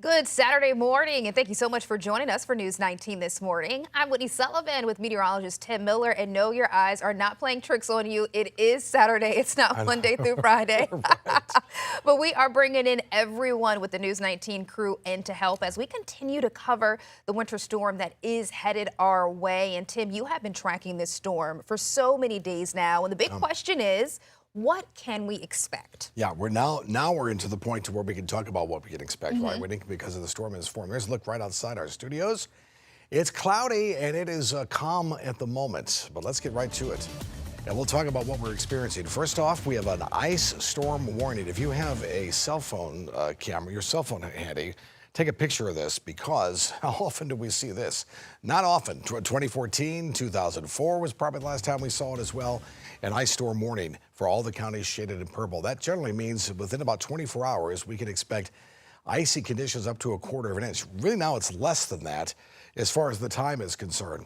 Good Saturday morning, and thank you so much for joining us for News 19 this morning. I'm Whitney Sullivan with meteorologist Tim Miller, and no, your eyes are not playing tricks on you. It is Saturday. It's not Monday through Friday. Right. But we are bringing in everyone with the News 19 crew in to help as we continue to cover the winter storm that is headed our way. And Tim, you have been tracking this storm for so many days now, and the big question is, what can we expect? Yeah, we're into the point to where we can talk about what we can expect, right? Because of the storm in its form. There's a look right outside our studios. It's cloudy and it is calm at the moment, but let's get right to it. And we'll talk about what we're experiencing. First off, we have an ice storm warning. If you have a cell phone camera, your cell phone handy, take a picture of this, because how often do we see this? Not often. 2014, 2004 was probably the last time we saw it as well. An ice storm warning for all the counties shaded in purple. That generally means within about 24 hours, we can expect icy conditions up to 1/4 of an inch. Really now it's less than that as far as the time is concerned.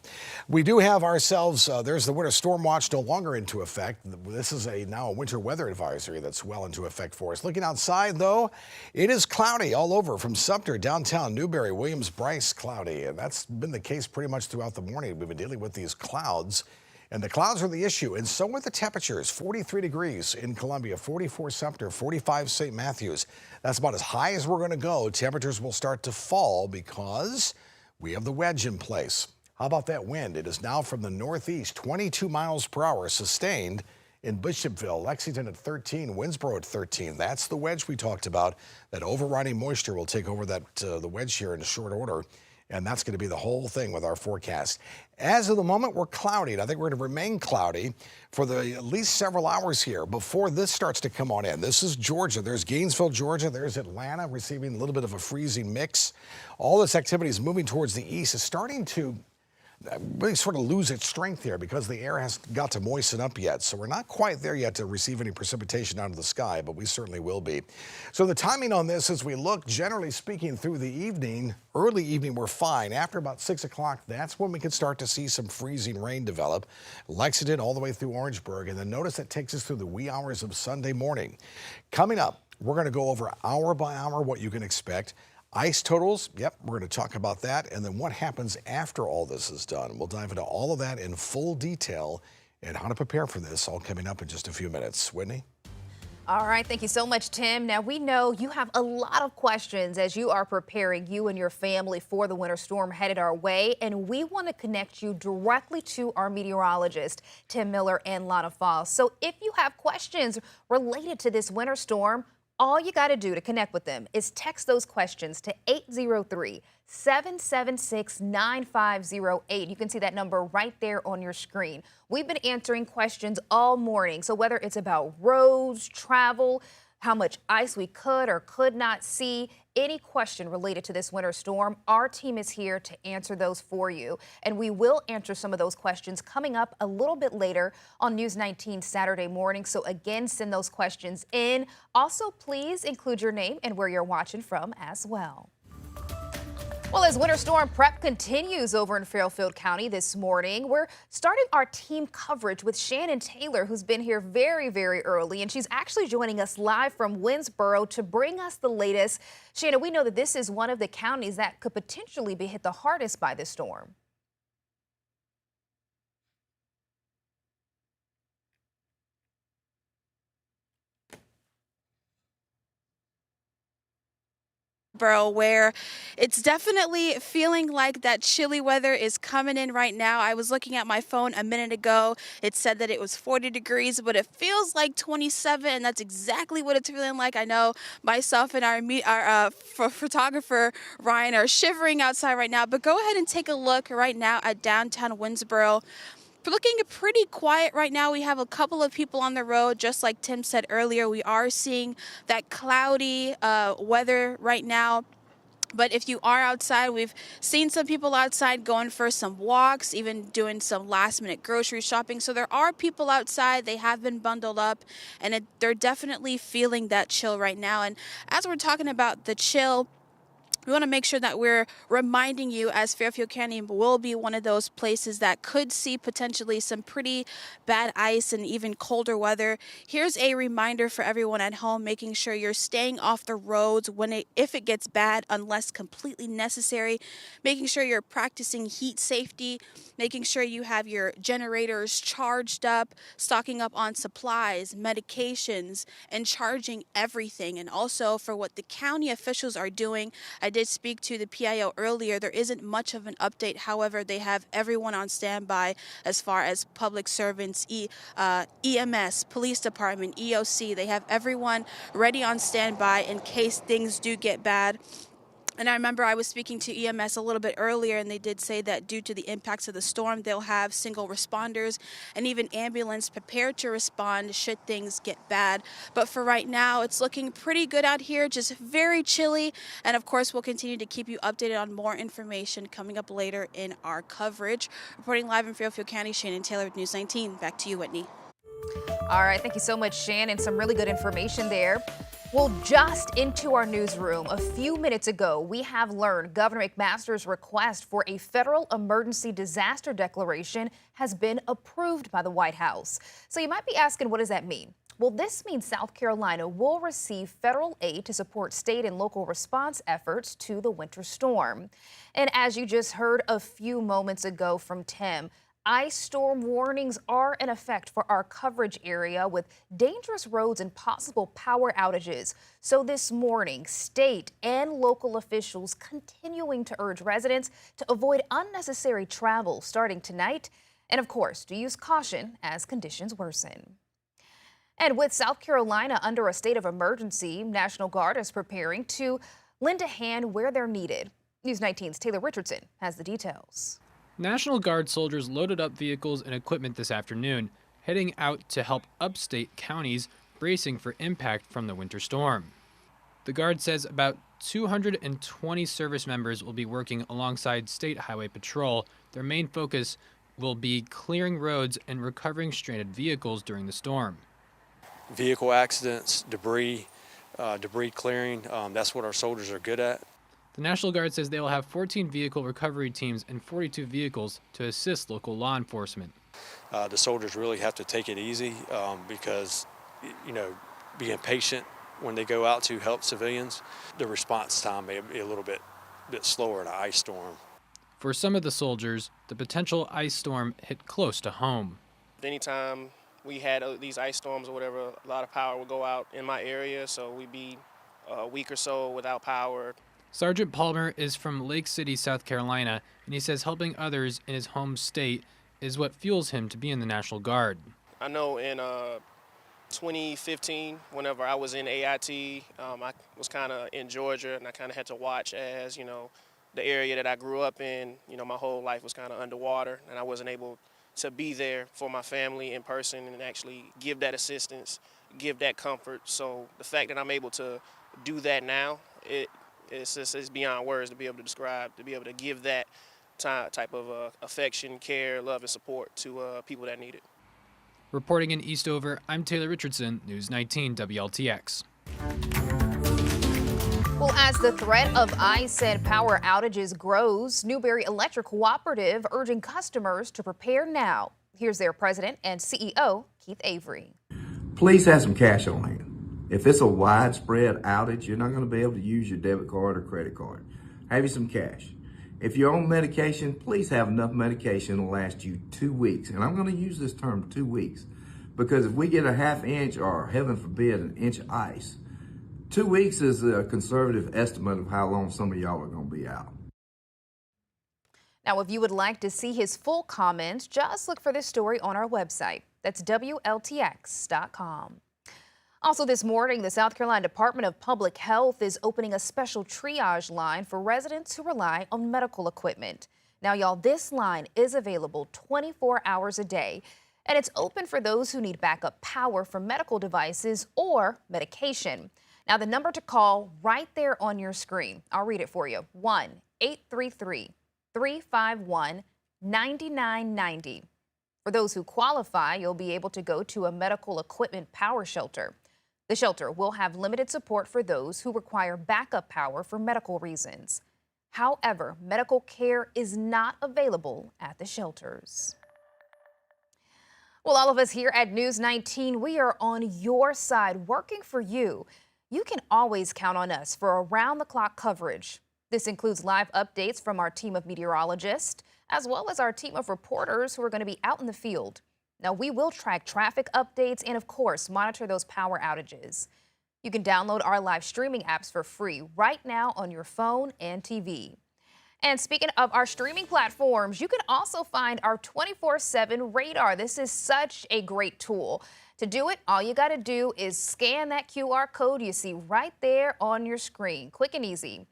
We do have ourselves, there's the winter storm watch no longer into effect. This is now a winter weather advisory that's well into effect for us. Looking outside though, it is cloudy all over from Sumter, downtown, Newberry, Williams, Bryce, cloudy. And that's been the case pretty much throughout the morning. We've been dealing with these clouds. And the clouds are the issue, and so are the temperatures. 43 degrees in Columbia, 44 Sumter, 45 St. Matthews. That's about as high as we're going to go. Temperatures will start to fall because we have the wedge in place. How about that wind? It is now from the northeast, 22 miles per hour, sustained in Bishopville, Lexington at 13, Winsboro at 13. That's the wedge we talked about. That overriding moisture will take over the wedge here in short order. And that's going to be the whole thing with our forecast. As of the moment, we're cloudy, and I think we're going to remain cloudy for at least several hours here before this starts to come on in. This is Georgia. There's Gainesville, Georgia. There's Atlanta receiving a little bit of a freezing mix. All this activity is moving towards the east. It's starting to really sort of lose its strength here because the air hasn't got to moisten up yet. So we're not quite there yet to receive any precipitation out of the sky, but we certainly will be. So the timing on this, as we look, generally speaking, through the evening, early evening, we're fine. After about 6 o'clock, that's when we can start to see some freezing rain develop. Lexington all the way through Orangeburg. And then notice that takes us through the wee hours of Sunday morning. Coming up, we're going to go over hour by hour what you can expect. Ice totals, yep, we're going to talk about that. And then what happens after all this is done. We'll dive into all of that in full detail and how to prepare for this, all coming up in just a few minutes. Whitney? All right, thank you so much, Tim. Now, we know you have a lot of questions as you are preparing you and your family for the winter storm headed our way, and we want to connect you directly to our meteorologist, Tim Miller in Lana Falls. So if you have questions related to this winter storm, all you got to do to connect with them is text those questions to 803-776-9508. You can see that number right there on your screen. We've been answering questions all morning. So whether it's about roads, travel, how much ice we could or could not see, any question related to this winter storm, our team is here to answer those for you. And we will answer some of those questions coming up a little bit later on News 19 Saturday morning. So again, send those questions in. Also, please include your name and where you're watching from as well. Well, as winter storm prep continues over in Fairfield County this morning, we're starting our team coverage with Shannon Taylor, who's been here very, very early, and she's actually joining us live from Winsboro to bring us the latest. Shannon, we know that this is one of the counties that could potentially be hit the hardest by this storm. Where it's definitely feeling like that chilly weather is coming in right now. I was looking at my phone a minute ago. It said that it was 40 degrees, but it feels like 27, and that's exactly what it's feeling like. I know myself and our photographer Ryan are shivering outside right now, but go ahead and take a look right now at downtown Winsboro. Looking pretty quiet right now. We have a couple of people on the road. Just like Tim said earlier, we are seeing that cloudy weather right now. But if you are outside, we've seen some people outside going for some walks, even doing some last-minute grocery shopping. So there are people outside. They have been bundled up, and they're definitely feeling that chill right now. And as we're talking about the chill, We want to make sure that we're reminding you, as Fairfield County will be one of those places that could see potentially some pretty bad ice and even colder weather. Here's a reminder for everyone at home, making sure you're staying off the roads if it gets bad, unless completely necessary, making sure you're practicing heat safety, making sure you have your generators charged up, stocking up on supplies, medications, and charging everything. And also for what the county officials are doing, I did speak to the PIO earlier. There isn't much of an update. However, they have everyone on standby as far as public servants, EMS, police department, EOC. They have everyone ready on standby in case things do get bad. And I remember I was speaking to EMS a little bit earlier, and they did say that due to the impacts of the storm, they'll have single responders and even ambulance prepared to respond should things get bad. But for right now, it's looking pretty good out here, just very chilly. And of course, we'll continue to keep you updated on more information coming up later in our coverage. Reporting live in Fairfield County, Shannon Taylor with News 19. Back to you, Whitney. All right, thank you so much, Shannon. Some really good information there. Well, just into our newsroom a few minutes ago, we have learned Governor McMaster's request for a federal emergency disaster declaration has been approved by the White House. So you might be asking, what does that mean? Well, this means South Carolina will receive federal aid to support state and local response efforts to the winter storm. And as you just heard a few moments ago from Tim, ice storm warnings are in effect for our coverage area with dangerous roads and possible power outages. So this morning, state and local officials continuing to urge residents to avoid unnecessary travel starting tonight. And of course, to use caution as conditions worsen. And with South Carolina under a state of emergency, National Guard is preparing to lend a hand where they're needed. News 19's Taylor Richardson has the details. National Guard soldiers loaded up vehicles and equipment this afternoon, heading out to help upstate counties bracing for impact from the winter storm. The Guard says about 220 service members will be working alongside State Highway Patrol. Their main focus will be clearing roads and recovering stranded vehicles during the storm. Vehicle accidents, debris clearing, that's what our soldiers are good at. The National Guard says they will have 14 vehicle recovery teams and 42 vehicles to assist local law enforcement. The soldiers really have to take it easy because, being patient when they go out to help civilians, the response time may be a little bit slower in an ice storm. For some of the soldiers, the potential ice storm hit close to home. Anytime we had these ice storms or whatever, a lot of power would go out in my area, so we'd be a week or so without power. Sergeant Palmer is from Lake City, South Carolina, and he says helping others in his home state is what fuels him to be in the National Guard. I know in 2015, whenever I was in AIT, I was kind of in Georgia, and I kind of had to watch as, the area that I grew up in, my whole life was kind of underwater, and I wasn't able to be there for my family in person and actually give that assistance, give that comfort. So the fact that I'm able to do that now, it's beyond words to be able to describe, to be able to give that type of affection, care, love, and support to people that need it. Reporting in Eastover, I'm Taylor Richardson, News 19 WLTX. Well, as the threat of ice and power outages grows, Newberry Electric Cooperative urging customers to prepare now. Here's their president and CEO, Keith Avery. Please have some cash on hand. If it's a widespread outage, you're not going to be able to use your debit card or credit card. Have you some cash. If you're on medication, please have enough medication to last you 2 weeks. And I'm going to use this term 2 weeks because if we get a half inch or, heaven forbid, an inch of ice, 2 weeks is a conservative estimate of how long some of y'all are going to be out. Now, if you would like to see his full comments, just look for this story on our website. That's WLTX.com. Also this morning, the South Carolina Department of Public Health is opening a special triage line for residents who rely on medical equipment. Now, y'all, this line is available 24 hours a day, and it's open for those who need backup power for medical devices or medication. Now, the number to call right there on your screen. I'll read it for you. 1-833-351-9990. For those who qualify, you'll be able to go to a medical equipment power shelter. The shelter will have limited support for those who require backup power for medical reasons. However, medical care is not available at the shelters. Well, all of us here at News 19, we are on your side, working for you. You can always count on us for around-the-clock coverage. This includes live updates from our team of meteorologists, as well as our team of reporters who are going to be out in the field. Now, we will track traffic updates and, of course, monitor those power outages. You can download our live streaming apps for free right now on your phone and TV. And speaking of our streaming platforms, you can also find our 24/7 radar. This is such a great tool. To do it, all you got to do is scan that QR code you see right there on your screen. Quick and easy.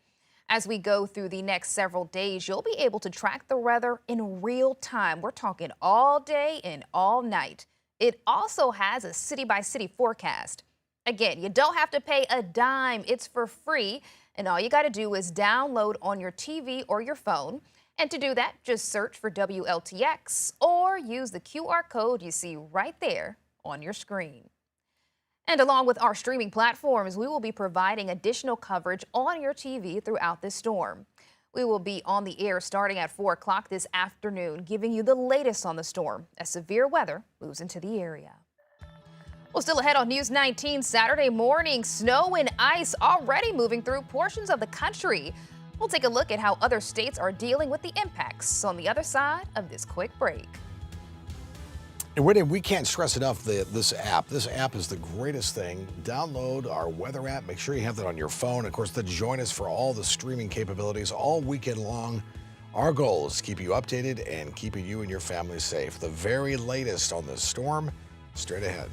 As we go through the next several days, you'll be able to track the weather in real time. We're talking all day and all night. It also has a city-by-city forecast. Again, you don't have to pay a dime. It's for free. And all you got to do is download on your TV or your phone. And to do that, just search for WLTX or use the QR code you see right there on your screen. And along with our streaming platforms, we will be providing additional coverage on your TV throughout this storm. We will be on the air starting at 4 o'clock this afternoon, giving you the latest on the storm as severe weather moves into the area. Well, still ahead on News 19 Saturday morning, snow and ice already moving through portions of the country. We'll take a look at how other states are dealing with the impacts on the other side of this quick break. And Whitney, we can't stress enough this app. This app is the greatest thing. Download our weather app. Make sure you have that on your phone. Of course, join us for all the streaming capabilities all weekend long. Our goal is to keep you updated and keeping you and your family safe. The very latest on the storm, straight ahead.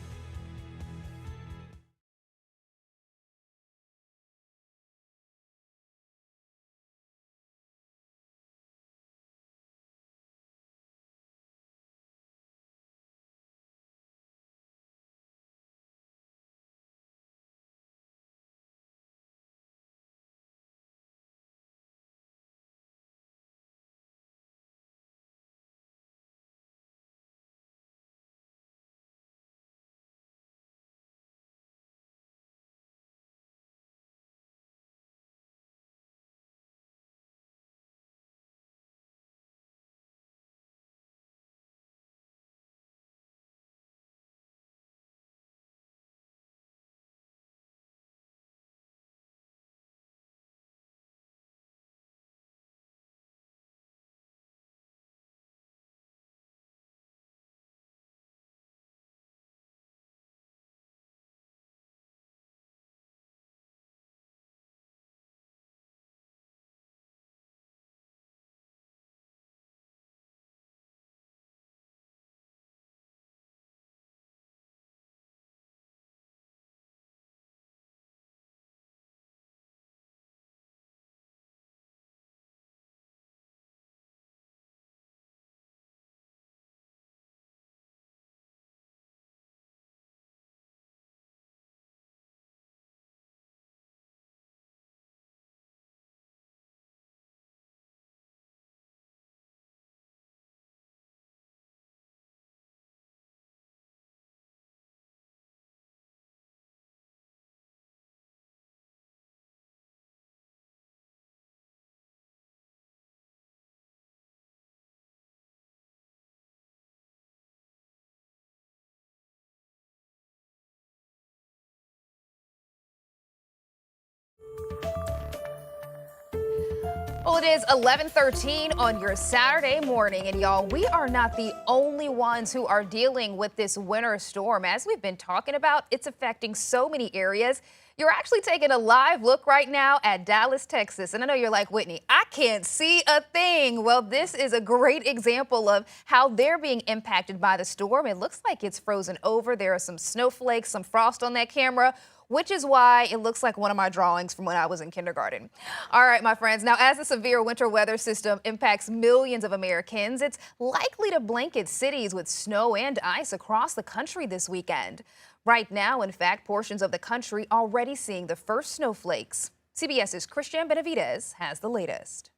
Well, it is 11:13 on your Saturday morning, and y'all, we are not the only ones who are dealing with this winter storm. As we've been talking about, it's affecting so many areas. You're actually taking a live look right now at Dallas, Texas. And I know you're like, Whitney, I can't see a thing. Well, this is a great example of how they're being impacted by the storm. It looks like it's frozen over. There are some snowflakes, some frost on that camera, which is why it looks like one of my drawings from when I was in kindergarten. All right, my friends. Now, as the severe winter weather system impacts millions of Americans, it's likely to blanket cities with snow and ice across the country this weekend. Right now, in fact, portions of the country already seeing the first snowflakes. CBS's Christian Benavidez has the latest.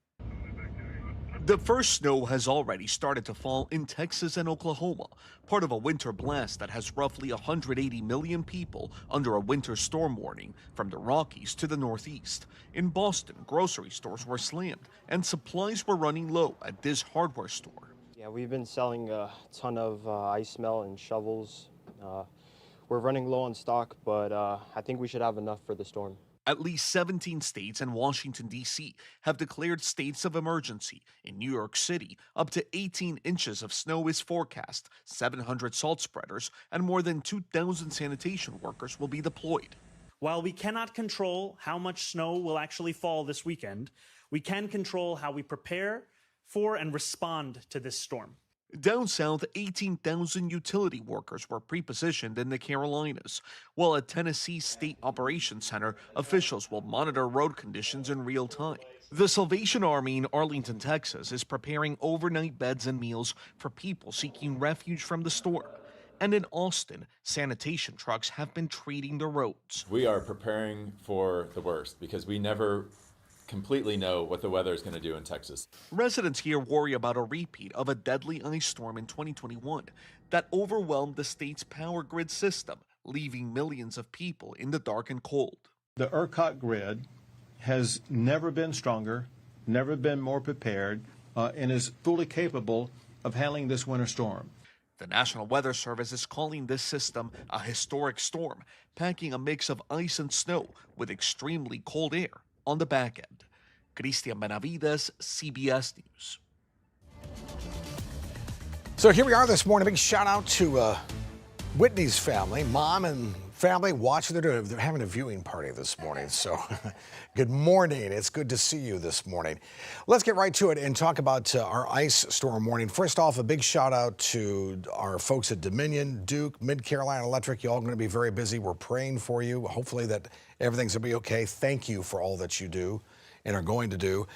The first snow has already started to fall in Texas and Oklahoma, part of a winter blast that has roughly 180 million people under a winter storm warning from the Rockies to the Northeast. In Boston, grocery stores were slammed and supplies were running low at this hardware store. Yeah, we've been selling a ton of ice melt and shovels. We're running low on stock, but I think we should have enough for the storm. At least 17 states and Washington, D.C. have declared states of emergency. In New York City, up to 18 inches of snow is forecast, 700 salt spreaders, and more than 2,000 sanitation workers will be deployed. While we cannot control how much snow will actually fall this weekend, we can control how we prepare for and respond to this storm. Down south, 18,000 utility workers were pre-positioned in the Carolinas, while at Tennessee State Operations Center, officials will monitor road conditions in real time. The Salvation Army in Arlington, Texas, is preparing overnight beds and meals for people seeking refuge from the storm. And in Austin, sanitation trucks have been treating the roads. We are preparing for the worst because we never completely know what the weather is going to do in Texas. Residents here worry about a repeat of a deadly ice storm in 2021 that overwhelmed the state's power grid system, leaving millions of people in the dark and cold. The ERCOT grid has never been stronger, never been more prepared, and is fully capable of handling this winter storm. The National Weather Service is calling this system a historic storm, packing a mix of ice and snow with extremely cold air on the back end. Cristian Benavides, CBS News. So here we are this morning. Big shout out to Whitney's family, mom and family watching. They're having a viewing party this morning. So good morning. It's good to see you this morning. Let's get right to it and talk about our ice storm warning. First off, a big shout out to our folks at Dominion, Duke, Mid-Carolina Electric. You all going to be very busy. We're praying for you. Hopefully that everything's going to be okay. Thank you for all that you do and are going to do.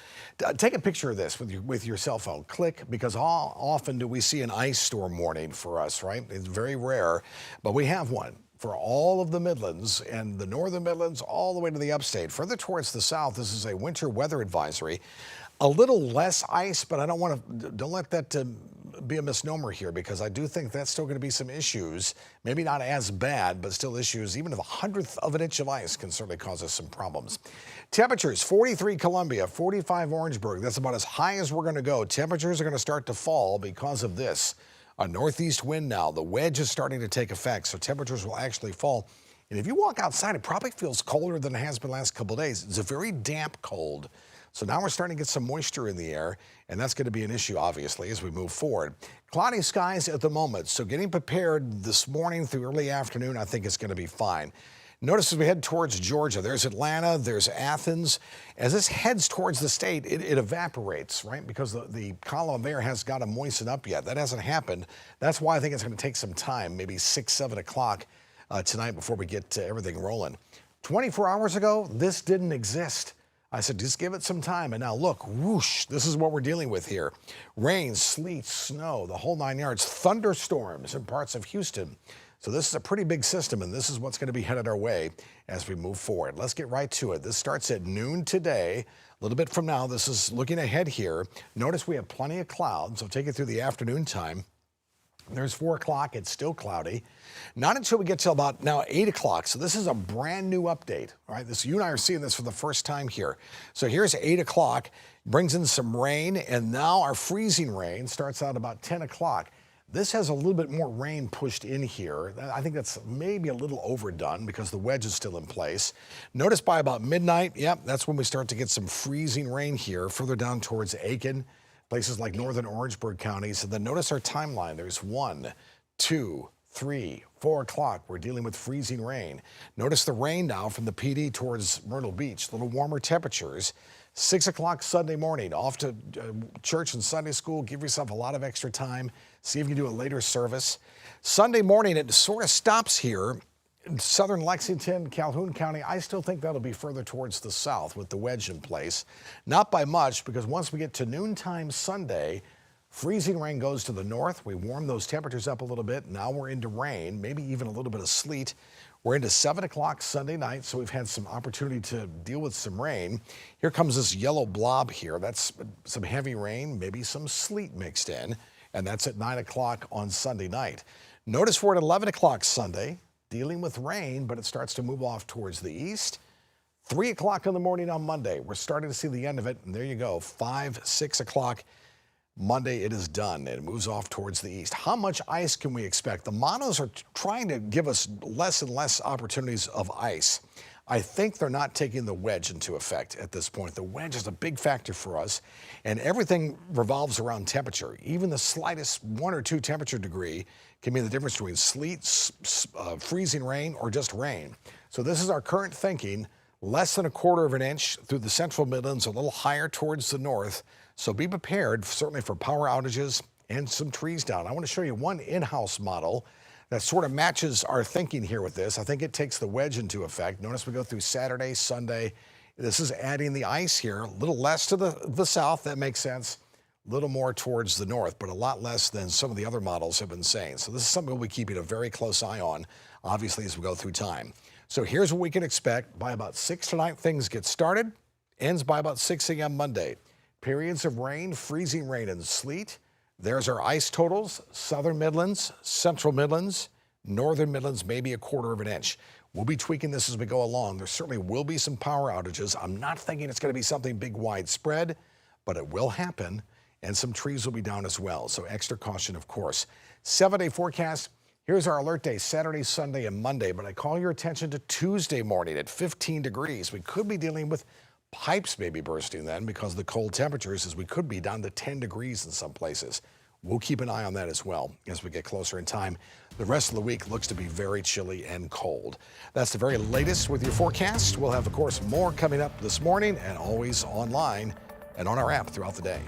Take a picture of this with your cell phone. Click, because how often do we see an ice storm warning for us, right? It's very rare, but we have one for all of the Midlands and the Northern Midlands all the way to the upstate. Further towards the south, this is a winter weather advisory. A little less ice, but I don't let that be a misnomer here, because I do think that's still going to be some issues. Maybe not as bad, but still issues. Even if 1/100th of an inch of ice can certainly cause us some problems. Temperatures, 43 Columbia, 45 Orangeburg. That's about as high as we're going to go. Temperatures are going to start to fall because of this. A northeast wind now. The wedge is starting to take effect, so temperatures will actually fall. And if you walk outside, it probably feels colder than it has been the last couple of days. It's a very damp cold. So now we're starting to get some moisture in the air, and that's going to be an issue, obviously, as we move forward. Cloudy skies at the moment, so getting prepared this morning through early afternoon, I think it's going to be fine. Notice as we head towards Georgia, there's Atlanta, there's Athens. As this heads towards the state, it evaporates, right? Because the column of air hasn't got to moisten up yet. That hasn't happened. That's why I think it's going to take some time, maybe 6, 7 o'clock tonight before we get everything rolling. 24 hours ago, this didn't exist. I said, just give it some time. And now look, whoosh, this is what we're dealing with here. Rain, sleet, snow, the whole 9 yards, thunderstorms in parts of Houston. So this is a pretty big system, and this is what's going to be headed our way as we move forward. Let's get right to it. This starts at noon today. A little bit from now, this is looking ahead here. Notice we have plenty of clouds, so take it through the afternoon time. There's 4 o'clock, it's still cloudy. Not until we get to about now 8 o'clock. So this is a brand new update, all right? You and I are seeing this for the first time here. So here's 8 o'clock, brings in some rain, and now our freezing rain starts out about 10 o'clock. This has a little bit more rain pushed in here. I think that's maybe a little overdone because the wedge is still in place. Notice by about midnight, yep, that's when we start to get some freezing rain here, further down towards Aiken, places like northern Orangeburg counties. And then notice our timeline. There's 1, 2, 3, 4 o'clock. We're dealing with freezing rain. Notice the rain now from the PD towards Myrtle Beach. A little warmer temperatures. 6 o'clock Sunday morning, off to church and Sunday school. Give yourself a lot of extra time. See if you can do a later service. Sunday morning, it sort of stops here. In southern Lexington, Calhoun County, I still think that'll be further towards the south with the wedge in place. Not by much, because once we get to noontime Sunday, Freezing rain goes to the north. We warm those temperatures up a little bit. Now we're into rain, maybe even a little bit of sleet. We're into 7 o'clock Sunday night, so we've had some opportunity to deal with some rain. Here comes this yellow blob here. That's some heavy rain, maybe some sleet mixed in, and that's at 9 o'clock on Sunday night. Notice we're at 11 o'clock Sunday, dealing with rain, but it starts to move off towards the east. 3 o'clock in the morning on Monday, we're starting to see the end of it, and there you go, 5, 6 o'clock. Monday, it is done. It moves off towards the east. How much ice can we expect? The monos are trying to give us less and less opportunities of ice. I think they're not taking the wedge into effect at this point. The wedge is a big factor for us, and everything revolves around temperature. Even the slightest 1 or 2 temperature degree can mean the difference between sleet, freezing rain, or just rain. So this is our current thinking. Less than 1/4 of an inch through the central Midlands, a little higher towards the north. So be prepared, certainly for power outages and some trees down. I want to show you one in-house model that sort of matches our thinking here with this. I think it takes the wedge into effect. Notice we go through Saturday, Sunday. This is adding the ice here, a little less to the south, that makes sense. A little more towards the north, but a lot less than some of the other models have been saying. So this is something we'll be keeping a very close eye on, obviously, as we go through time. So here's what we can expect. By about 6 tonight, things get started. Ends by about 6 a.m. Monday. Periods of rain, freezing rain and sleet. There's our ice totals. Southern Midlands, Central Midlands, Northern Midlands, maybe 1/4 of an inch. We'll be tweaking this as we go along. There certainly will be some power outages. I'm not thinking it's going to be something big widespread, but it will happen, and some trees will be down as well. So extra caution, of course. 7-day forecast. Here's our alert day, Saturday, Sunday, and Monday, but I call your attention to Tuesday morning at 15 degrees. We could be dealing with pipes maybe bursting then because of the cold temperatures, as we could be down to 10 degrees in some places. We'll keep an eye on that as well as we get closer in time. The rest of the week looks to be very chilly and cold. That's the very latest with your forecast. We'll have, of course, more coming up this morning and always online and on our app throughout the day.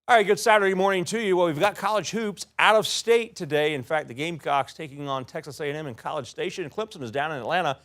All right, good Saturday morning to you. Well, we've got college hoops out of state today. In fact, the Gamecocks taking on Texas A&M in College Station. Clemson is down in Atlanta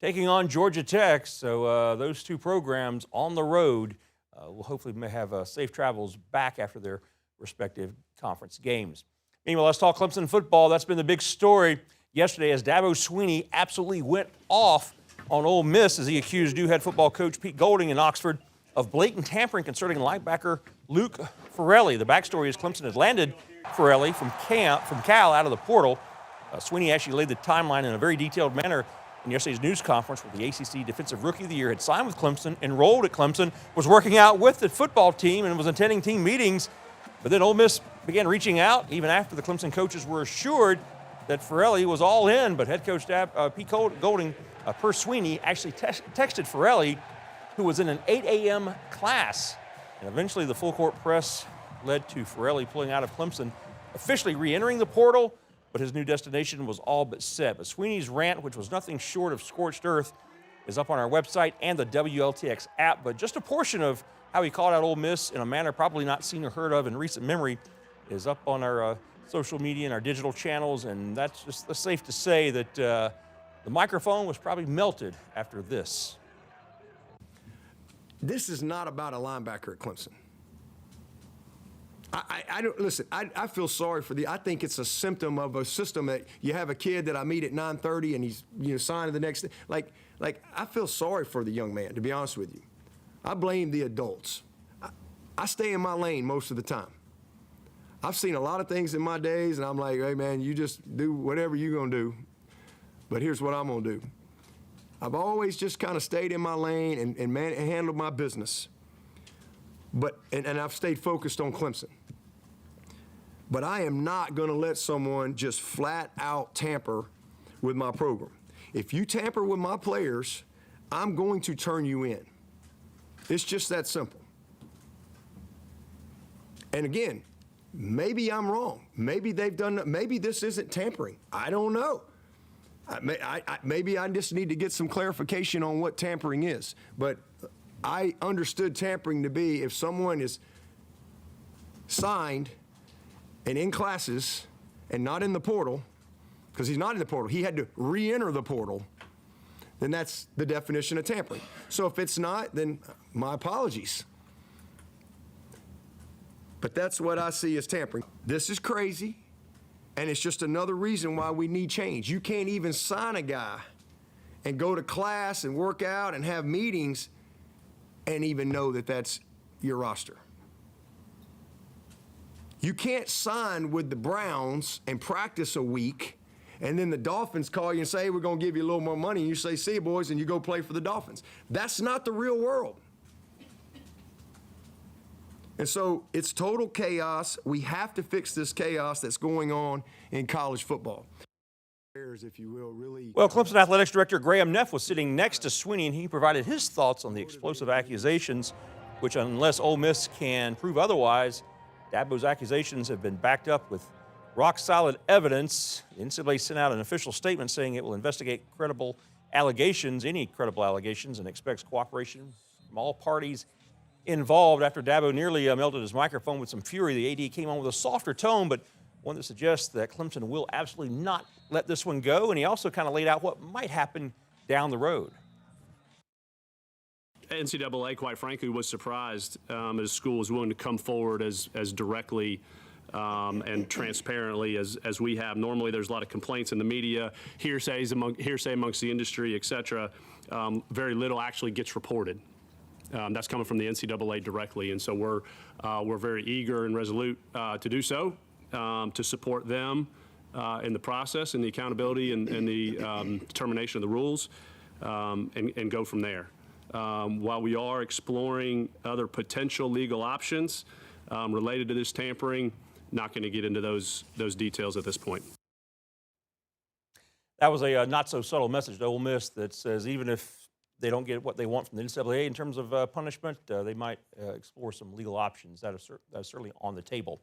taking on Georgia Tech. So those two programs on the road will hopefully may have safe travels back after their respective conference games. Meanwhile, let's talk Clemson football. That's been the big story yesterday as Dabo Swinney absolutely went off on Ole Miss as he accused new head football coach Pete Golding in Oxford of blatant tampering concerning linebacker Luke Farrelly. The backstory is Clemson has landed Farrelly from Cal out of the portal. Sweeney actually laid the timeline in a very detailed manner in yesterday's news conference, where the ACC Defensive Rookie of the Year had signed with Clemson, enrolled at Clemson, was working out with the football team, and was attending team meetings. But then Ole Miss began reaching out, even after the Clemson coaches were assured that Farrelly was all in. But head coach Pete Golding, per Sweeney, actually texted Farrelly, who was in an 8 a.m. class. And eventually the full court press led to Farrelly pulling out of Clemson, officially re-entering the portal, but his new destination was all but set. But Sweeney's rant, which was nothing short of scorched earth, is up on our website and the WLTX app. But just a portion of how he called out Ole Miss in a manner probably not seen or heard of in recent memory is up on our social media and our digital channels. And that's just safe to say that the microphone was probably melted after this. This is not about a linebacker at Clemson. I don't listen. I feel sorry for I think it's a symptom of a system that you have a kid that I meet at 9:30 and he's signing the next. Like I feel sorry for the young man, to be honest with you. I blame the adults. I stay in my lane most of the time. I've seen a lot of things in my days, and I'm like, hey man, you just do whatever you're gonna do. But here's what I'm gonna do. I've always just kind of stayed in my lane and handled my business. And I've stayed focused on Clemson. But I am not going to let someone just flat out tamper with my program. If you tamper with my players, I'm going to turn you in. It's just that simple. And again, maybe I'm wrong. Maybe they've done. Maybe this isn't tampering. I don't know. Maybe I just need to get some clarification on what tampering is. But I understood tampering to be if someone is signed and in classes and not in the portal, because he's not in the portal, he had to re-enter the portal, then that's the definition of tampering. So if it's not, then my apologies. But that's what I see as tampering. This is crazy, and it's just another reason why we need change. You can't even sign a guy and go to class and work out and have meetings and even know that that's your roster. You can't sign with the Browns and practice a week, and then the Dolphins call you and say, hey, we're going to give you a little more money, and you say, see you, boys, and you go play for the Dolphins. That's not the real world. And so it's total chaos. We have to fix this chaos that's going on in college football. If you will, really. Well, Clemson Athletics Director Graham Neff was sitting next to Sweeney, and he provided his thoughts on the explosive accusations, which, unless Ole Miss can prove otherwise, Dabo's accusations have been backed up with rock-solid evidence. The NCAA sent out an official statement saying it will investigate any credible allegations, and expects cooperation from all parties involved. After Dabo nearly melted his microphone with some fury, the AD came on with a softer tone, but one that suggests that Clemson will absolutely not let this one go. And he also kind of laid out what might happen down the road. NCAA, quite frankly, was surprised as school was willing to come forward as directly and transparently as we have. Normally, there's a lot of complaints in the media, hearsay amongst the industry, et cetera. Very little actually gets reported. That's coming from the NCAA directly, and so we're very eager and resolute to do so, to support them in the process and the accountability and the determination of the rules, and go from there. While we are exploring other potential legal options related to this tampering, not going to get into those details at this point. That was a not so subtle message to Ole Miss that says even if they don't get what they want from the NCAA in terms of punishment, they might explore some legal options. That is certainly on the table.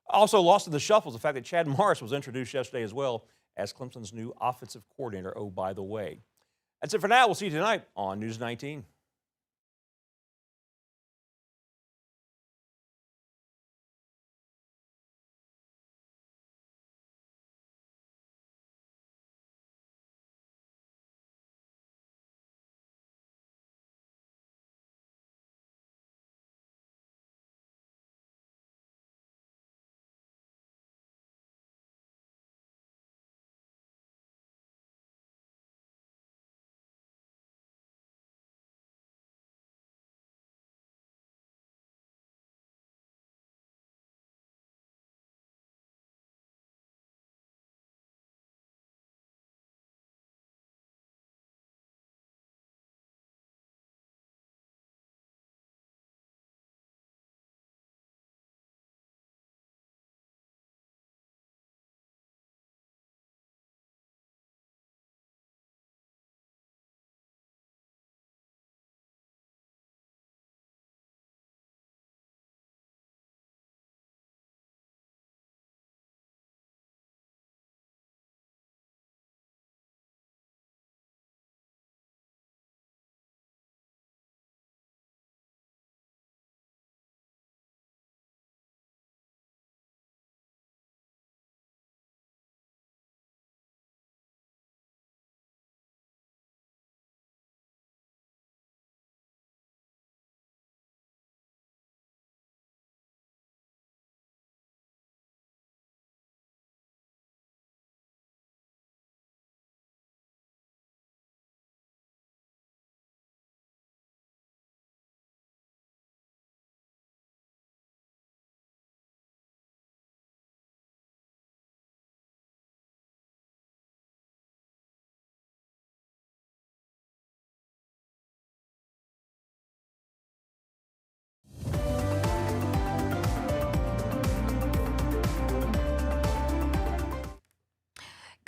Also lost in the shuffle is the fact that Chad Morris was introduced yesterday as well as Clemson's new offensive coordinator. Oh, by the way. That's it for now. We'll see you tonight on News 19.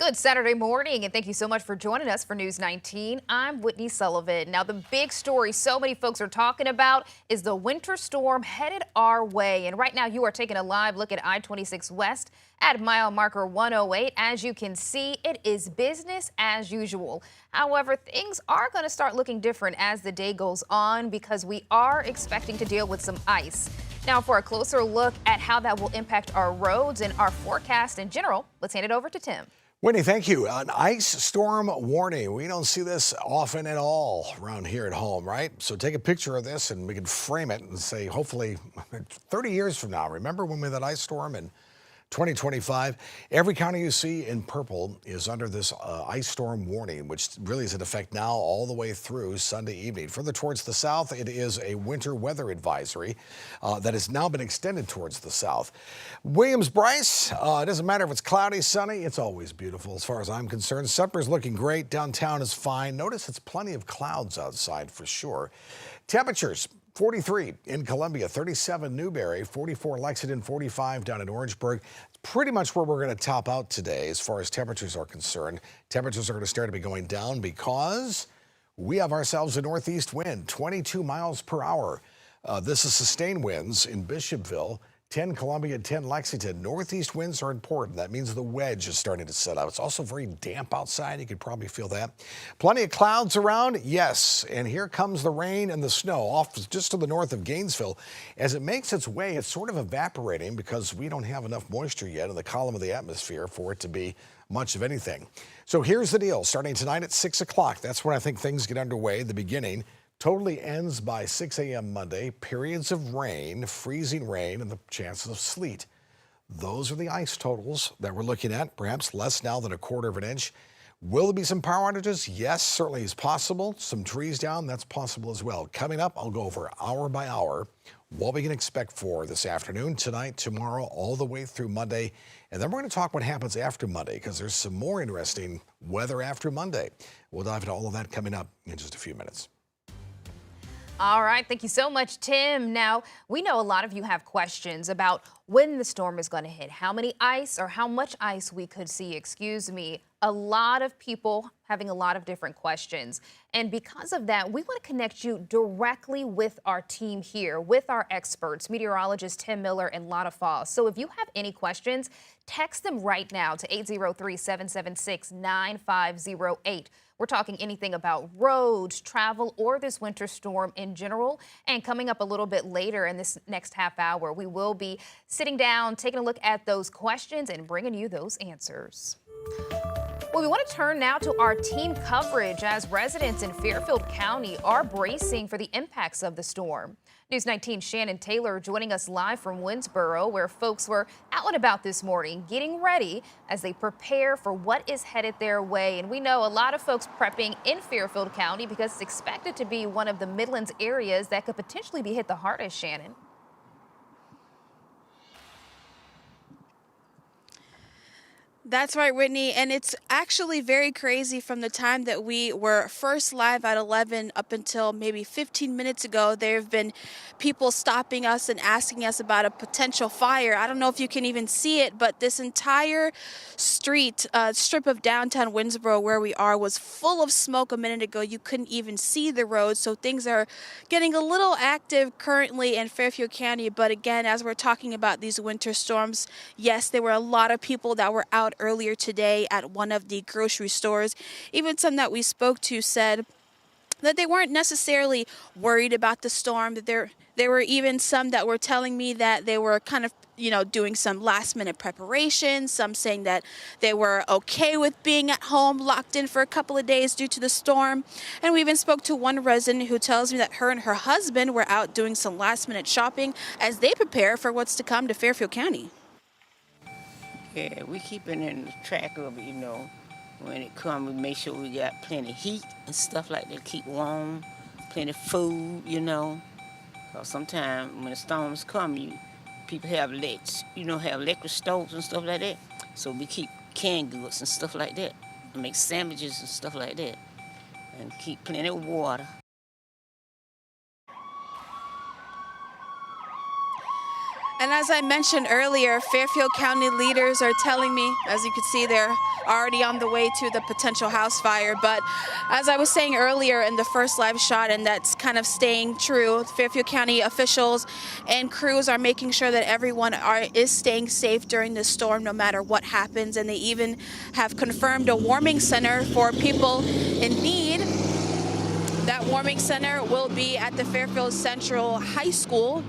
Good Saturday morning, and thank you so much for joining us for News 19. I'm Whitney Sullivan. Now, the big story so many folks are talking about is the winter storm headed our way. And right now, you are taking a live look at I-26 West at mile marker 108. As you can see, it is business as usual. However, things are going to start looking different as the day goes on because we are expecting to deal with some ice. Now, for a closer look at how that will impact our roads and our forecast in general, let's hand it over to Tim. Whitney, thank you. An ice storm warning. We don't see this often at all around here at home, right? So take a picture of this and we can frame it and say, hopefully 30 years from now, remember when we had that ice storm in 2025? Every county you see in purple is under this ice storm warning, which really is in effect now all the way through Sunday evening. Further towards the south, it is a winter weather advisory that has now been extended towards the south. Williams-Brice, it doesn't matter if it's cloudy, sunny, it's always beautiful as far as I'm concerned. Sumter's looking great. Downtown is fine. Notice it's plenty of clouds outside for sure. Temperatures. 43 in Columbia, 37 Newberry, 44 Lexington, 45 down in Orangeburg. It's pretty much where we're going to top out today as far as temperatures are concerned. Temperatures are going to start to be going down because we have ourselves a northeast wind, 22 miles per hour. This is sustained winds in Bishopville, 10 Columbia, 10 Lexington. Northeast winds are important. That means the wedge is starting to set up. It's also very damp outside. You could probably feel that. Plenty of clouds around, yes. And here comes the rain and the snow off just to the north of Gainesville. As it makes its way, it's sort of evaporating because we don't have enough moisture yet in the column of the atmosphere for it to be much of anything. So here's the deal. Starting tonight at 6 o'clock, that's when I think things get underway, the beginning. Totally ends by 6 a.m. Monday. Periods of rain, freezing rain, and the chances of sleet. Those are the ice totals that we're looking at, perhaps less now than a quarter of an inch. Will there be some power outages? Yes, certainly is possible. Some trees down, that's possible as well. Coming up, I'll go over hour by hour what we can expect for this afternoon, tonight, tomorrow, all the way through Monday. And then we're going to talk what happens after Monday because there's some more interesting weather after Monday. We'll dive into all of that coming up in just a few minutes. All right, thank you so much, Tim. Now, we know a lot of you have questions about when the storm is going to hit, how many ice or how much ice we could see, A lot of people having a lot of different questions. And because of that, we want to connect you directly with our team here, with our experts, meteorologists Tim Miller and Lotta Foss. So if you have any questions, text them right now to 803-776-9508. We're talking anything about roads, travel, or this winter storm in general. And coming up a little bit later in this next half hour, we will be sitting down, taking a look at those questions and bringing you those answers. Well, we want to turn now to our team coverage as residents in Fairfield County are bracing for the impacts of the storm. News 19's Shannon Taylor joining us live from Winsboro, where folks were out and about this morning, getting ready as they prepare for what is headed their way. And we know a lot of folks prepping in Fairfield County because it's expected to be one of the Midlands areas that could potentially be hit the hardest, Shannon. That's right, Whitney. And it's actually very crazy from the time that we were first live at 11 up until maybe 15 minutes ago. There have been people stopping us and asking us about a potential fire. I don't know if you can even see it, but this entire strip of downtown Winsboro where we are was full of smoke a minute ago. You couldn't even see the road. So things are getting a little active currently in Fairfield County. But again, as we're talking about these winter storms, yes, there were a lot of people that were out earlier today at one of the grocery stores. Even some that we spoke to said that they weren't necessarily worried about the storm. That there were even some that were telling me that they were kind of, doing some last minute preparation, some saying that they were okay with being at home locked in for a couple of days due to the storm. And we even spoke to one resident who tells me that her and her husband were out doing some last minute shopping as they prepare for what's to come to Fairfield County. Yeah, we keeping in the track of it, When it comes, we make sure we got plenty of heat and stuff like that, keep warm, plenty of food, Because sometimes when the storms come, people have electric stoves and stuff like that. So we keep canned goods and stuff like that, and make sandwiches and stuff like that, and keep plenty of water. And as I mentioned earlier, Fairfield County leaders are telling me, as you can see, they're already on the way to the potential house fire. But as I was saying earlier in the first live shot, and that's kind of staying true, Fairfield County officials and crews are making sure that everyone is staying safe during this storm, no matter what happens. And they even have confirmed a warming center for people in need. That warming center will be at the Fairfield Central High School,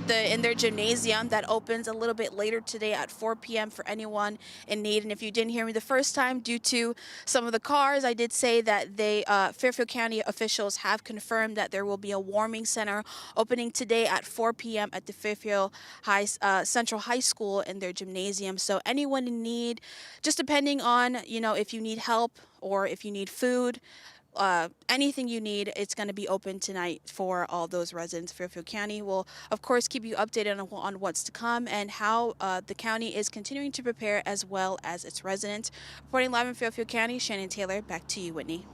in their gymnasium that opens a little bit later today at 4 p.m. for anyone in need. And if you didn't hear me the first time, due to some of the cars, I did say that Fairfield County officials have confirmed that there will be a warming center opening today at 4 p.m. at the Fairfield Central High School in their gymnasium. So anyone in need, just depending on, if you need help or if you need food, anything you need, it's going to be open tonight for all those residents. Fairfield County will, of course, keep you updated on what's to come and how the county is continuing to prepare, as well as its residents. Reporting live in Fairfield County, Shannon Taylor. Back to you, Whitney.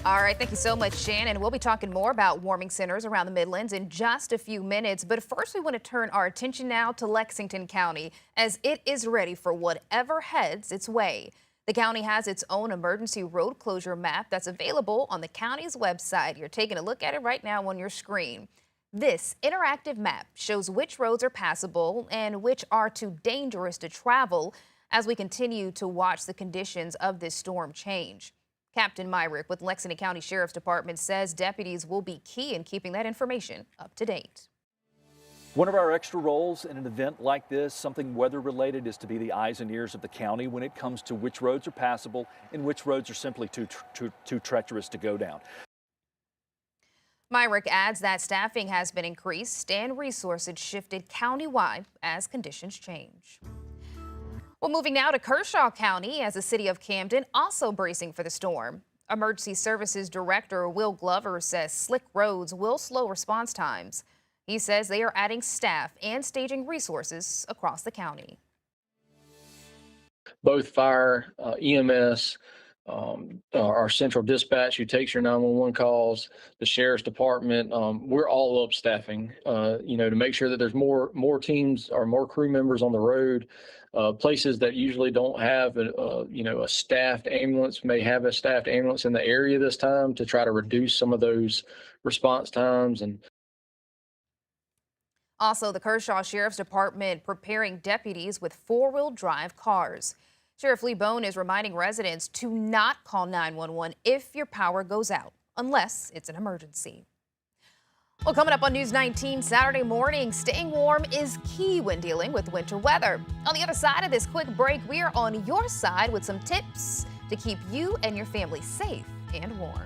All right, thank you so much, Shannon. We'll be talking more about warming centers around the Midlands in just a few minutes. But first, we want to turn our attention now to Lexington County, as it is ready for whatever heads its way. The county has its own emergency road closure map that's available on the county's website. You're taking a look at it right now on your screen. This interactive map shows which roads are passable and which are too dangerous to travel as we continue to watch the conditions of this storm change. Captain Myrick with Lexington County Sheriff's Department says deputies will be key in keeping that information up to date. One of our extra roles in an event like this, something weather related, is to be the eyes and ears of the county when it comes to which roads are passable and which roads are simply too treacherous to go down. Myrick adds that staffing has been increased and resources shifted countywide as conditions change. Well, moving now to Kershaw County, as the city of Camden also bracing for the storm. Emergency Services Director Will Glover says slick roads will slow response times. He says they are adding staff and staging resources across the county. Both fire, EMS, our central dispatch who takes your 911 calls, the sheriff's department, we're all up staffing, to make sure that there's more teams or more crew members on the road. Places that usually don't have a staffed ambulance may have a staffed ambulance in the area this time to try to reduce some of those response times. And also, the Kershaw Sheriff's Department preparing deputies with four-wheel drive cars. Sheriff Lee Bone is reminding residents to not call 911 if your power goes out, unless it's an emergency. Well, coming up on News 19 Saturday morning, staying warm is key when dealing with winter weather. On the other side of this quick break, we are on your side with some tips to keep you and your family safe and warm.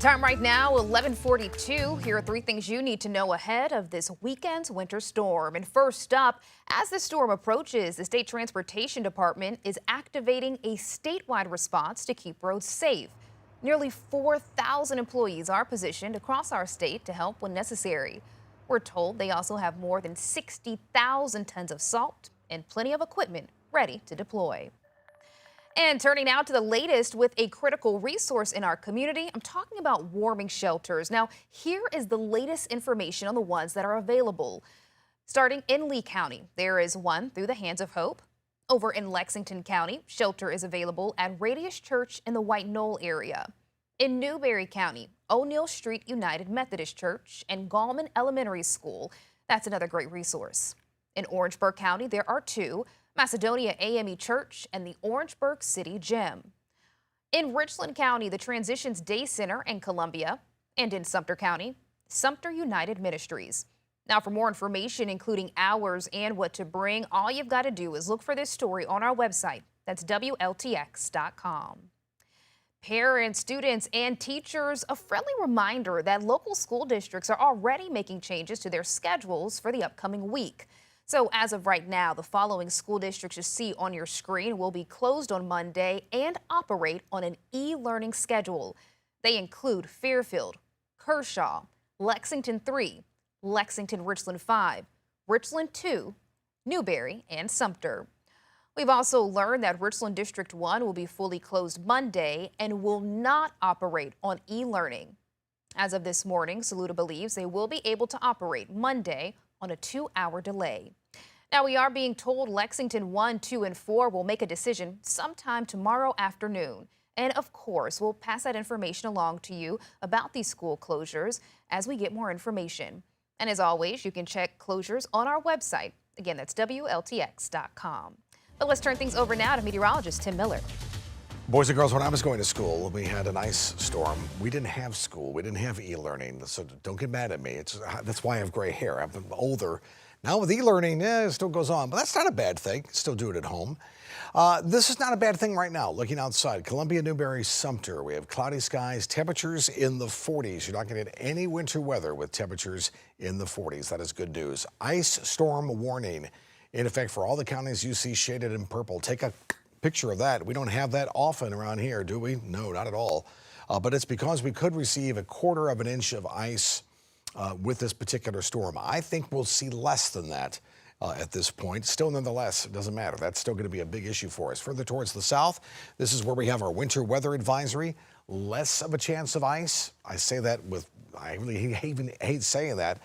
Time right now, 11:42. Here are 3 things you need to know ahead of this weekend's winter storm. And first up, as the storm approaches, the State Transportation Department is activating a statewide response to keep roads safe. Nearly 4,000 employees are positioned across our state to help when necessary. We're told they also have more than 60,000 tons of salt and plenty of equipment ready to deploy. And turning now to the latest with a critical resource in our community, I'm talking about warming shelters. Now, here is the latest information on the ones that are available. Starting in Lee County, there is one through the Hands of Hope. Over in Lexington County, shelter is available at Radius Church in the White Knoll area. In Newberry County, O'Neill Street United Methodist Church and Gallman Elementary School. That's another great resource. In Orangeburg County, there are 2. Macedonia AME Church and the Orangeburg City Gym. In Richland County, the Transitions Day Center in Columbia. And in Sumter County, Sumter United Ministries. Now, for more information, including hours and what to bring, all you've got to do is look for this story on our website. That's WLTX.com. Parents, students, and teachers, a friendly reminder that local school districts are already making changes to their schedules for the upcoming week. So as of right now, the following school districts you see on your screen will be closed on Monday and operate on an e-learning schedule. They include Fairfield, Kershaw, Lexington 3, Lexington Richland 5, Richland 2, Newberry, and Sumter. We've also learned that Richland District 1 will be fully closed Monday and will not operate on e-learning. As of this morning, Saluda believes they will be able to operate Monday on a 2-hour delay. Now, we are being told Lexington 1, 2, and 4 will make a decision sometime tomorrow afternoon. And of course, we'll pass that information along to you about these school closures as we get more information. And as always, you can check closures on our website. Again, that's WLTX.com. But let's turn things over now to meteorologist Tim Miller. Boys and girls, when I was going to school, we had an ice storm. We didn't have school. We didn't have e-learning. So don't get mad at me. That's why I have gray hair. I'm older. Now with e-learning, it still goes on. But that's not a bad thing. Still do it at home. This is not a bad thing right now. Looking outside, Columbia, Newberry, Sumter. We have cloudy skies, temperatures in the 40s. You're not going to get any winter weather with temperatures in the 40s. That is good news. Ice storm warning in effect for all the counties you see shaded in purple. Take a picture of that. We don't have that often around here, do we? No, not at all. But it's because we could receive 1/4 inch of ice with this particular storm. I think we'll see less than that at this point. Still, nonetheless, it doesn't matter. That's still going to be a big issue for us. Further towards the south, this is where we have our winter weather advisory. Less of a chance of ice. I say that with, I really hate saying that,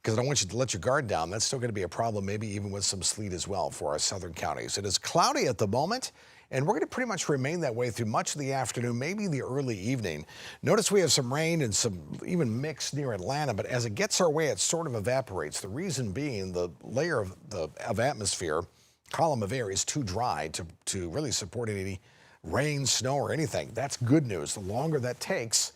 because I don't want you to let your guard down. That's still going to be a problem, maybe even with some sleet as well for our southern counties. It is cloudy at the moment, and we're going to pretty much remain that way through much of the afternoon, maybe the early evening. Notice we have some rain and some even mix near Atlanta, but as it gets our way, it sort of evaporates. The reason being the layer of atmosphere, column of air, is too dry to really support any rain, snow, or anything. That's good news. The longer that takes,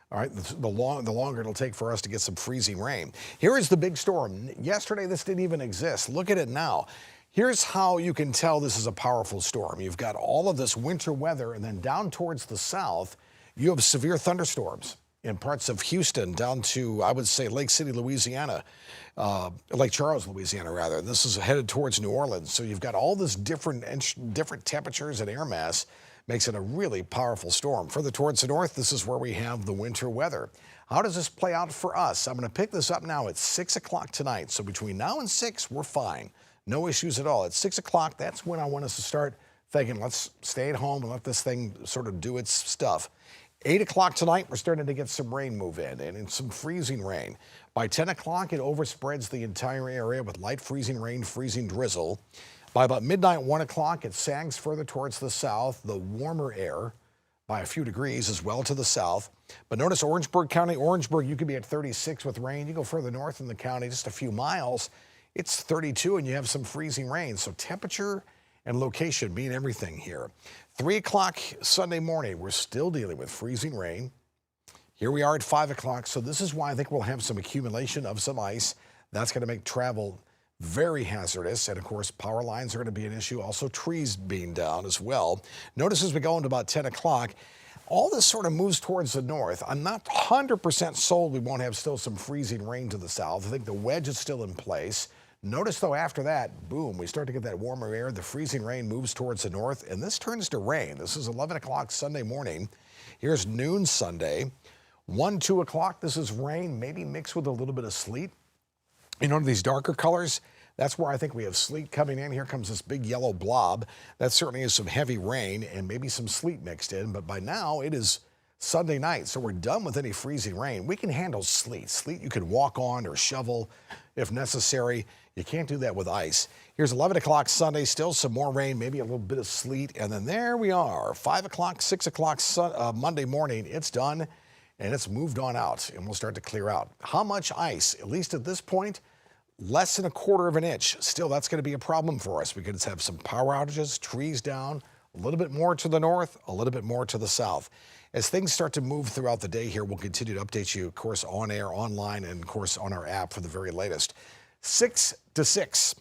all right, the longer it'll take for us to get some freezing rain. Here is the big storm. Yesterday, this didn't even exist. Look at it now. Here's how you can tell this is a powerful storm. You've got all of this winter weather, and then down towards the south, you have severe thunderstorms in parts of Houston down to, I would say, Lake City, Louisiana, Lake Charles, Louisiana, rather. This is headed towards New Orleans. So you've got all this different temperatures and air mass. Makes it a really powerful storm. Further towards the north, this is where we have the winter weather. How does this play out for us? I'm going to pick this up now at 6 o'clock tonight. So between now and 6, we're fine. No issues at all. At 6 o'clock, that's when I want us to start thinking, let's stay at home and let this thing sort of do its stuff. 8 o'clock tonight, we're starting to get some rain move in and some freezing rain. By 10 o'clock, it overspreads the entire area with light freezing rain, freezing drizzle. By about midnight, 1 o'clock, it sags further towards the south, the warmer air by a few degrees as well to the south. But notice Orangeburg County, Orangeburg, you could be at 36 with rain. You go further north in the county, just a few miles, it's 32 and you have some freezing rain. So temperature and location mean everything here. 3 o'clock Sunday morning, we're still dealing with freezing rain. Here we are at 5 o'clock. So this is why I think we'll have some accumulation of some ice. That's going to make travel very hazardous, and of course power lines are going to be an issue, also trees being down as well. Notice as we go into about 10 o'clock, all this sort of moves towards the north. I'm not 100% sold we won't have still some freezing rain to the south. I think the wedge is still in place. Notice, though, after that, boom, we start to get that warmer air. The freezing rain moves towards the north, and this turns to rain. This is 11 o'clock Sunday morning. Here's noon Sunday. 1, 2 o'clock, this is rain, maybe mixed with a little bit of sleet. You know, these darker colors, that's where I think we have sleet coming in. Here comes this big yellow blob. That certainly is some heavy rain and maybe some sleet mixed in. But by now, it is Sunday night, so we're done with any freezing rain. We can handle sleet. Sleet you can walk on or shovel if necessary. You can't do that with ice. Here's 11 o'clock Sunday, still some more rain, maybe a little bit of sleet. And then there we are, 5 o'clock, 6 o'clock Monday morning. It's done, and it's moved on out, and we'll start to clear out. How much ice? At least at this point, less than 1/4 of an inch. Still, that's going to be a problem for us. We could have some power outages, trees down, a little bit more to the north, a little bit more to the south. As things start to move throughout the day here, we'll continue to update you, of course, on air, online, and of course on our app for the very latest. 6 to 6.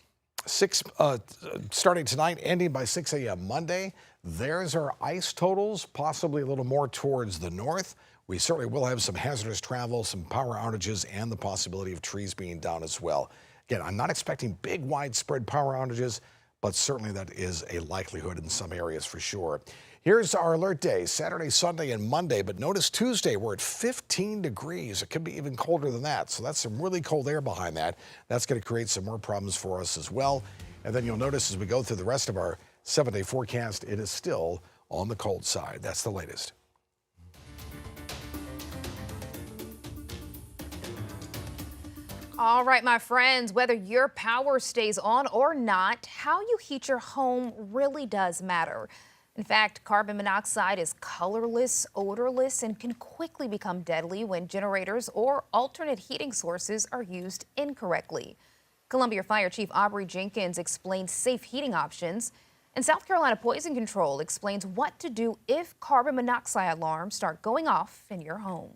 Starting tonight, ending by 6 a.m. Monday. There's our ice totals, possibly a little more towards the north. We certainly will have some hazardous travel, some power outages, and the possibility of trees being down as well. Again, I'm not expecting big, widespread power outages, but certainly that is a likelihood in some areas for sure. Here's our alert days, Saturday, Sunday, and Monday. But notice Tuesday, we're at 15 degrees. It could be even colder than that. So that's some really cold air behind that. That's going to create some more problems for us as well. And then you'll notice as we go through the rest of our 7-day forecast, it is still on the cold side. That's the latest. All right, my friends, whether your power stays on or not, how you heat your home really does matter. In fact, carbon monoxide is colorless, odorless, and can quickly become deadly when generators or alternate heating sources are used incorrectly. Columbia Fire Chief Aubrey Jenkins explains safe heating options, and South Carolina Poison Control explains what to do if carbon monoxide alarms start going off in your home.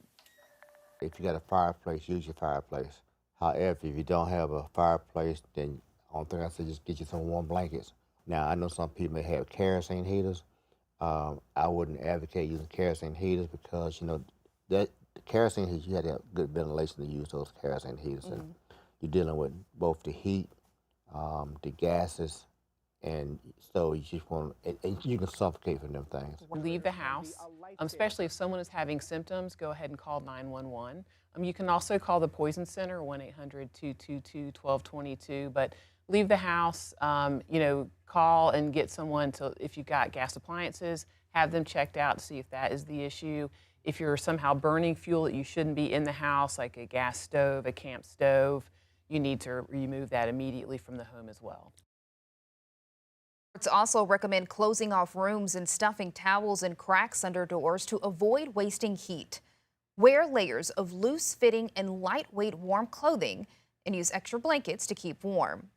If you got a fireplace, use your fireplace. However, if you don't have a fireplace, then the only thing I say, just get you some warm blankets. Now, I know some people may have kerosene heaters. I wouldn't advocate using kerosene heaters because, you know, that the kerosene heaters, you have to have good ventilation to use those kerosene heaters. Mm-hmm. And you're dealing with both the heat, the gases, and so you just want to, you can suffocate from them things. Leave the house, especially if someone is having symptoms, go ahead and call 911. You can also call the Poison Center, 1-800-222-1222, but leave the house, call and get someone to, if you've got gas appliances, have them checked out to see if that is the issue. If you're somehow burning fuel that you shouldn't be in the house, like a gas stove, a camp stove, you need to remove that immediately from the home as well. Experts also recommend closing off rooms and stuffing towels and cracks under doors to avoid wasting heat. Wear layers of loose-fitting and lightweight warm clothing and use extra blankets to keep warm.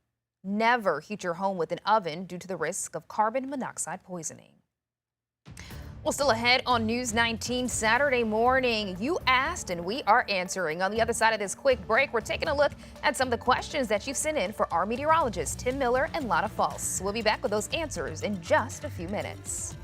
Never heat your home with an oven due to the risk of carbon monoxide poisoning. Well, still ahead on News 19 Saturday morning. You asked and we are answering. On the other side of this quick break, we're taking a look at some of the questions that you've sent in for our meteorologists, Tim Miller and Lana False. We'll be back with those answers in just a few minutes.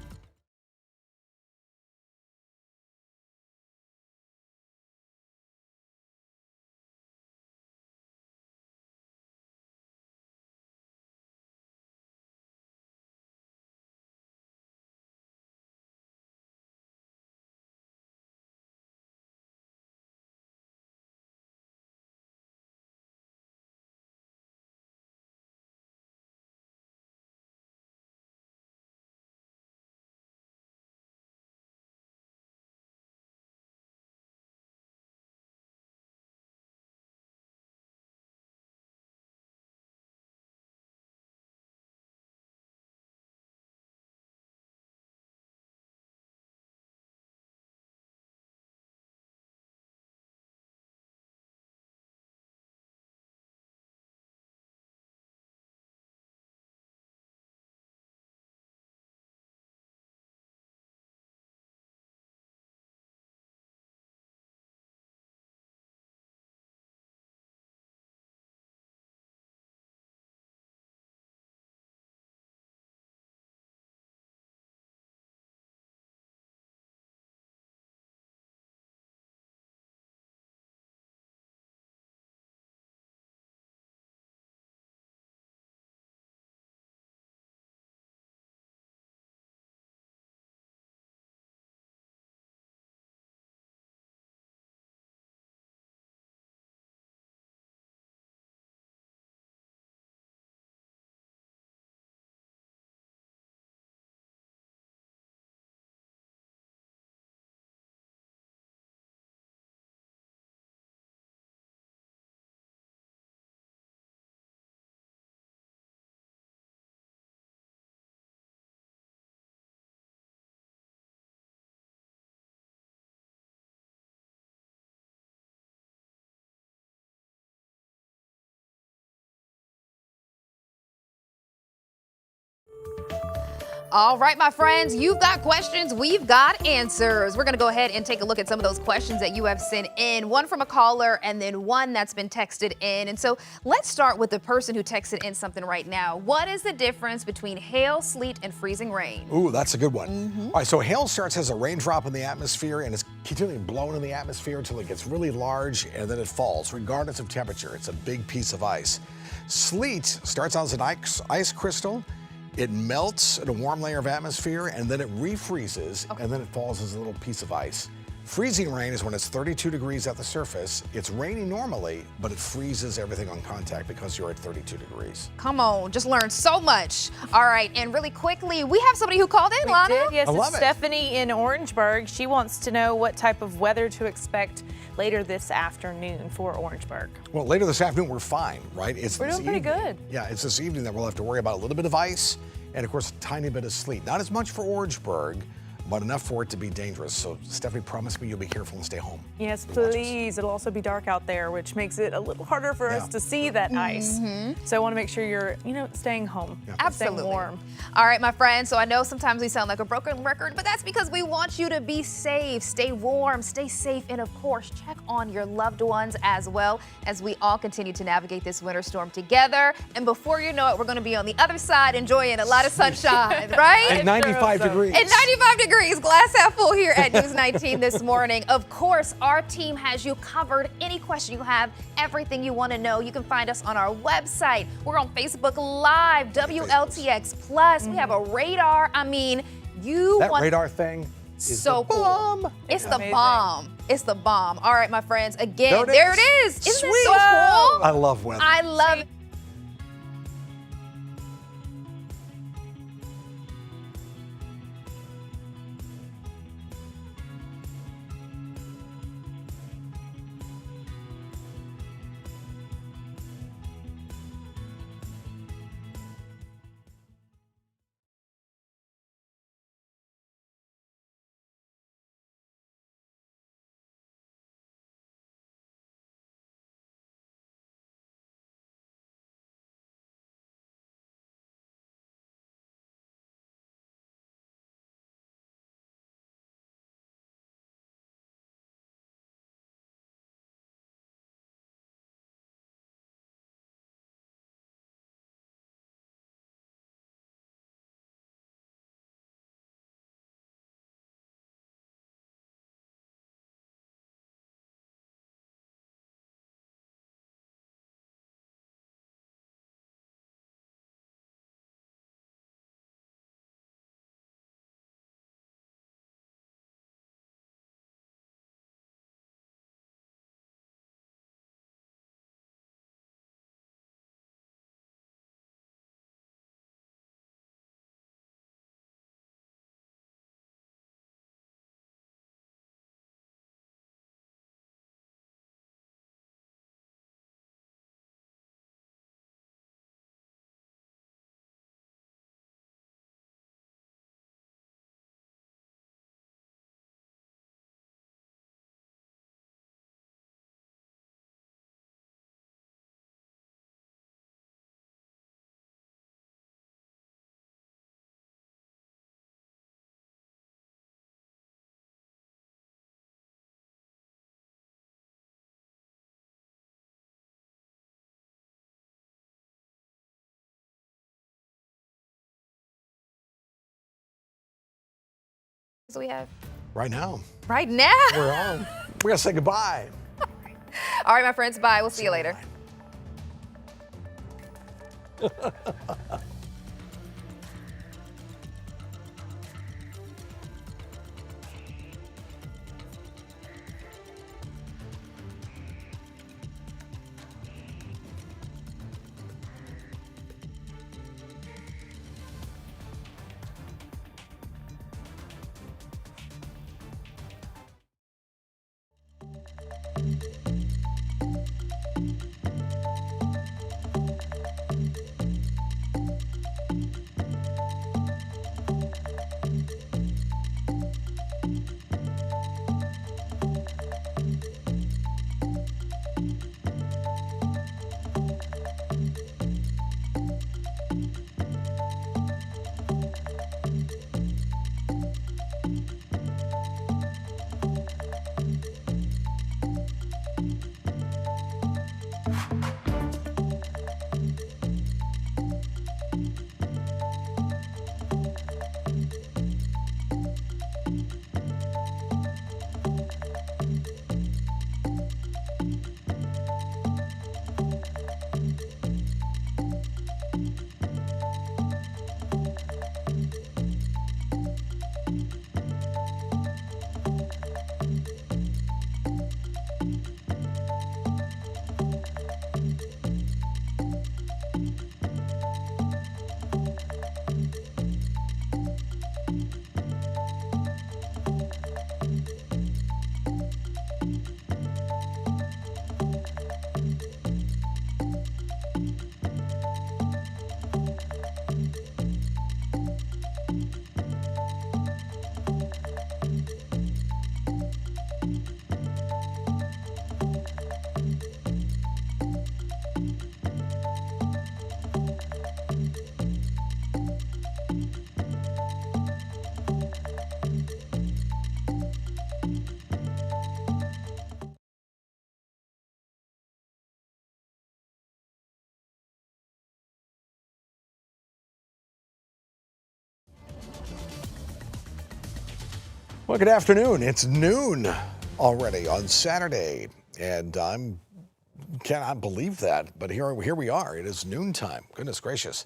All right, my friends, you've got questions, we've got answers. We're going to go ahead and take a look at some of those questions that you have sent in, one from a caller and then one that's been texted in. And so let's start with the person who texted in something right now. What is the difference between hail, sleet, and freezing rain? Ooh, that's a good one. All right, so hail starts as a raindrop in the atmosphere and it's continually blown in the atmosphere until it gets really large and then it falls, regardless of temperature. It's a big piece of ice. Sleet starts out as an ice crystal. It melts in a warm layer of atmosphere and then it refreezes and then it falls as a little piece of ice. Freezing rain is when it's 32 degrees at the surface. It's raining normally, but it freezes everything on contact because you're at 32 degrees. Come on, just learned so much. All right, and really quickly, we have somebody who called in, Lana. Did, yes, I love it's it. Stephanie in Orangeburg. She wants to know what type of weather to expect later this afternoon for Orangeburg. Well, later this afternoon, we're fine, right? We're doing pretty good. Yeah, it's this evening that we'll have to worry about a little bit of ice and, of course, a tiny bit of sleet. Not as much for Orangeburg, but enough for it to be dangerous. So, Stephanie, promise me you'll be careful and stay home. Yes, please. It'll also be dark out there, which makes it a little harder for us to see that ice. So I want to make sure you're, staying home. Absolutely. Staying warm. All right, my friends. So I know sometimes we sound like a broken record, but that's because we want you to be safe, stay warm, stay safe, and of course, check on your loved ones as well as we all continue to navigate this winter storm together. And before you know it, we're going to be on the other side enjoying a lot of sunshine, right? And 95 degrees. And 95 degrees. Glass half full here at News 19 this morning. Of course, our team has you covered. Any question you have, everything you want to know, you can find us on our website. We're on Facebook Live, WLTX Plus. We have a radar. I mean, That radar thing is so the bomb. cool. It's the amazing. bomb. It's the bomb. All right, my friends. Again, There it it is. Isn't Sweet. it so cool? I love weather. I love it. We have Right now. right now. We're on. We got to say goodbye. All right, my friends. Bye. We'll see you later. Well, good afternoon. It's noon already on Saturday, and cannot believe that, but here we are. It is noontime. Goodness gracious.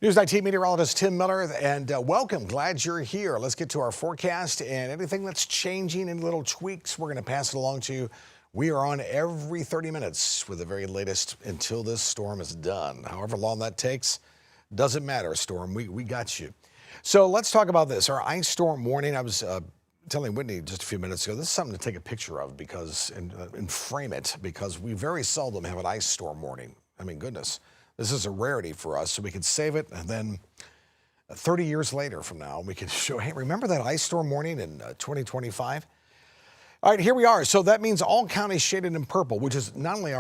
News 19 meteorologist Tim Miller, and welcome. Glad you're here. Let's get to our forecast and anything that's changing, any little tweaks, we're going to pass it along to you. We are on every 30 minutes with the very latest until this storm is done. However long that takes, doesn't matter, storm. We got you. So let's talk about this. Our ice storm warning. I was telling Whitney just a few minutes ago, this is something to take a picture of because and frame it, because we very seldom have an ice storm warning. I mean, goodness, this is a rarity for us, so we can save it, and then 30 years later from now, we can show, hey, remember that ice storm warning in 2025? All right, here we are. So that means all counties shaded in purple, which is not only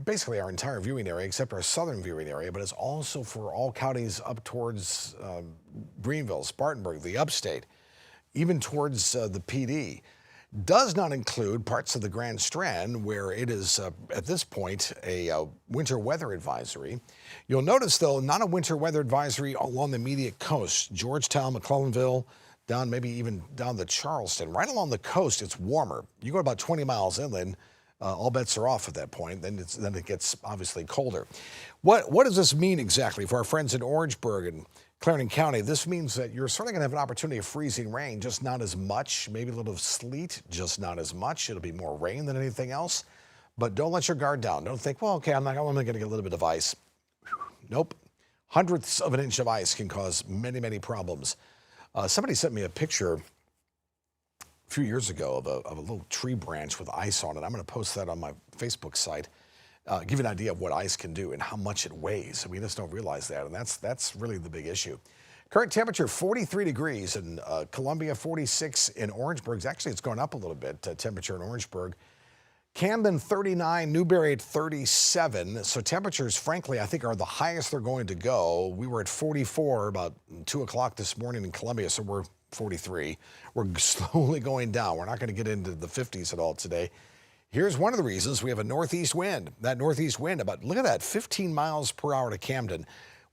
basically our entire viewing area, except our southern viewing area, but it's also for all counties up towards Greenville, Spartanburg, the upstate, even towards the PD. Does not include parts of the Grand Strand where it is, at this point, a winter weather advisory. You'll notice, though, not a winter weather advisory along the immediate coast. Georgetown, McClellanville, down maybe even down to Charleston. Right along the coast, it's warmer. You go about 20 miles inland, all bets are off at that point. Then it gets obviously colder. What does this mean exactly for our friends in Orangeburg and Clarendon County? This means that you're certainly going to have an opportunity of freezing rain, just not as much. Maybe a little sleet, just not as much. It'll be more rain than anything else. But don't let your guard down. Don't think, well, okay, I'm only going to get a little bit of ice. Nope. Hundredths of an inch of ice can cause many, many problems. Somebody sent me a picture a few years ago of a little tree branch with ice on it. I'm going to post that on my Facebook site. Give you an idea of what ice can do and how much it weighs. We just don't realize that, and that's really the big issue. Current temperature 43 degrees in Columbia, 46 in Orangeburg. Actually, it's going up a little bit, temperature in Orangeburg. Camden 39, Newberry at 37. So temperatures, frankly, I think are the highest they're going to go. We were at 44 about 2 o'clock this morning in Columbia, so we're 43. We're slowly going down. We're not going to get into the 50s at all today. Here's one of the reasons: we have a northeast wind. That northeast wind, look at that, 15 miles per hour to Camden.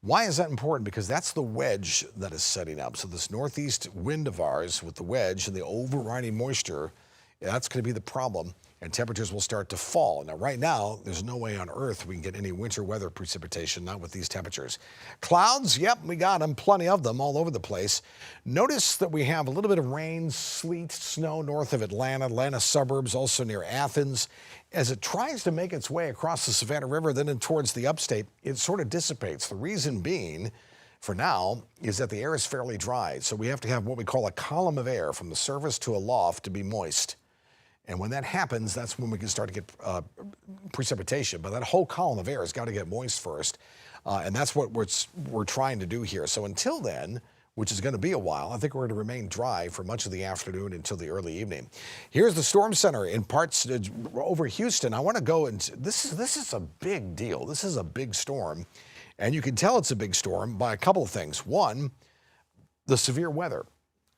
Why is that important? Because that's the wedge that is setting up. So this northeast wind of ours with the wedge and the overriding moisture, that's going to be the problem, and temperatures will start to fall. Now, right now, there's no way on earth we can get any winter weather precipitation, not with these temperatures. Clouds, yep, we got them, plenty of them all over the place. Notice that we have a little bit of rain, sleet, snow north of Atlanta suburbs, also near Athens. As it tries to make its way across the Savannah River, then towards the upstate, it sort of dissipates. The reason being, for now, is that the air is fairly dry. So we have to have what we call a column of air from the surface to a loft to be moist. And when that happens, that's when we can start to get precipitation. But that whole column of air has got to get moist first. And that's what we're trying to do here. So until then, which is going to be a while, I think we're going to remain dry for much of the afternoon until the early evening. Here's the storm center in parts over Houston. I want to go, and this is a big deal. This is a big storm. And you can tell it's a big storm by a couple of things. One, the severe weather.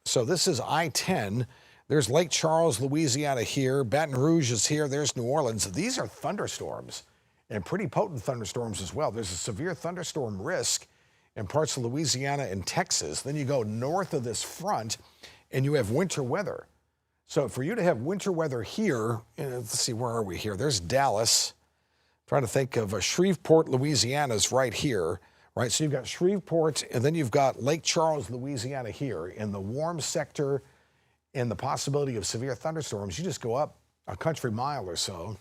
So this is I-10. There's Lake Charles, Louisiana here. Baton Rouge is here. There's New Orleans. These are thunderstorms, and pretty potent thunderstorms as well. There's a severe thunderstorm risk in parts of Louisiana and Texas. Then you go north of this front, and you have winter weather. So for you to have winter weather here, let's see, where are we here? There's Dallas. I'm trying to think of Shreveport, Louisiana's right here, right? So you've got Shreveport, and then you've got Lake Charles, Louisiana here in the warm sector. And the possibility of severe thunderstorms, you just go up a country mile or so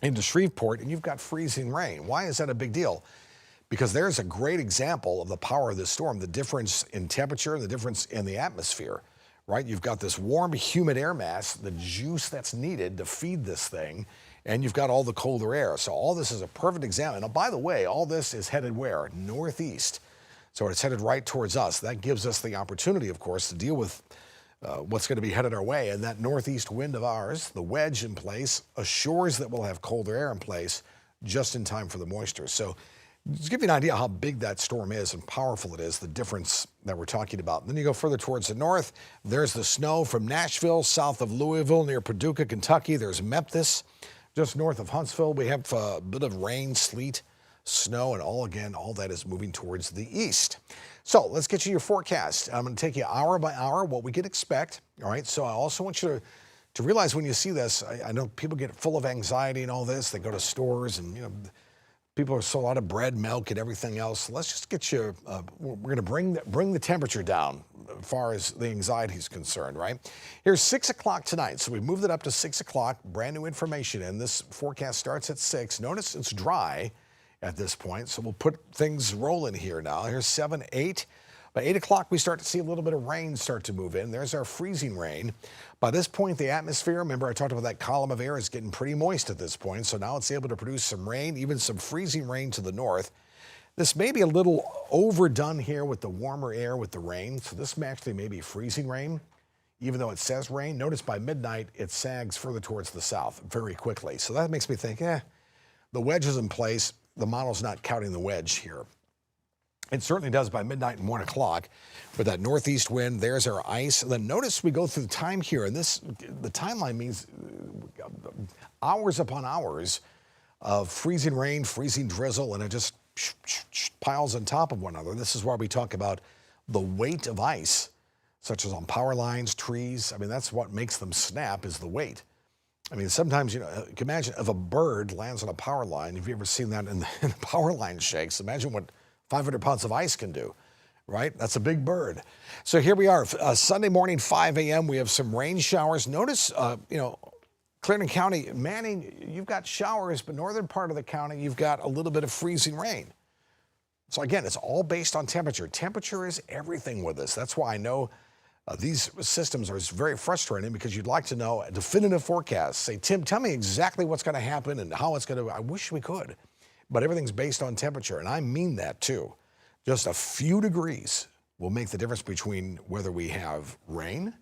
into Shreveport and you've got freezing rain. Why is that a big deal? Because there's a great example of the power of this storm, the difference in temperature, the difference in the atmosphere, right? You've got this warm, humid air mass, the juice that's needed to feed this thing, and you've got all the colder air. So all this is a perfect example. Now, by the way, all this is headed where? Northeast. So it's headed right towards us. That gives us the opportunity, of course, to deal with what's going to be headed our way. And that northeast wind of ours, the wedge in place, assures that we'll have colder air in place just in time for the moisture. So just give you an idea how big that storm is and powerful it is, the difference that we're talking about. And then you go further towards the north, there's the snow from Nashville, south of Louisville, near Paducah, Kentucky. There's Memphis, just north of Huntsville. We have a bit of rain, sleet snow, and all that is moving towards the east. So let's get you your forecast. I'm going to take you hour by hour what we can expect. All right. So I also want you to realize when you see this, I know people get full of anxiety and all this. They go to stores and, people are sold out of bread, milk, and everything else. So let's just get you, we're going to bring the temperature down as far as the anxiety is concerned, right? Here's 6 o'clock tonight. So we moved it up to 6 o'clock. Brand new information. And this forecast starts at 6. Notice it's dry at this point. So we'll put things rolling here now. Here's 7, 8. By 8 o'clock, we start to see a little bit of rain start to move in. There's our freezing rain. By this point, the atmosphere, remember I talked about that column of air, is getting pretty moist at this point. So now it's able to produce some rain, even some freezing rain to the north. This may be a little overdone here with the warmer air with the rain. So this actually may be freezing rain, even though it says rain. Notice by midnight, it sags further towards the south very quickly. So that makes me think, the wedge is in place. The model's not counting the wedge here. It certainly does by midnight and 1 o'clock with that northeast wind. There's our ice. And then notice we go through the time here, and the timeline means hours upon hours of freezing rain, freezing drizzle, and it just piles on top of one another. This is why we talk about the weight of ice, such as on power lines, trees. I mean, that's what makes them snap, is the weight. I mean, sometimes, you can imagine if a bird lands on a power line. Have you ever seen that in the power line shakes? Imagine what 500 pounds of ice can do, right? That's a big bird. So here we are, Sunday morning, 5 a.m. We have some rain showers. Notice, Clarendon County, Manning, you've got showers, but northern part of the county, you've got a little bit of freezing rain. So again, it's all based on temperature. Temperature is everything with us. That's why I know these systems are very frustrating, because you'd like to know a definitive forecast. Say, Tim, tell me exactly what's going to happen and how it's going to. I wish we could. But everything's based on temperature, and I mean that too. Just a few degrees will make the difference between whether we have rain,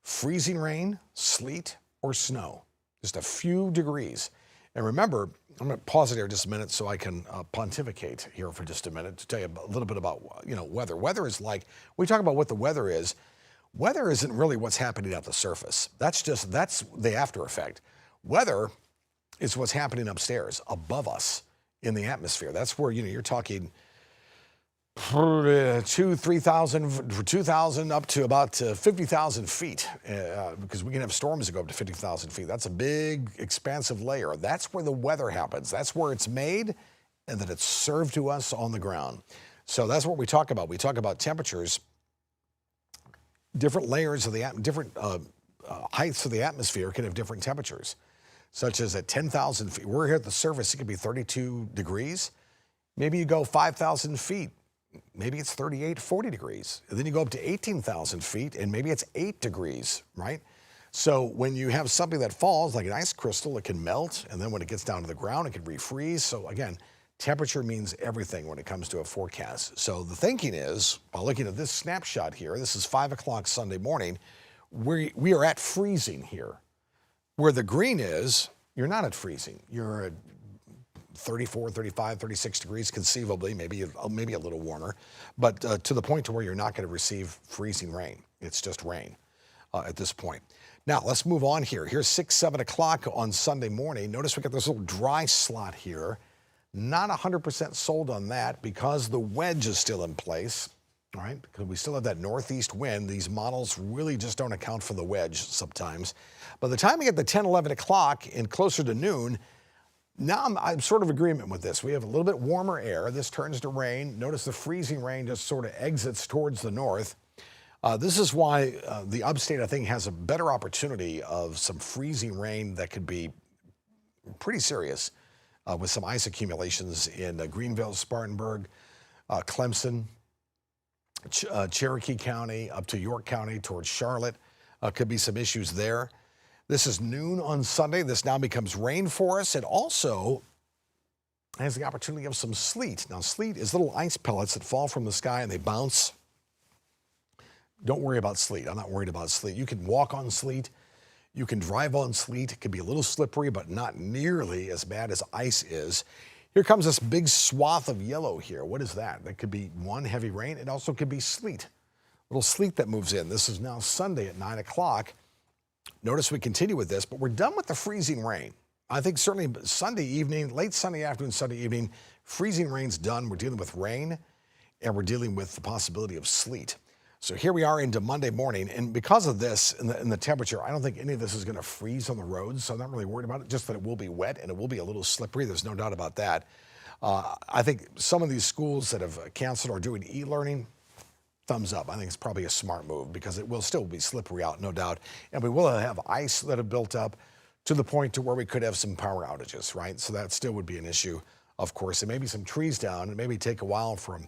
freezing rain, sleet, or snow. Just a few degrees. And remember, I'm going to pause it here just a minute so I can pontificate here for just a minute to tell you a little bit about weather. Weather is like, we talk about what the weather is. Weather isn't really what's happening at the surface. That's the after effect. Weather is what's happening upstairs, above us, in the atmosphere. That's where, you're talking 2,000 up to about 50,000 feet, because we can have storms that go up to 50,000 feet. That's a big, expansive layer. That's where the weather happens. That's where it's made, and that it's served to us on the ground. So that's what we talk about. We talk about temperatures, different layers of the different heights of the atmosphere can have different temperatures. Such as at 10,000 feet. We're here at the surface, it could be 32 degrees. Maybe you go 5,000 feet, maybe it's 38, 40 degrees. And then you go up to 18,000 feet, and maybe it's 8 degrees, right? So when you have something that falls, like an ice crystal, it can melt, and then when it gets down to the ground, it can refreeze. So again, temperature means everything when it comes to a forecast. So the thinking is, while looking at this snapshot here, this is 5 o'clock Sunday morning, we are at freezing here. Where the green is, you're not at freezing. You're at 34, 35, 36 degrees conceivably, maybe a little warmer, but to the point to where you're not going to receive freezing rain. It's just rain at this point. Now, let's move on here. Here's 6, 7 o'clock on Sunday morning. Notice we got this little dry slot here. Not 100% sold on that because the wedge is still in place. All right, because we still have that northeast wind. These models really just don't account for the wedge sometimes. By the time we get to 10, 11 o'clock and closer to noon, now I'm sort of agreement with this. We have a little bit warmer air. This turns to rain. Notice the freezing rain just sort of exits towards the north. This is why the upstate, I think, has a better opportunity of some freezing rain that could be pretty serious with some ice accumulations in Greenville, Spartanburg, Clemson, Cherokee County, up to York County, towards Charlotte. Could be some issues there. This is noon on Sunday. This now becomes rain for us. It also has the opportunity of some sleet. Now, sleet is little ice pellets that fall from the sky and they bounce. Don't worry about sleet. I'm not worried about sleet. You can walk on sleet. You can drive on sleet. It can be a little slippery, but not nearly as bad as ice is. Here comes this big swath of yellow here. What is that? That could be one, heavy rain. It also could be sleet. Little sleet that moves in. This is now Sunday at 9 o'clock. Notice we continue with this, but we're done with the freezing rain. I think certainly Sunday evening, late Sunday afternoon, Sunday evening, Freezing rain's done. We're dealing with rain, and we're dealing with the possibility of sleet. So here we are into Monday morning, and because of this and the temperature, I don't think any of this is going to freeze on the roads, so I'm not really worried about it, just that it will be wet and it will be a little slippery. There's no doubt about that. I think some of these schools that have canceled or doing e-learning, thumbs up. I think it's probably a smart move because it will still be slippery out, no doubt. And we will have ice that have built up to the point to where we could have some power outages, right? So that still would be an issue, of course. And maybe some trees down, and maybe take a while for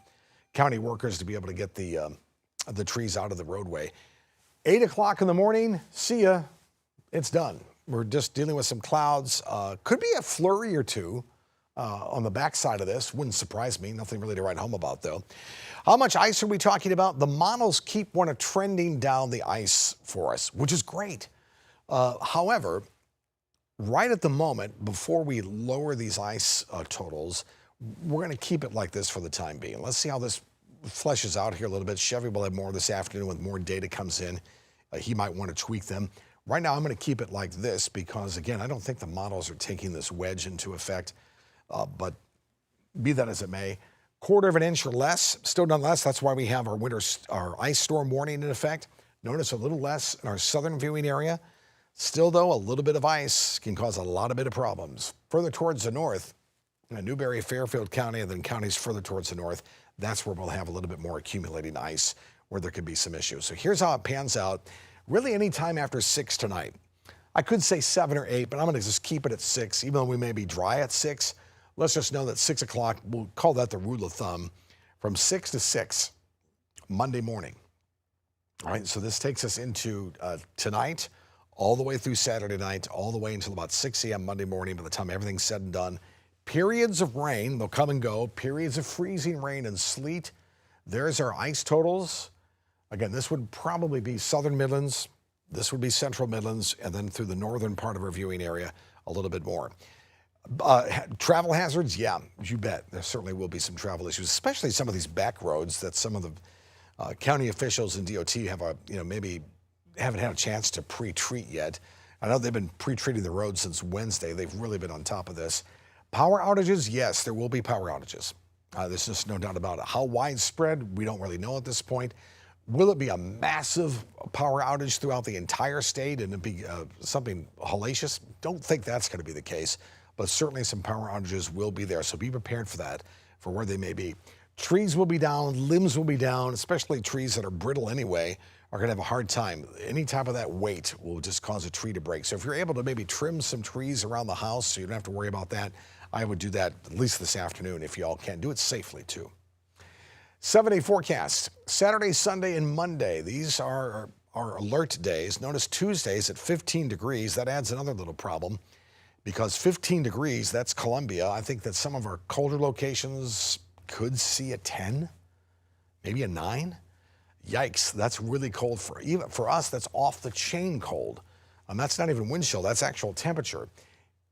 county workers to be able to get the trees out of the roadway. 8 o'clock in the morning, see ya. It's done. We're just dealing with some clouds. Could be a flurry or two on the backside of this. Wouldn't surprise me. Nothing really to write home about, though. How much ice are we talking about? The models keep trending down the ice for us, which is great. However, right at the moment, before we lower these ice totals, we're going to keep it like this for the time being. Let's see how this fleshes out here a little bit. Chevy will have more this afternoon when more data comes in. He might want to tweak them. Right now, I'm going to keep it like this because, again, I don't think the models are taking this wedge into effect. But be that as it may, 1/4 inch or less, still done less. That's why we have our ice storm warning in effect. Notice a little less in our southern viewing area. Still, though, a little bit of ice can cause a lot of problems. Further towards the north, Newberry, Fairfield County, and then counties further towards the north, that's where we'll have a little bit more accumulating ice where there could be some issues. So here's how it pans out. Really any time after 6 tonight. I could say 7 or 8, but I'm going to just keep it at 6, even though we may be dry at 6. Let's just know that 6 o'clock, we'll call that the rule of thumb, from 6 to 6, Monday morning. All right, so this takes us into tonight, all the way through Saturday night, all the way until about 6 a.m. Monday morning by the time everything's said and done. Periods of rain, they'll come and go. Periods of freezing rain and sleet. There's our ice totals. Again, this would probably be southern Midlands. This would be central Midlands, and then through the northern part of our viewing area, a little bit more. Travel hazards, yeah, you bet. There certainly will be some travel issues, especially some of these back roads that some of the county officials and DOT have maybe haven't had a chance to pre-treat yet. I know they've been pre-treating the road since Wednesday. They've really been on top of this. Power outages, yes, there will be power outages. There's just no doubt about it. How widespread, we don't really know at this point. Will it be a massive power outage throughout the entire state and it be something hellacious? Don't think that's going to be the case, but certainly some power outages will be there. So be prepared for that, for where they may be. Trees will be down, limbs will be down, especially trees that are brittle anyway are going to have a hard time. Any type of that weight will just cause a tree to break. So if you're able to maybe trim some trees around the house so you don't have to worry about that, I would do that at least this afternoon if you all can. Do it safely too. 7-day forecast. Saturday, Sunday, and Monday. These are our alert days. Notice Tuesday's at 15 degrees. That adds another little problem because 15 degrees, that's Columbia. I think that some of our colder locations could see a 10, maybe a 9. Yikes, that's really cold even for us. That's off the chain cold. That's not even wind chill, that's actual temperature.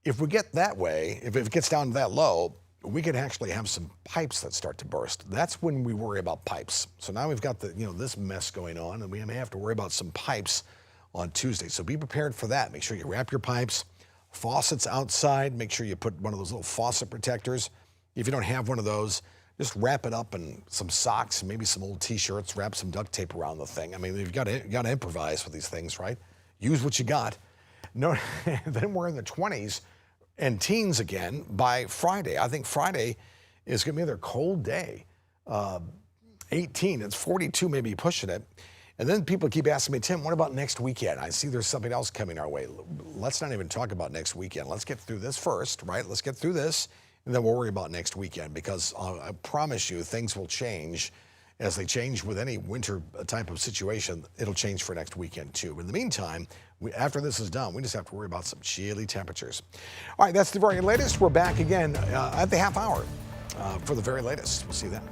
If we get that way, if it gets down that low, we could actually have some pipes that start to burst. That's when we worry about pipes. So now we've got this mess going on, and we may have to worry about some pipes on Tuesday. So be prepared for that. Make sure you wrap your pipes. Faucets outside, make sure you put one of those little faucet protectors. If you don't have one of those, just wrap it up in some socks, maybe some old t-shirts, wrap some duct tape around the thing. I mean, you've got to improvise with these things, right? Use what you got. No, then we're in the 20s and teens again by Friday. I think Friday is going to be another cold day. 18, it's 42 maybe pushing it. And then people keep asking me, Tim, what about next weekend? I see there's something else coming our way. Let's not even talk about next weekend. Let's get through this first, right? Let's get through this, and then we'll worry about next weekend because I promise you things will change as they change with any winter type of situation. It'll change for next weekend too. But in the meantime, after this is done, we just have to worry about some chilly temperatures. All right, that's the very latest. We're back again at the half hour for the very latest. We'll see you then.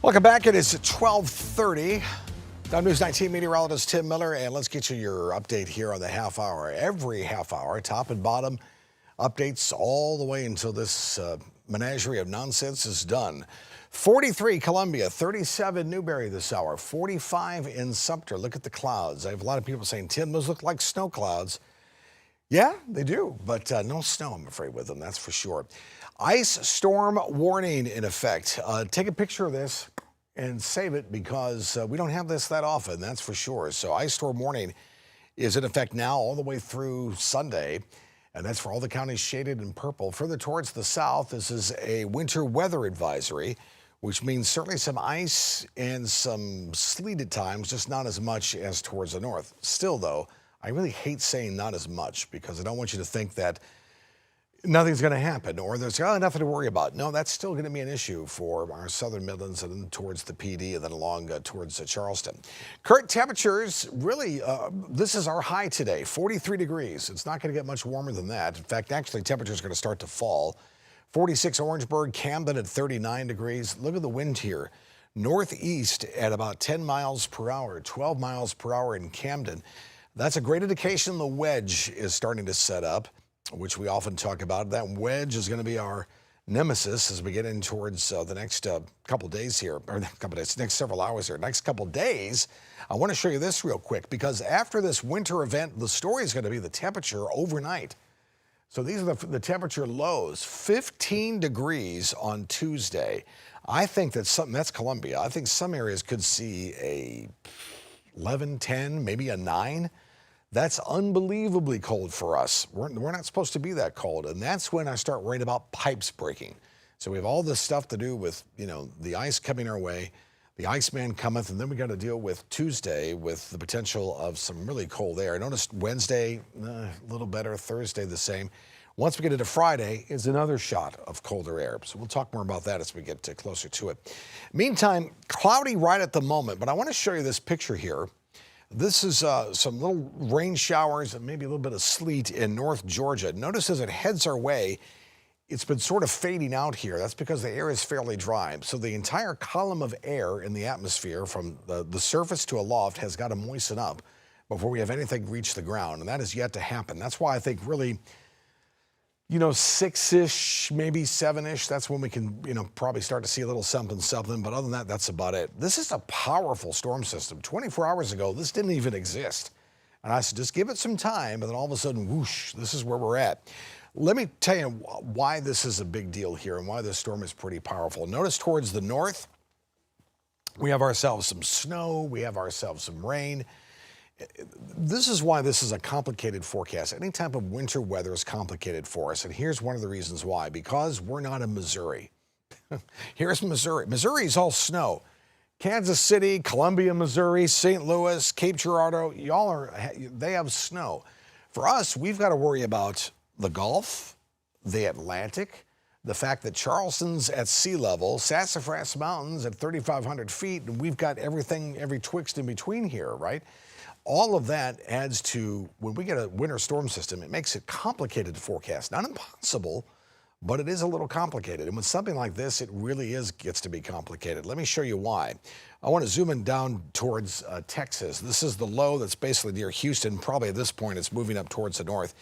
Welcome back. It is 12:30. News 19 meteorologist Tim Miller, and let's get you your update here on the half hour. Every half hour, top and bottom updates all the way until this menagerie of nonsense is done. 43 Columbia, 37 Newberry this hour, 45 in Sumter. Look at the clouds. I have a lot of people saying, Tim, those look like snow clouds. Yeah, they do, but no snow, I'm afraid, with them, that's for sure. Ice storm warning in effect. Take a picture of this and save it because we don't have this that often, that's for sure. So ice storm warning is in effect now all the way through Sunday, and that's for all the counties shaded in purple. Further towards the south, this is a winter weather advisory, which means certainly some ice and some sleet at times, just not as much as towards the north. Still, though, I really hate saying not as much because I don't want you to think that nothing's going to happen or there's nothing to worry about. No, that's still going to be an issue for our southern Midlands and then towards the PD and then along towards Charleston. Current temperatures, really, this is our high today, 43 degrees. It's not going to get much warmer than that. In fact, actually, temperatures are going to start to fall. 46 Orangeburg, Camden at 39 degrees. Look at the wind here. Northeast at about 10 miles per hour, 12 miles per hour in Camden. That's a great indication the wedge is starting to set up, which we often talk about. That wedge is going to be our nemesis as we get in towards the next couple days here, or next several hours here. Next couple days, I want to show you this real quick because after this winter event, the story is going to be the temperature overnight. So these are the temperature lows, 15 degrees on Tuesday. I think that's Columbia. I think some areas could see a 11, 10, maybe a 9. That's unbelievably cold for us. We're not supposed to be that cold. And that's when I start worrying about pipes breaking. So we have all this stuff to do with, the ice coming our way. The Iceman cometh, and then we got to deal with Tuesday with the potential of some really cold air. I noticed Wednesday, a little better, Thursday the same. Once we get into Friday, is another shot of colder air. So we'll talk more about that as we get closer to it. Meantime, cloudy right at the moment, but I want to show you this picture here. This is some little rain showers and maybe a little bit of sleet in North Georgia. Notice as it heads our way, it's been sort of fading out here. That's because the air is fairly dry. So the entire column of air in the atmosphere from the surface to aloft has got to moisten up before we have anything reach the ground. And that is yet to happen. That's why I think really, 6-ish, maybe 7-ish, that's when we can, probably start to see a little something. But other than that, that's about it. This is a powerful storm system. 24 hours ago, this didn't even exist. And I said, just give it some time, and then all of a sudden, whoosh, this is where we're at. Let me tell you why this is a big deal here and why this storm is pretty powerful. Notice towards the north, we have ourselves some snow, we have ourselves some rain. This is why this is a complicated forecast. Any type of winter weather is complicated for us, and here's one of the reasons why. Because we're not in Missouri. Here's Missouri. Missouri is all snow. Kansas City, Columbia, Missouri, St. Louis, Cape Girardeau, they have snow. For us, we've got to worry about the Gulf, the Atlantic, the fact that Charleston's at sea level, Sassafras Mountains at 3,500 feet, and we've got everything, every twixt in between here, right? All of that adds to, when we get a winter storm system, it makes it complicated to forecast. Not impossible, but it is a little complicated. And with something like this, it really gets to be complicated. Let me show you why. I want to zoom in down towards Texas. This is the low that's basically near Houston. Probably at this point, it's moving up towards the north.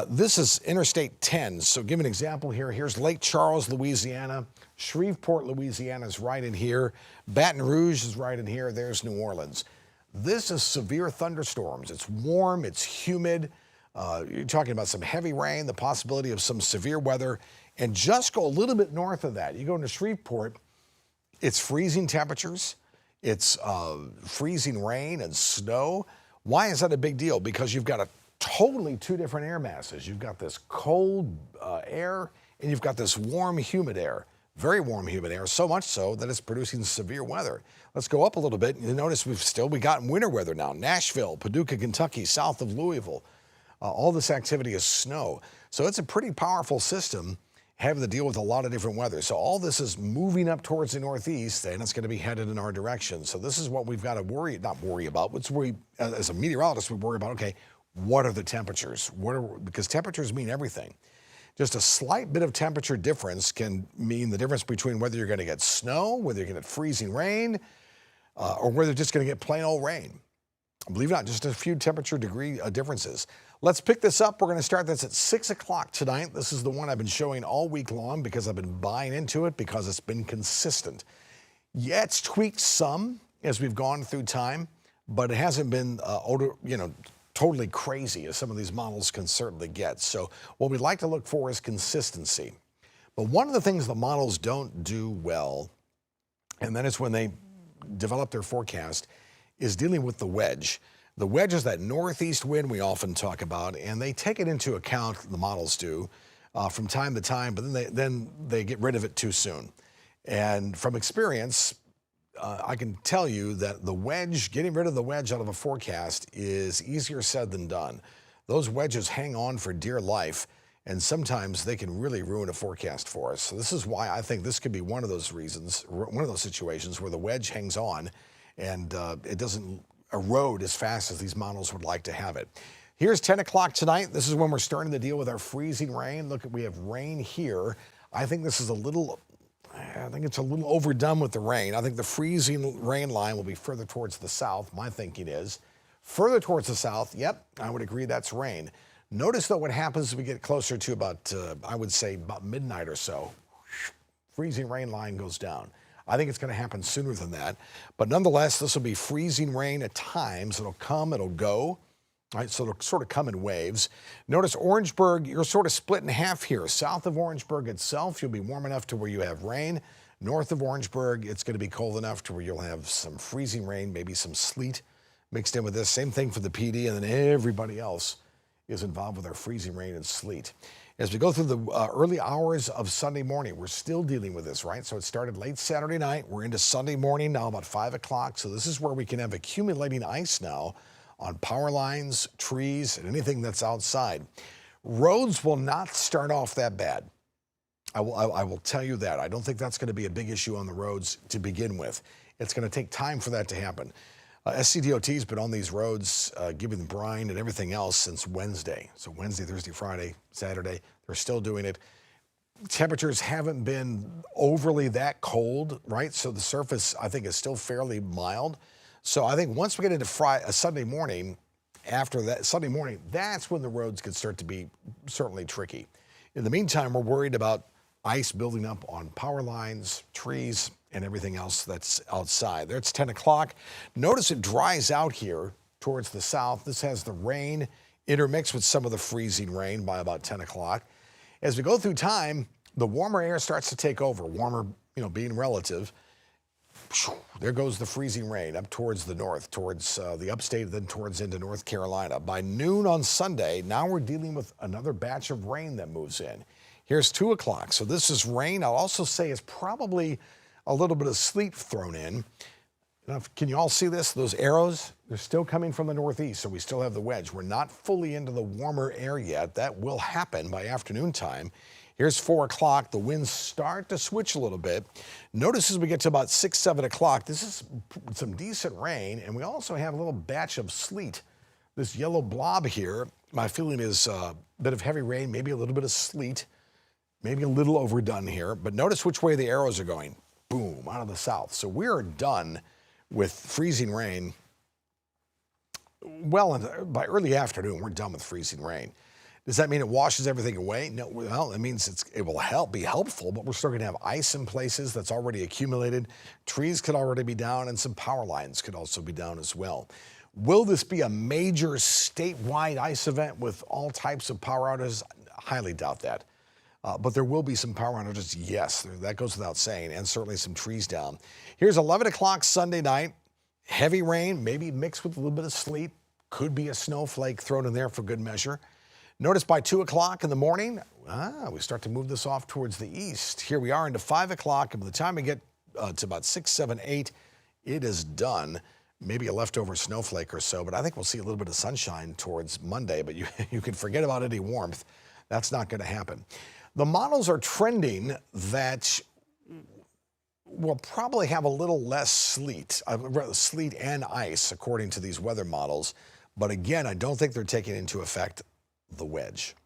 This is Interstate 10. So give an example here. Here's Lake Charles, Louisiana. Shreveport, Louisiana is right in here. Baton Rouge is right in here. There's New Orleans. This is severe thunderstorms. It's warm, it's humid. You're talking about some heavy rain, the possibility of some severe weather. And just go a little bit north of that. You go into Shreveport, it's freezing temperatures. It's freezing rain and snow. Why is that a big deal? Because you've got totally two different air masses. You've got this cold air and you've got this warm, humid air. Very warm, humid air, so much so that it's producing severe weather. Let's go up a little bit. You notice we got winter weather now. Nashville, Paducah, Kentucky, south of Louisville. All this activity is snow. So it's a pretty powerful system having to deal with a lot of different weather. So all this is moving up towards the northeast, and it's going to be headed in our direction. So this is what we've got to not worry about. As a meteorologist, we worry about, okay, what are the temperatures? Because temperatures mean everything. Just a slight bit of temperature difference can mean the difference between whether you're going to get snow, whether you're going to get freezing rain, or whether you're just going to get plain old rain. Believe it or not, just a few temperature degree differences. Let's pick this up. We're going to start this at 6 o'clock tonight. This is the one I've been showing all week long because I've been buying into it because it's been consistent. Yeah, it's tweaked some as we've gone through time, but it hasn't been totally crazy as some of these models can certainly get. So what we'd like to look for is consistency. But one of the things the models don't do well, and then it's when they develop their forecast, is dealing with the wedge. The wedge is that northeast wind we often talk about, and they take it into account, the models do, from time to time, but then they get rid of it too soon. And from experience, I can tell you that getting rid of the wedge out of a forecast is easier said than done. Those wedges hang on for dear life, and sometimes they can really ruin a forecast for us. So this is why I think this could be one of those reasons, one of those situations where the wedge hangs on and it doesn't erode as fast as these models would like to have it. Here's 10 o'clock tonight. This is when we're starting to deal with our freezing rain. Look, we have rain here. I think it's a little overdone with the rain. I think the freezing rain line will be further towards the south. My thinking is further towards the south. Yep, I would agree that's rain. Notice though what happens as we get closer to about, I would say about midnight or so. Freezing rain line goes down. I think it's going to happen sooner than that. But nonetheless, this will be freezing rain at times. It'll come, it'll go. Right, so it'll sort of come in waves. Notice Orangeburg, you're sort of split in half here. South of Orangeburg itself, you'll be warm enough to where you have rain. North of Orangeburg, it's going to be cold enough to where you'll have some freezing rain, maybe some sleet mixed in with this. Same thing for the PD, and then everybody else is involved with our freezing rain and sleet. As we go through the early hours of Sunday morning, we're still dealing with this, right? So it started late Saturday night. We're into Sunday morning now, about 5 o'clock. So this is where we can have accumulating ice now on power lines, trees, and anything that's outside. Roads will not start off that bad. I will tell you that. I don't think that's going to be a big issue on the roads to begin with. It's going to take time for that to happen. SCDOT's been on these roads, giving the brine and everything else since Wednesday. So Wednesday, Thursday, Friday, Saturday, they're still doing it. Temperatures haven't been overly that cold, right? So the surface, I think, is still fairly mild. So I think once we get into Sunday morning, after that Sunday morning, that's when the roads could start to be certainly tricky. In the meantime, we're worried about ice building up on power lines, trees, and everything else that's outside. There it's 10 o'clock. Notice it dries out here towards the south. This has the rain intermixed with some of the freezing rain by about 10 o'clock. As we go through time, the warmer air starts to take over. Warmer, being relative. There goes the freezing rain up towards the north, towards the upstate, then towards into North Carolina. By noon on Sunday, now we're dealing with another batch of rain that moves in. Here's 2 o'clock. So this is rain. I'll also say it's probably a little bit of sleet thrown in. Now, can you all see this? Those arrows, they're still coming from the northeast, so we still have the wedge. We're not fully into the warmer air yet. That will happen by afternoon time. Here's 4 o'clock. The winds start to switch a little bit. Notice as we get to about 6, 7 o'clock, this is some decent rain, and we also have a little batch of sleet. This yellow blob here, my feeling is a bit of heavy rain, maybe a little bit of sleet, maybe a little overdone here. But notice which way the arrows are going. Boom, out of the south. So we're done with freezing rain. Well, by early afternoon, we're done with freezing rain. Does that mean it washes everything away? No, well, it means it will be helpful, but we're still going to have ice in places that's already accumulated. Trees could already be down, and some power lines could also be down as well. Will this be a major statewide ice event with all types of power outages? I highly doubt that. But there will be some power outages, yes, that goes without saying, and certainly some trees down. Here's 11 o'clock Sunday night. Heavy rain, maybe mixed with a little bit of sleet. Could be a snowflake thrown in there for good measure. Notice by 2 o'clock in the morning, we start to move this off towards the east. Here we are into 5 o'clock, and by the time we get to about 6, 7, 8, it is done. Maybe a leftover snowflake or so, but I think we'll see a little bit of sunshine towards Monday, but you can forget about any warmth. That's not going to happen. The models are trending that we'll probably have a little less sleet and ice, according to these weather models. But again, I don't think they're taking into effect the wedge.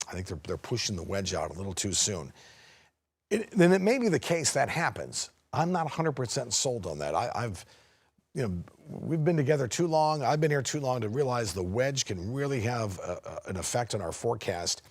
I think they're pushing the wedge out a little too soon. Then it may be the case that happens. I'm not 100% sold on that. We've been together too long. I've been here too long to realize the wedge can really have an effect on our forecast,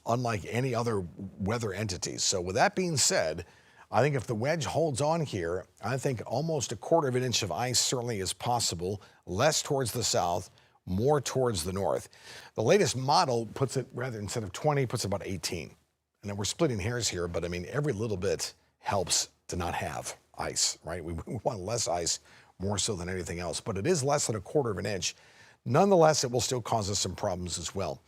unlike any other weather entities. So with that being said, I think if the wedge holds on here, I think almost 1/4 of an inch of ice certainly is possible, less towards the south, more towards the north. The latest model puts it, rather instead of 20, puts it about 18. And then we're splitting hairs here, but I mean, every little bit helps to not have ice, right? We want less ice, more so than anything else, but it is less than 1/4 of an inch. Nonetheless, it will still cause us some problems as well.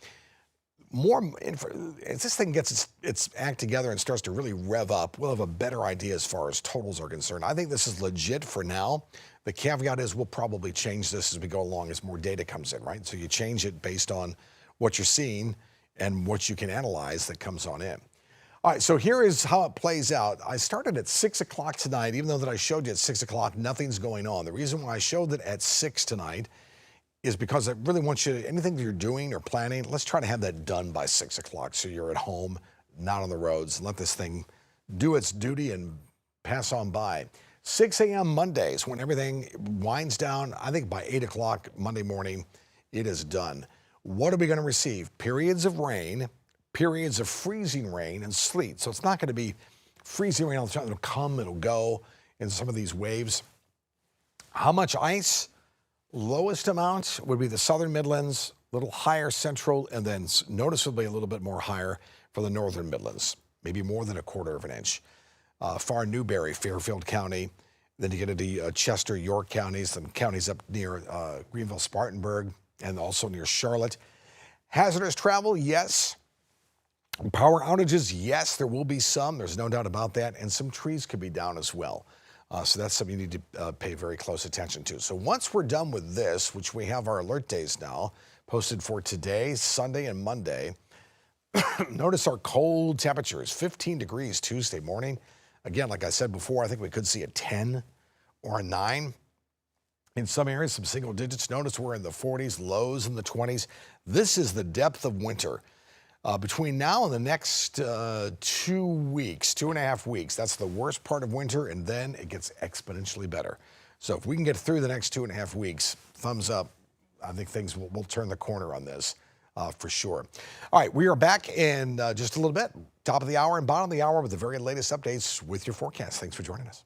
As this thing gets its act together and starts to really rev up, we'll have a better idea as far as totals are concerned. I think this is legit for now. The caveat is we'll probably change this as we go along as more data comes in, right? So you change it based on what you're seeing and what you can analyze that comes on in. All right, so here is how it plays out. I started at 6 o'clock tonight, even though that I showed you at 6 o'clock, nothing's going on. The reason why I showed it at 6 tonight is because I really want you to, anything that you're doing or planning, let's try to have that done by 6 o'clock so you're at home, not on the roads, and let this thing do its duty and pass on by. 6 a.m. Mondays, when everything winds down, I think by 8 o'clock Monday morning, it is done. What are we going to receive? Periods of rain, periods of freezing rain and sleet. So it's not going to be freezing rain all the time. It'll come, it'll go in some of these waves. How much ice? Lowest amount would be the southern Midlands, a little higher central, and then noticeably a little bit more higher for the northern Midlands, maybe more than 1/4 of an inch. Far Newberry, Fairfield County, then you get into Chester, York counties, some counties up near Greenville, Spartanburg, and also near Charlotte. Hazardous travel, yes. Power outages, yes, there will be some. There's no doubt about that. And some trees could be down as well. So that's something you need to pay very close attention to. So once we're done with this, which we have our alert days now, posted for today, Sunday, and Monday, notice our cold temperatures, 15 degrees Tuesday morning. Again, like I said before, I think we could see a 10 or a 9. In some areas, some single digits. Notice we're in the 40s, lows in the 20s. This is the depth of winter. Between now and the next 2 weeks, 2.5 weeks, that's the worst part of winter, and then it gets exponentially better. So if we can get through the next 2.5 weeks, thumbs up. I think things will turn the corner on this for sure. All right, we are back in just a little bit. Top of the hour and bottom of the hour with the very latest updates with your forecast. Thanks for joining us.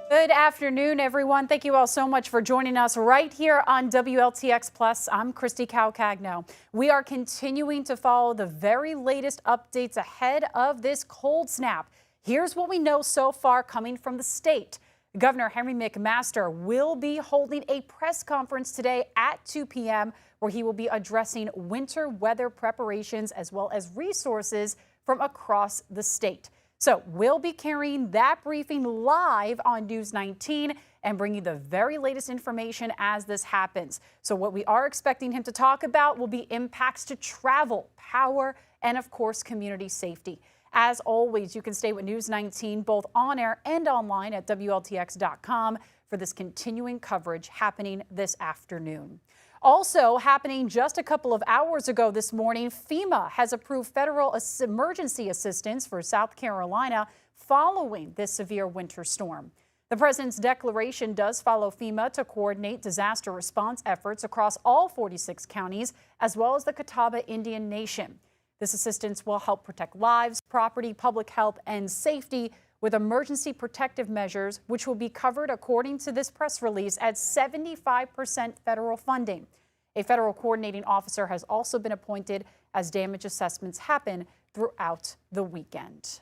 Good afternoon, everyone. Thank you all so much for joining us right here on WLTX Plus. I'm Christy Calcagno. We are continuing to follow the very latest updates ahead of this cold snap. Here's what we know so far coming from the state. Governor Henry McMaster will be holding a press conference today at 2 p.m. where he will be addressing winter weather preparations as well as resources from across the state. So we'll be carrying that briefing live on News 19 and bringing the very latest information as this happens. So what we are expecting him to talk about will be impacts to travel, power, and of course, community safety. As always, you can stay with News 19 both on air and online at WLTX.com for this continuing coverage happening this afternoon. Also happening just a couple of hours ago this morning, FEMA has approved federal emergency assistance for South Carolina following this severe winter storm. The president's declaration does follow FEMA to coordinate disaster response efforts across all 46 counties, as well as the Catawba Indian Nation. This assistance will help protect lives, property, public health, and safety with emergency protective measures, which will be covered, according to this press release, at 75% federal funding. A federal coordinating officer has also been appointed as damage assessments happen throughout the weekend.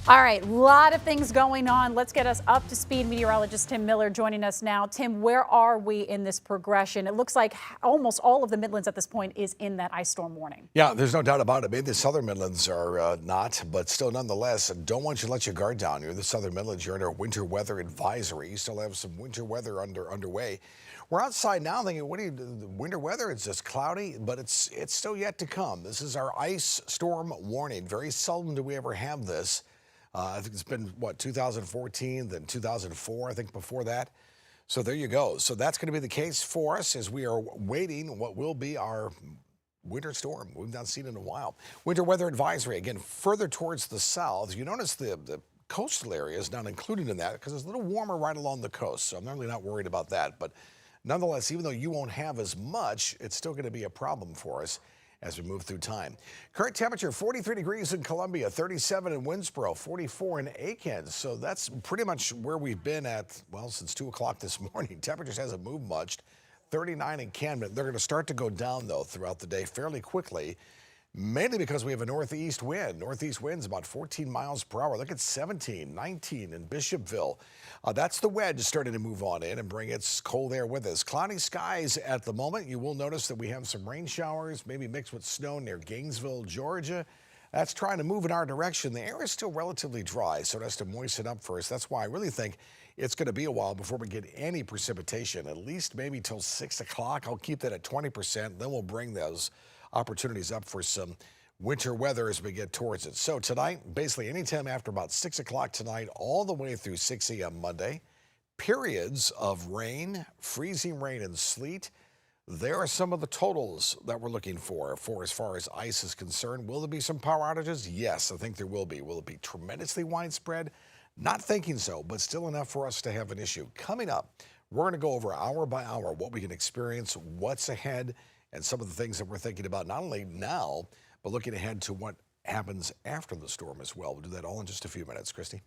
All right, a lot of things going on. Let's get us up to speed. Meteorologist Tim Miller joining us now. Tim, where are we in this progression? It looks like almost all of the Midlands at this point is in that ice storm warning. Yeah, there's no doubt about it. Maybe the southern Midlands are not, but still nonetheless, don't want you to let your guard down. You're the southern Midlands. You're under winter weather advisory. You still have some winter weather underway. We're outside now thinking, what do you do? Winter weather? It's just cloudy, but it's still yet to come. This is our ice storm warning. Very seldom do we ever have this. I think it's been, 2014, then 2004, I think before that. So there you go. So that's going to be the case for us as we are waiting what will be our winter storm. We've not seen it in a while. Winter weather advisory, again, further towards the south. You notice the coastal area is not included in that because it's a little warmer right along the coast. So I'm really not worried about that. But nonetheless, even though you won't have as much, it's still going to be a problem for us as we move through time. Current temperature 43 degrees in Columbia, 37 in Winnsboro, 44 in Aiken. So that's pretty much where we've been at, well, since 2 o'clock this morning. Temperatures hasn't moved much. 39 in Camden. They're going to start to go down, though, throughout the day fairly quickly, mainly because we have a northeast wind. Northeast wind's about 14 miles per hour. Look at 17, 19 in Bishopville. That's the wedge starting to move on in and bring its cold air with us. Cloudy skies at the moment. You will notice that we have some rain showers, maybe mixed with snow near Gainesville, Georgia. That's trying to move in our direction. The air is still relatively dry, so it has to moisten up first. That's why I really think it's going to be a while before we get any precipitation, at least maybe till 6 o'clock. I'll keep that at 20%. Then we'll bring those opportunities up for some winter weather as we get towards it. So tonight, basically anytime after about 6 o'clock tonight, all the way through 6 a.m. Monday, periods of rain, freezing rain and sleet. There are some of the totals that we're looking for as far as ice is concerned. Will there be some power outages? Yes, I think there will be. Will it be tremendously widespread? Not thinking so, but still enough for us to have an issue. Coming up, we're going to go over hour by hour what we can experience, what's ahead, and some of the things that we're thinking about not only now, but looking ahead to what happens after the storm as well. We'll do that all in just a few minutes. Christy?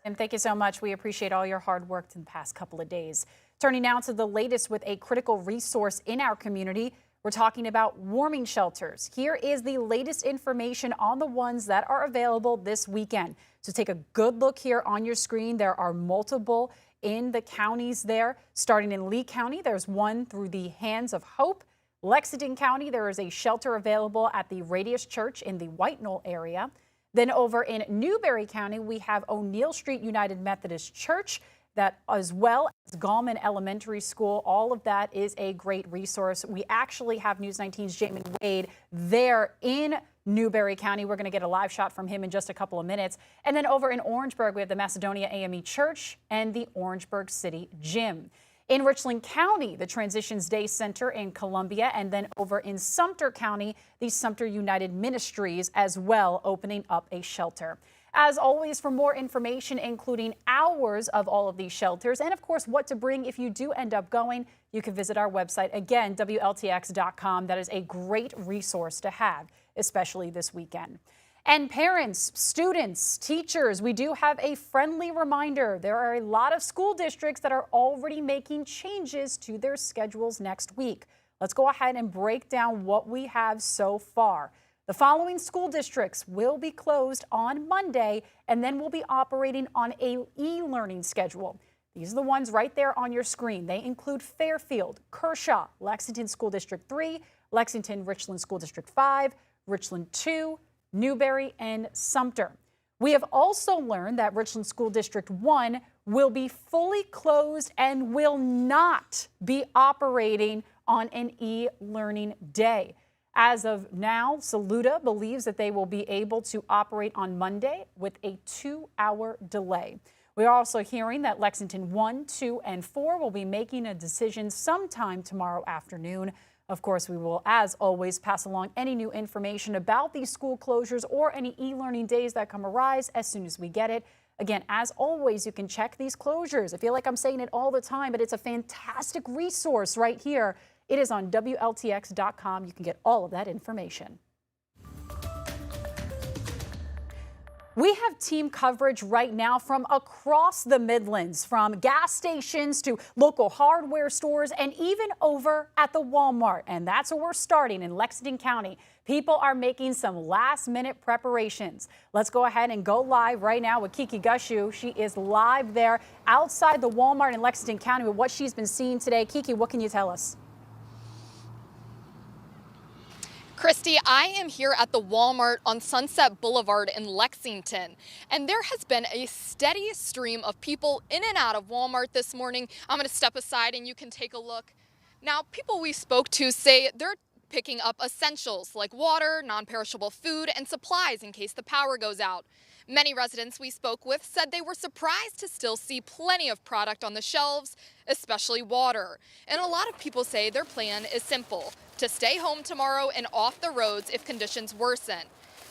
And thank you so much. We appreciate all your hard work in the past couple of days. Turning now to the latest with a critical resource in our community. We're talking about warming shelters. Here is the latest information on the ones that are available this weekend. So take a good look here on your screen. There are multiple in the counties there. Starting in Lee County, there's one through the Hands of Hope. Lexington County, there is a shelter available at the Radius Church in the White Knoll area. Then over in Newberry County, we have O'Neill Street United Methodist Church, that as well as Gallman Elementary School. All of that is a great resource. We actually have News 19's Jamin Wade there in Newberry County. We're going to get a live shot from him in just a couple of minutes. And then over in Orangeburg, we have the Macedonia AME Church and the Orangeburg City Gym. In Richland County, the Transitions Day Center in Columbia, and then over in Sumter County, the Sumter United Ministries as well, opening up a shelter. As always, for more information, including hours of all of these shelters, and of course, what to bring if you do end up going, you can visit our website, again, WLTX.com. That is a great resource to have, especially this weekend. And parents, students, teachers, we do have a friendly reminder. There are a lot of school districts that are already making changes to their schedules next week. Let's go ahead and break down what we have so far. The following school districts will be closed on Monday, and then will be operating on a e-learning schedule. These are the ones right there on your screen. They include Fairfield, Kershaw, Lexington School District 3, Lexington Richland School District 5, Richland 2, Newberry, and Sumter. We have also learned that Richland School District 1 will be fully closed and will not be operating on an e-learning day. As of now, Saluda believes that they will be able to operate on Monday with a 2-hour delay. We are also hearing that Lexington 1, 2, and 4 will be making a decision sometime tomorrow afternoon. Of course, we will, as always, pass along any new information about these school closures or any e-learning days that come arise as soon as we get it. Again, as always, you can check these closures. I feel like I'm saying it all the time, but it's a fantastic resource right here. It is on WLTX.com. You can get all of that information. We have team coverage right now from across the Midlands, from gas stations to local hardware stores and even over at the Walmart. And that's where we're starting in Lexington County. People are making some last-minute preparations. Let's go ahead and go live right now with Kiki Gushu. She is live there outside the Walmart in Lexington County with what she's been seeing today. Kiki, what can you tell us? Christy, I am here at the Walmart on Sunset Boulevard in Lexington, and there has been a steady stream of people in and out of Walmart this morning. I'm going to step aside and you can take a look. Now, people we spoke to say they're picking up essentials like water, non-perishable food, and supplies in case the power goes out. Many residents we spoke with said they were surprised to still see plenty of product on the shelves, especially water. And a lot of people say their plan is simple: to stay home tomorrow and off the roads if conditions worsen.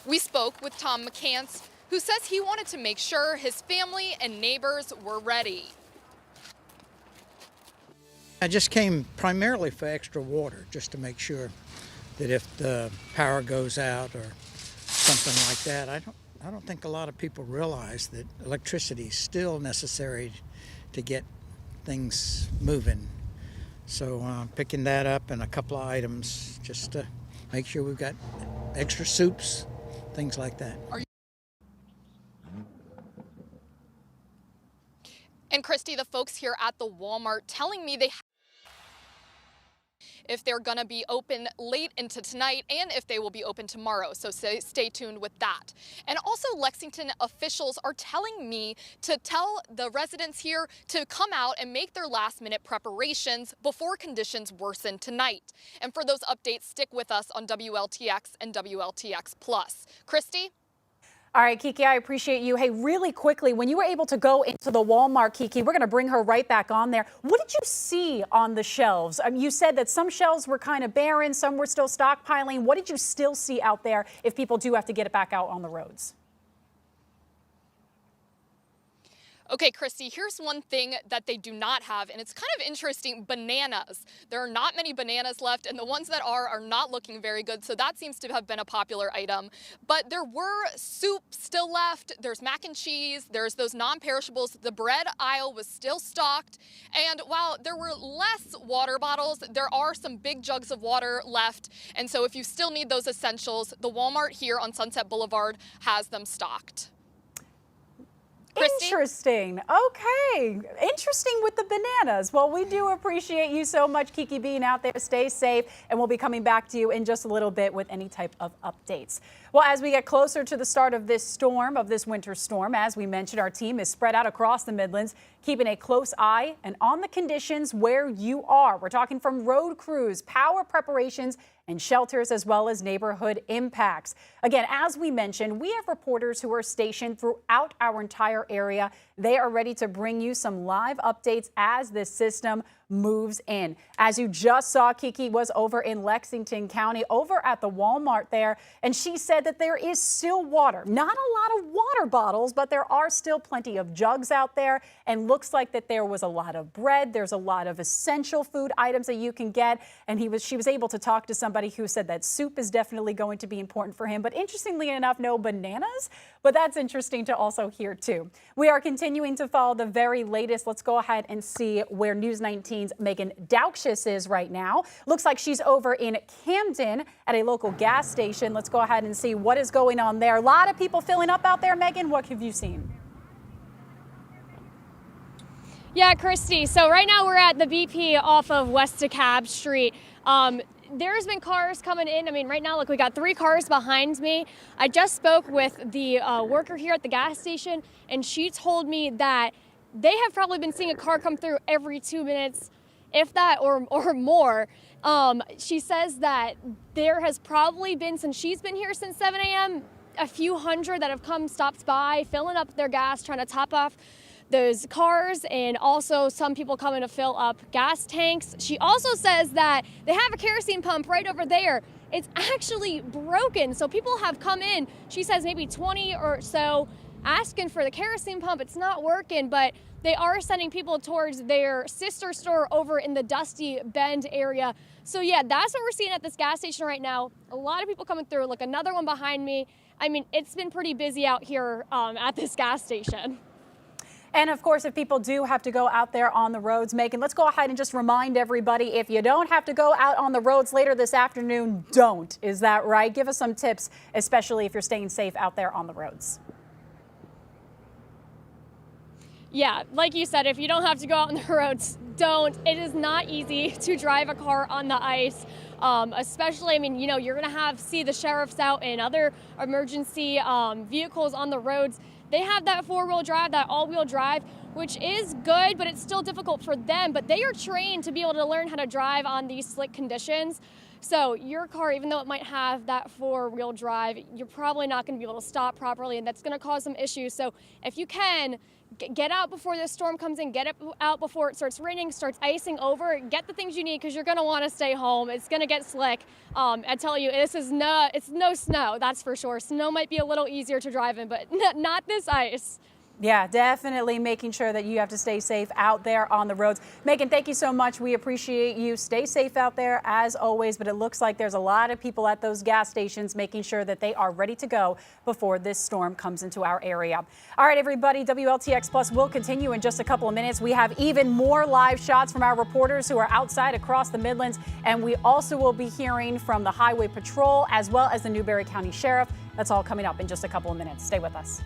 We spoke with Tom McCants, who says he wanted to make sure his family and neighbors were ready. I just came primarily for extra water, just to make sure that if the power goes out or something like that, I don't think a lot of people realize that electricity is still necessary to get things moving. So picking that up and a couple of items just to make sure we've got extra soups, things like that. And Christy, the folks here at the Walmart telling me if they're going to be open late into tonight and if they will be open tomorrow. So stay tuned with that. And also, Lexington officials are telling me to tell the residents here to come out and make their last-minute preparations before conditions worsen tonight. And for those updates, stick with us on WLTX and WLTX Plus. Christy? All right, Kiki, I appreciate you. Hey, really quickly, when you were able to go into the Walmart, Kiki, we're going to bring her right back on there. What did you see on the shelves? You said that some shelves were kind of barren, some were still stockpiling. What did you still see out there if people do have to get it back out on the roads? Okay, Christy, here's one thing that they do not have, and it's kind of interesting: bananas. There are not many bananas left, and the ones that are not looking very good, so that seems to have been a popular item. But there were soup still left, there's mac and cheese, there's those non-perishables. The bread aisle was still stocked, and while there were less water bottles, there are some big jugs of water left, and so if you still need those essentials, the Walmart here on Sunset Boulevard has them stocked. Christy? Interesting. Okay. Interesting with the bananas. Well, we do appreciate you so much, Kiki, being out there. Stay safe, and we'll be coming back to you in just a little bit with any type of updates. Well, as we get closer to the start of this storm, of this winter storm, as we mentioned, our team is spread out across the Midlands, keeping a close eye and on the conditions where you are. We're talking from road crews, power preparations, and shelters, as well as neighborhood impacts. Again, as we mentioned, we have reporters who are stationed throughout our entire area. They are ready to bring you some live updates as this system moves in. As you just saw, Kiki was over in Lexington County, over at the Walmart there, and she said that there is still water. Not a lot of water bottles, but there are still plenty of jugs out there, and looks like that there was a lot of bread. There's a lot of essential food items that you can get, and she was able to talk to somebody who said that soup is definitely going to be important for him, but interestingly enough, no bananas. But that's interesting to also hear too. We are continuing to follow the very latest. Let's go ahead and see where News 19's Megan Daukshis is right now. Looks like she's over in Camden at a local gas station. Let's go ahead and see what is going on there. A lot of people filling up out there. Megan, what have you seen? Yeah, Christy. So right now we're at the BP off of West DeKalb Street. There's been cars coming in. I mean, right now, look, we got 3 cars behind me. I just spoke with the worker here at the gas station, and she told me that they have probably been seeing a car come through every 2 minutes, if that, or more. She says that there has probably been, since she's been here since 7 a.m., a few hundred that have stopped by, filling up their gas, trying to top off those cars, and also some people coming to fill up gas tanks. She also says that they have a kerosene pump right over there. It's actually broken, so people have come in, she says maybe 20 or so, asking for the kerosene pump. It's not working, but they are sending people towards their sister store over in the Dusty Bend area. So yeah, that's what we're seeing at this gas station right now. A lot of people coming through. Look, another one behind me. I mean, it's been pretty busy out here at this gas station. And of course, if people do have to go out there on the roads, Megan, let's go ahead and just remind everybody, if you don't have to go out on the roads later this afternoon, don't. Is that right? Give us some tips, especially if you're staying safe out there on the roads. Yeah, like you said, if you don't have to go out on the roads, don't. It is not easy to drive a car on the ice, especially, I mean, you know, you're going to see the sheriffs out and other emergency vehicles on the roads. They have that 4-wheel drive, that all-wheel drive, which is good, but it's still difficult for them. But they are trained to be able to learn how to drive on these slick conditions. So your car, even though it might have that 4-wheel drive, you're probably not going to be able to stop properly, and that's going to cause some issues. So if you can, get out before this storm comes in, get out before it starts raining, starts icing over, get the things you need, because you're going to want to stay home. It's going to get slick. I tell you, it's no snow, that's for sure. Snow might be a little easier to drive in, but not this ice. Yeah, definitely making sure that you have to stay safe out there on the roads. Megan, thank you so much. We appreciate you. Stay safe out there as always, but it looks like there's a lot of people at those gas stations making sure that they are ready to go before this storm comes into our area. All right, everybody, WLTX Plus will continue in just a couple of minutes. We have even more live shots from our reporters who are outside across the Midlands, and we also will be hearing from the Highway Patrol as well as the Newberry County Sheriff. That's all coming up in just a couple of minutes. Stay with us.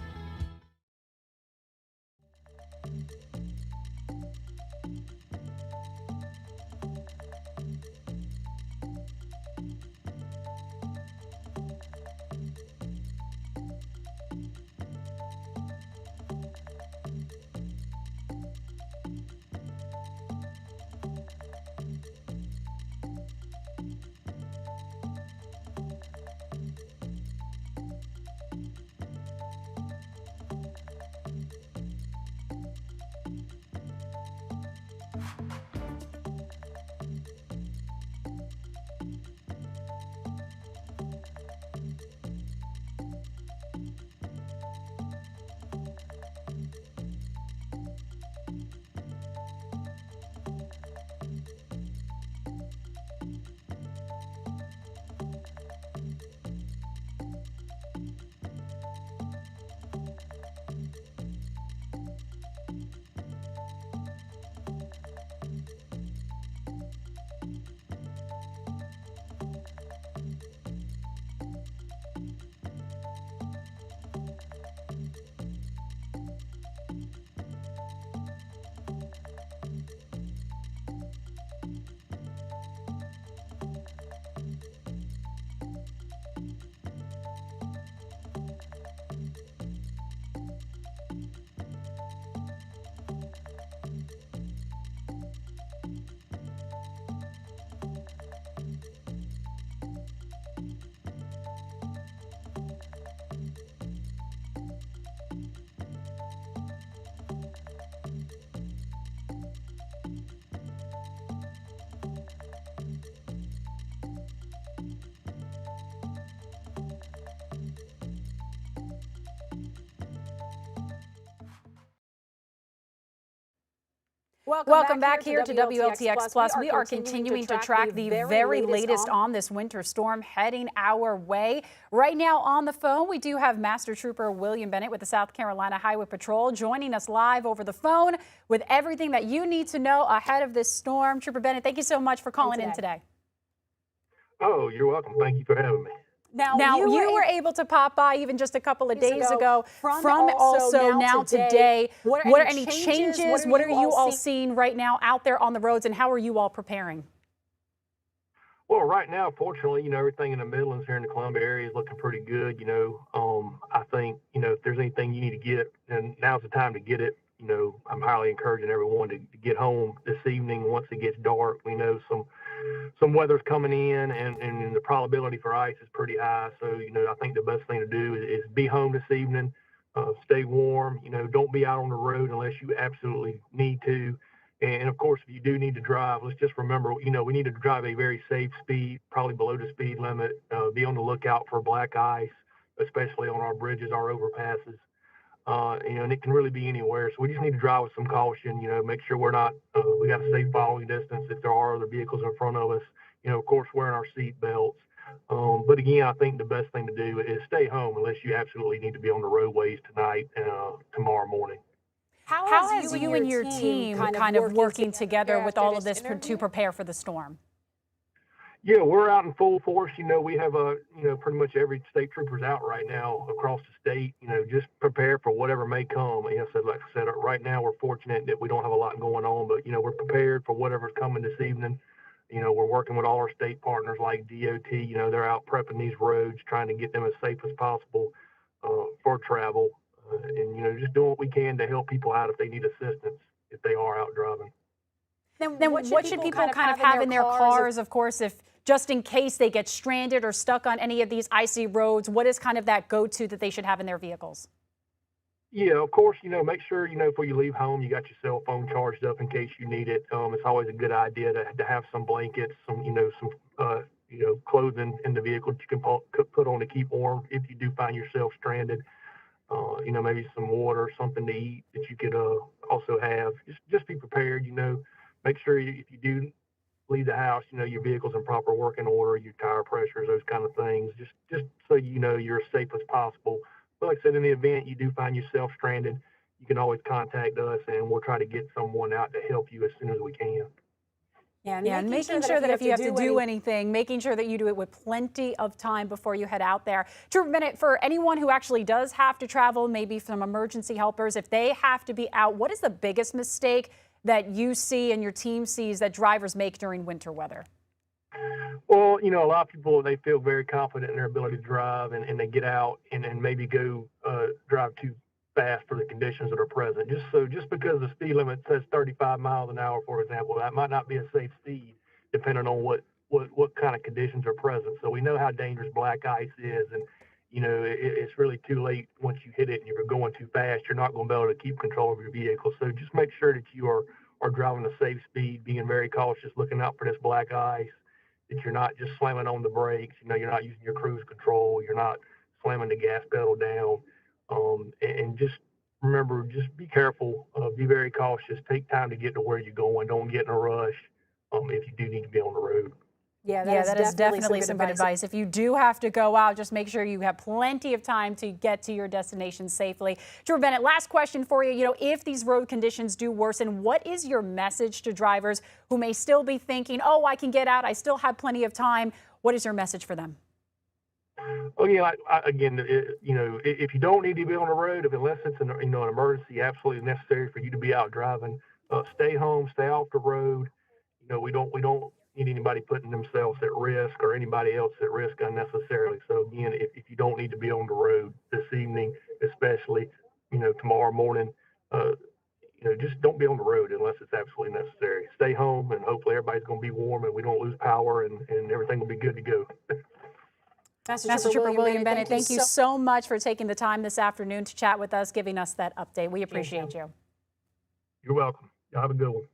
Welcome back here to WLTX Plus. We are continuing to track the very latest on this winter storm heading our way. Right now on the phone, we do have Master Trooper William Bennett with the South Carolina Highway Patrol joining us live over the phone with everything that you need to know ahead of this storm. Trooper Bennett, thank you so much for calling in today. Oh, you're welcome. Thank you for having me. Now you were able to pop by even just a couple of days ago from also now today. What are any changes? What are you all seeing right now out there on the roads, and how are you all preparing? Well, right now, fortunately, everything in the Midlands here in the Columbia area is looking pretty good. I think, if there's anything you need to get, and now's the time to get it. I'm highly encouraging everyone to get home this evening once it gets dark. We know some weather's coming in, and the probability for ice is pretty high. So, I think the best thing to do is be home this evening, stay warm. Don't be out on the road unless you absolutely need to. And of course, if you do need to drive, let's just remember, we need to drive a very safe speed, probably below the speed limit. Be on the lookout for black ice, especially on our bridges, our overpasses. And it can really be anywhere. So we just need to drive with some caution, make sure we're not, we got a safe following distance if there are other vehicles in front of us, of course, wearing our seat belts. But again, I think the best thing to do is stay home unless you absolutely need to be on the roadways tonight and tomorrow morning. How has you and your team kind of working together with all of this to prepare for the storm? Yeah, we're out in full force. We have pretty much every state trooper's out right now across the state. Just prepare for whatever may come. Like I said, right now we're fortunate that we don't have a lot going on, but we're prepared for whatever's coming this evening. We're working with all our state partners like DOT. They're out prepping these roads, trying to get them as safe as possible for travel, and just doing what we can to help people out if they need assistance if they are out driving. Then what should people kind of have in their cars, of course, if just in case they get stranded or stuck on any of these icy roads? What is kind of that go-to that they should have in their vehicles? Yeah, of course, make sure, before you leave home, you got your cell phone charged up in case you need it. It's always a good idea to have some blankets, some clothing in the vehicle that you can put on to keep warm if you do find yourself stranded. Maybe some water, something to eat that you could also have. Just be prepared, Make sure if you do leave the house, your vehicle's in proper working order, your tire pressures, those kind of things, just so you're as safe as possible. But like I said, in the event you do find yourself stranded, you can always contact us, and we'll try to get someone out to help you as soon as we can. Yeah, and making sure that if you have to do anything, making sure that you do it with plenty of time before you head out there. Trooper Bennett, for anyone who actually does have to travel, maybe some emergency helpers, if they have to be out, what is the biggest mistake that you see and your team sees that drivers make during winter weather? Well, a lot of people, they feel very confident in their ability to drive, and they get out and maybe go drive too fast for the conditions that are present. Just because the speed limit says 35 miles an hour, for example, that might not be a safe speed depending on what kind of conditions are present. So we know how dangerous black ice is, and it's really too late once you hit it and you're going too fast. You're not going to be able to keep control of your vehicle. So just make sure that you are driving a safe speed, being very cautious, looking out for this black ice, that you're not just slamming on the brakes. You're not using your cruise control. You're not slamming the gas pedal down. And just remember, just be careful, be very cautious, take time to get to where you're going. Don't get in a rush if you do need to be on the road. Yeah, that is definitely some good advice. If you do have to go out, just make sure you have plenty of time to get to your destination safely. Trooper Bennett, last question for you. If these road conditions do worsen, what is your message to drivers who may still be thinking, oh, I can get out, I still have plenty of time? What is your message for them? Well, again, if you don't need to be on the road, unless it's an emergency, absolutely necessary for you to be out driving, stay home, stay off the road. We don't need anybody putting themselves at risk or anybody else at risk unnecessarily. So again, if you don't need to be on the road this evening, especially, tomorrow morning, just don't be on the road unless it's absolutely necessary. Stay home, and hopefully everybody's going to be warm and we don't lose power, and everything will be good to go. Master Trooper William Bennett, thank you so much for taking the time this afternoon to chat with us, giving us that update. We appreciate you. You're welcome. Have a good one.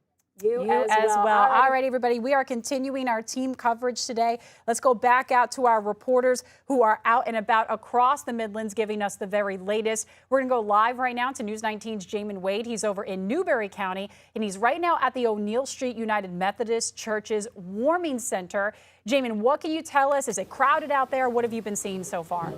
You as well. All right, everybody, we are continuing our team coverage today. Let's go back out to our reporters who are out and about across the Midlands giving us the very latest. We're going to go live right now to News 19's Jamin Wade. He's over in Newberry County, and he's right now at the O'Neill Street United Methodist Church's Warming Center. Jamin, what can you tell us? Is it crowded out there? What have you been seeing so far?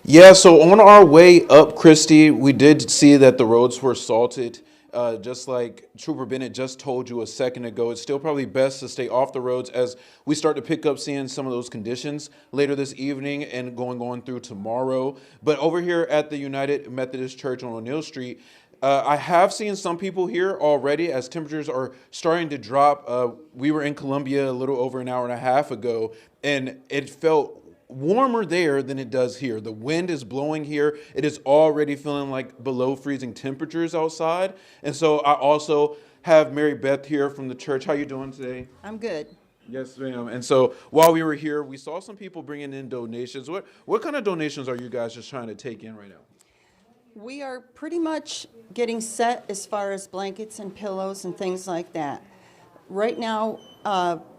Yeah, so on our way up, Christy, we did see that the roads were salted. Just like Trooper Bennett just told you a second ago, it's still probably best to stay off the roads as we start to pick up seeing some of those conditions later this evening and going on through tomorrow. But over here at the United Methodist Church on O'Neill Street, I have seen some people here already as temperatures are starting to drop. We were in Columbia a little over an hour and a half ago, and it felt warmer there than it does here. The wind is blowing here. It is already feeling like below freezing temperatures outside. And so I also have Mary Beth here from the church. How you doing today? I'm good. Yes, ma'am. And so while we were here, we saw some people bringing in donations. What kind of donations are you guys just trying to take in right now? We are pretty much getting set as far as blankets and pillows and things like that. Right now,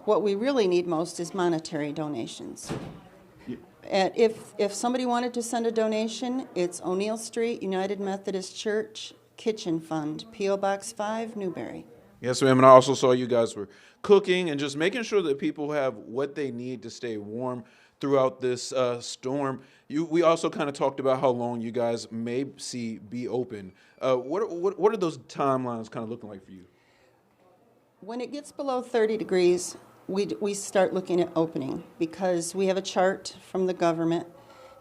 what we really need most is monetary donations. And if somebody wanted to send a donation, it's O'Neill Street United Methodist Church Kitchen Fund, P.O. Box 5, Newberry. Yes, ma'am. And I also saw you guys were cooking and just making sure that people have what they need to stay warm throughout this storm. We also kind of talked about how long you guys may see be open. What are those timelines kind of looking like for you? When it gets below 30 degrees, we start looking at opening because we have a chart from the government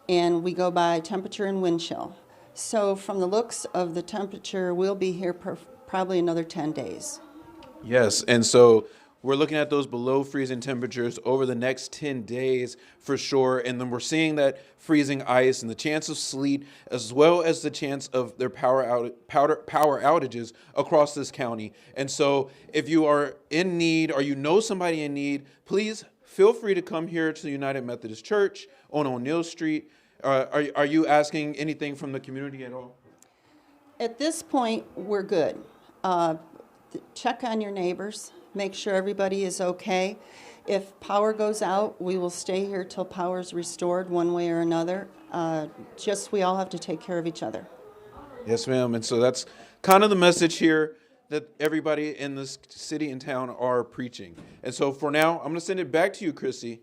and we go by temperature and wind chill. So from the looks of the temperature, we'll be here probably another 10 days. Yes, and so we're looking at those below freezing temperatures over the next 10 days for sure. And then we're seeing that freezing ice and the chance of sleet, as well as the chance of their power outages across this county. And so if you are in need or you know somebody in need, please feel free to come here to the United Methodist Church on O'Neill Street. Are you asking anything from the community at all? At this point, we're good. Check on your neighbors. Make sure everybody is okay. If power goes out, we will stay here till power is restored one way or another. We all have to take care of each other. Yes, ma'am. And so that's kind of the message here that everybody in this city and town are preaching. And so for now, I'm going to send it back to you, Chrissy.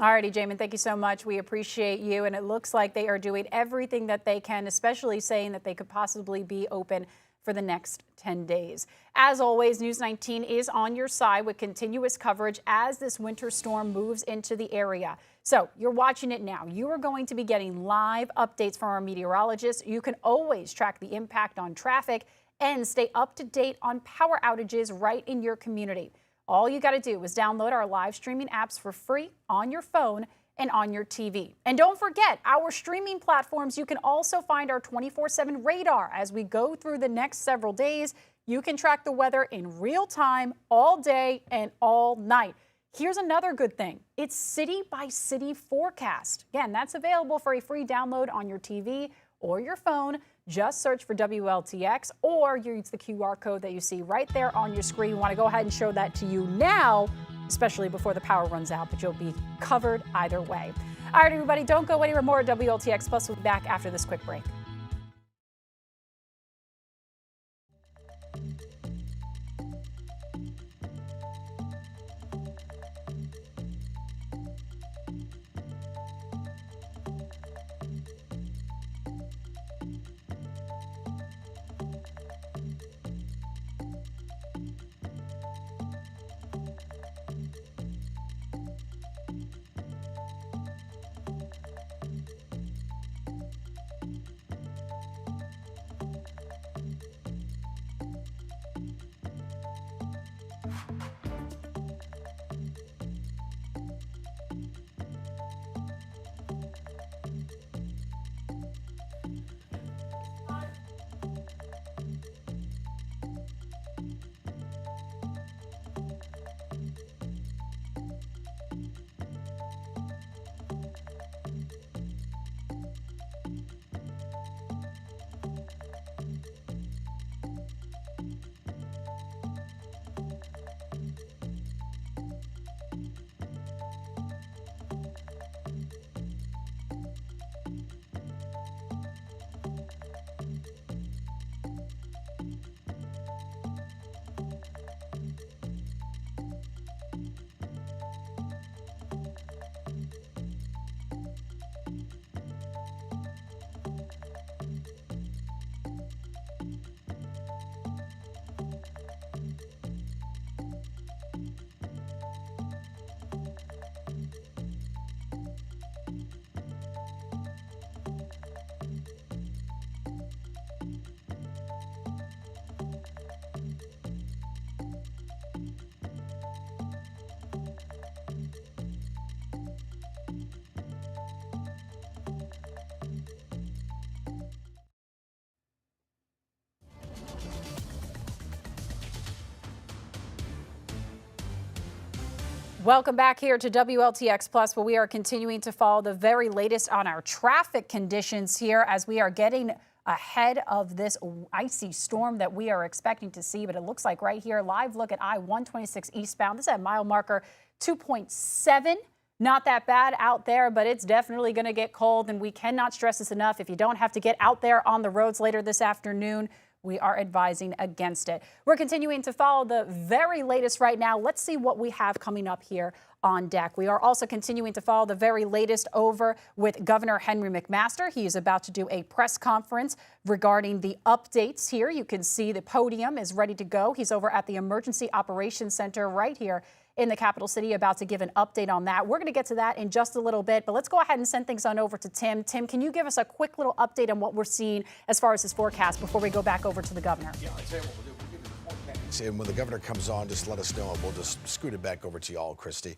All righty, Jamin, thank you so much. We appreciate you. And it looks like they are doing everything that they can, especially saying that they could possibly be open for the next 10 days. As always, News 19 is on your side with continuous coverage as this winter storm moves into the area. So you're watching it now. You are going to be getting live updates from our meteorologists. You can always track the impact on traffic and stay up to date on power outages right in your community. All you got to do is download our live streaming apps for free on your phone and on your TV. And don't forget our streaming platforms. You can also find our 24/7 radar as we go through the next several days. You can track the weather in real time all day and all night. Here's another good thing. It's city by city forecast. Again, that's available for a free download on your TV or your phone. Just search for WLTX or use the QR code that you see right there on your screen. We want to go ahead and show that to you now, especially before the power runs out, but you'll be covered either way. All right, everybody, don't go anywhere more. WLTX Plus will be back after this quick break. Welcome back here to WLTX Plus, where we are continuing to follow the very latest on our traffic conditions here as we are getting ahead of this icy storm that we are expecting to see. But it looks like right here, live look at I-126 eastbound. This is at mile marker 2.7. Not that bad out there, but it's definitely going to get cold, and we cannot stress this enough. If you don't have to get out there on the roads later this afternoon, we are advising against it. We're continuing to follow the very latest right now. Let's see what we have coming up here on deck. We are also continuing to follow the very latest over with Governor Henry McMaster. He is about to do a press conference regarding the updates here. You can see the podium is ready to go. He's over at the Emergency Operations Center right here in the capital city, about to give an update on that. We're going to get to that in just a little bit, but let's go ahead and send things on over to Tim. Tim, can you give us a quick little update on what we're seeing as far as his forecast before we go back over to the governor? Yeah, I'll tell you what we'll do. We'll give you the forecast, and when the governor comes on, just let us know, and we'll just scoot it back over to y'all, Christy.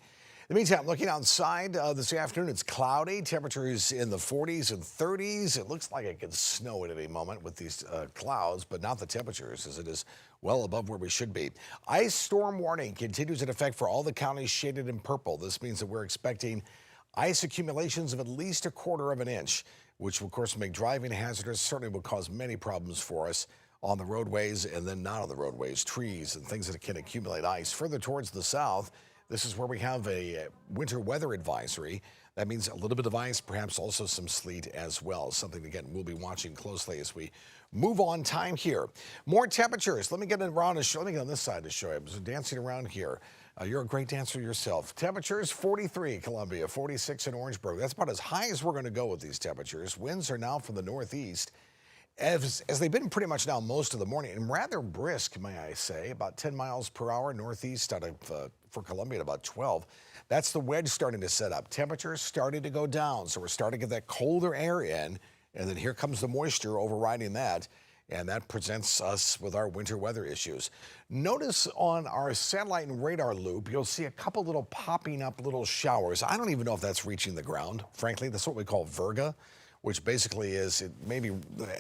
In the meantime, looking outside this afternoon, it's cloudy. Temperatures in the 40s and 30s. It looks like it could snow at any moment with these clouds, but not the temperatures, as it is well above where we should be. Ice storm warning continues in effect for all the counties shaded in purple. This means that we're expecting ice accumulations of at least 1/4 of an inch, which will, of course, make driving hazardous. Certainly will cause many problems for us on the roadways and then not on the roadways, trees and things that can accumulate ice. Further towards the south, this is where we have a winter weather advisory. That means a little bit of ice, perhaps also some sleet as well. Something, again, we'll be watching closely as we move on time here. More temperatures. Let me get around and show. Let me get on this side to show you. I was dancing around here. You're a great dancer yourself. Temperatures 43 Columbia, 46 in Orangeburg. That's about as high as we're going to go with these temperatures. Winds are now from the northeast, as they've been pretty much now most of the morning, and rather brisk, may I say, about 10 miles per hour northeast out of for Columbia at about 12. That's the wedge starting to set up. Temperatures starting to go down, so we're starting to get that colder air in, and then here comes the moisture overriding that, and that presents us with our winter weather issues. Notice on our satellite and radar loop, you'll see a couple little popping up little showers. I don't even know if that's reaching the ground. Frankly, that's what we call virga, which basically is, it maybe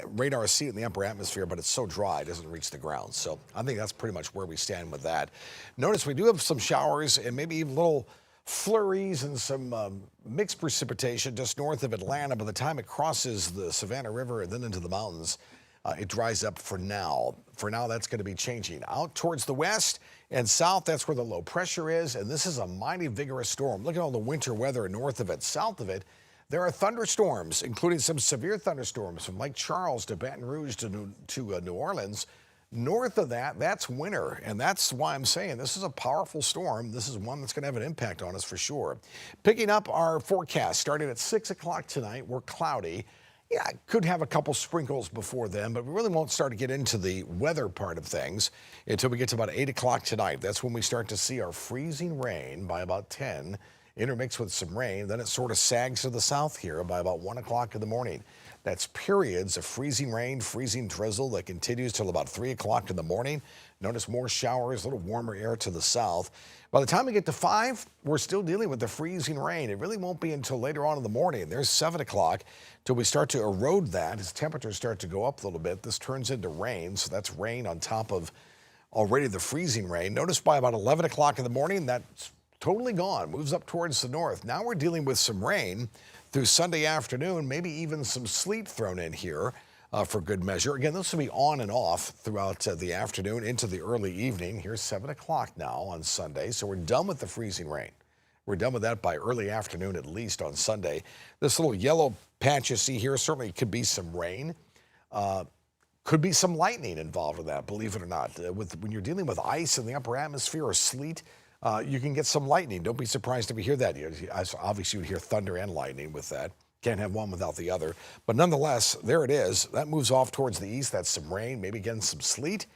radar see it in the upper atmosphere, but it's so dry it doesn't reach the ground. So I think that's pretty much where we stand with that. Notice we do have some showers and maybe even little flurries and some mixed precipitation just north of Atlanta. By the time it crosses the Savannah River and then into the mountains, it dries up for now. For now, that's going to be changing. Out towards the west and south, that's where the low pressure is, and this is a mighty vigorous storm. Look at all the winter weather north of it. South of it, there are thunderstorms, including some severe thunderstorms from Lake Charles to Baton Rouge to New Orleans. North of that, that's winter, and that's why I'm saying this is a powerful storm. This is one that's going to have an impact on us for sure. Picking up our forecast, starting at 6 o'clock tonight, we're cloudy. Yeah, could have a couple sprinkles before then, but we really won't start to get into the weather part of things until we get to about 8 o'clock tonight. That's when we start to see our freezing rain by about 10, intermixed with some rain. Then it sort of sags to the south here by about 1 o'clock in the morning. That's periods of freezing rain, freezing drizzle that continues till about 3 o'clock in the morning. Notice more showers, a little warmer air to the south. By the time we get to 5, we're still dealing with the freezing rain. It really won't be until later on in the morning. There's 7 o'clock till we start to erode that. As temperatures start to go up a little bit, this turns into rain. So that's rain on top of already the freezing rain. Notice by about 11 o'clock in the morning, that's totally gone, moves up towards the north. Now we're dealing with some rain through Sunday afternoon, maybe even some sleet thrown in here for good measure. Again, this will be on and off throughout the afternoon into the early evening. Here's 7 o'clock now on Sunday, so we're done with the freezing rain. We're done with that by early afternoon at least on Sunday. This little yellow patch you see here certainly could be some rain. Could be some lightning involved in that, believe it or not. When you're dealing with ice in the upper atmosphere or sleet, you can get some lightning. Don't be surprised if you hear that. Obviously, you would hear thunder and lightning with that. Can't have one without the other. But nonetheless, there it is. That moves off towards the east. That's some rain, maybe again some sleet.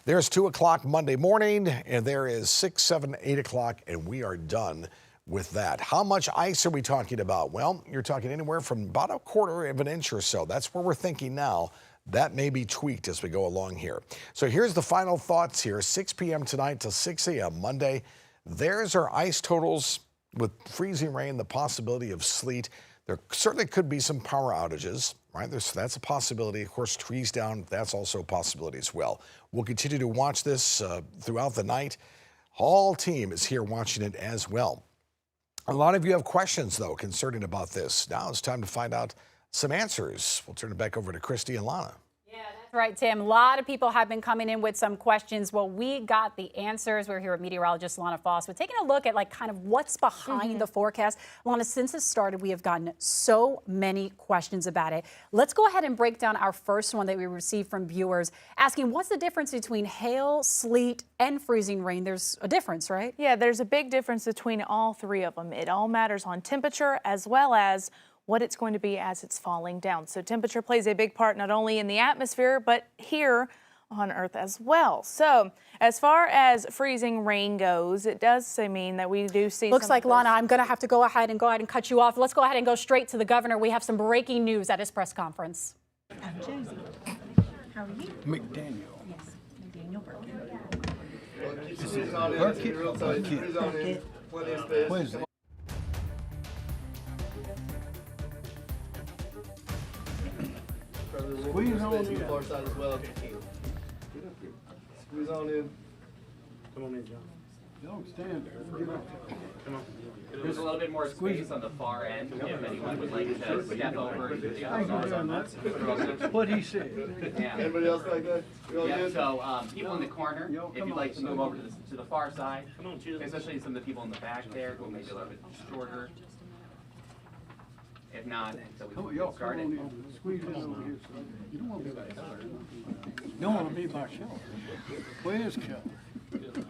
There's 2 o'clock Monday morning, and there is 6, 7, 8 o'clock, and we are done with that. How much ice are we talking about? Well, you're talking anywhere from about 1/4 of an inch or so. That's where we're thinking now. That may be tweaked as we go along here. So here's the final thoughts here. 6 p.m. tonight to 6 a.m. Monday. There's our ice totals with freezing rain, the possibility of sleet. There certainly could be some power outages, right? That's a possibility. Of course, trees down, that's also a possibility as well. We'll continue to watch this throughout the night. whole team is here watching it as well. A lot of you have questions, though, concerning about this. Now it's time to find out some answers. We'll turn it back over to Christy and Lana. That's right, Tim. A lot of people have been coming in with some questions. Well, we got the answers. We're here with meteorologist Lana Foss. We're taking a look at kind of what's behind the forecast. Lana, since it started, we have gotten so many questions about it. Let's go ahead and break down our first one that we received from viewers asking what's the difference between hail, sleet, and freezing rain. There's a difference, right? Yeah, there's a big difference between all three of them. It all matters on temperature as well as what it's going to be as it's falling down. So temperature plays a big part not only in the atmosphere, but here on Earth as well. So as far as freezing rain goes, it does mean that we do see. Looks like, Lana, I'm going to have to go ahead and cut you off. Let's go ahead and go straight to the governor. We have some breaking news at his press conference. I'm Josie. How are you? McDaniel. Yes, McDaniel Burkett. What is that? Squeeze on in. Far side as well if you can. Squeeze on in. Come on in, John. Don't stand there. Get up. Come on. There's a little bit more space on the far end if anyone would like to step over into the other side. What he said. Yeah. Anybody else like that? You all Yeah, good? so people in the corner, if you'd like to move over to the far side, especially some of the people in the back there who may be a little bit shorter. If not, so we can get started. Squeeze in over here. You don't want to be by yourself. You don't want to be by yourself. Where's Kelly?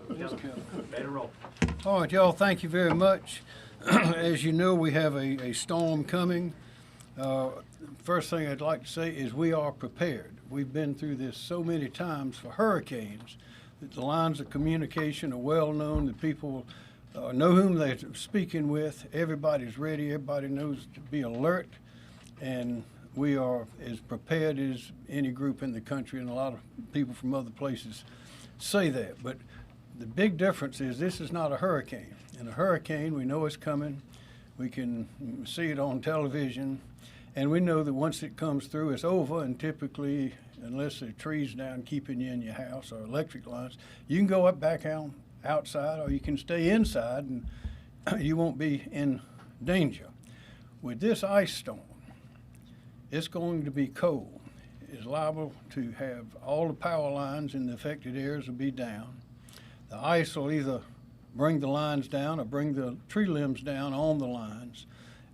Where's Kelly? Better roll. All right, y'all, thank you very much. As you know, we have a storm coming. First thing I'd like to say is we are prepared. We've been through this so many times for hurricanes that the lines of communication are well known. The people know whom they're speaking with. Everybody's ready. Everybody knows to be alert. And we are as prepared as any group in the country, and a lot of people from other places say that. But the big difference is this is not a hurricane. In a hurricane, we know it's coming. We can see it on television. And we know that once it comes through, it's over. And typically, unless there are trees down keeping you in your house or electric lines, you can go up back out outside, or you can stay inside and you won't be in danger. With this ice storm, it's going to be cold. It's liable to have all the power lines in the affected areas will be down. The ice will either bring the lines down or bring the tree limbs down on the lines.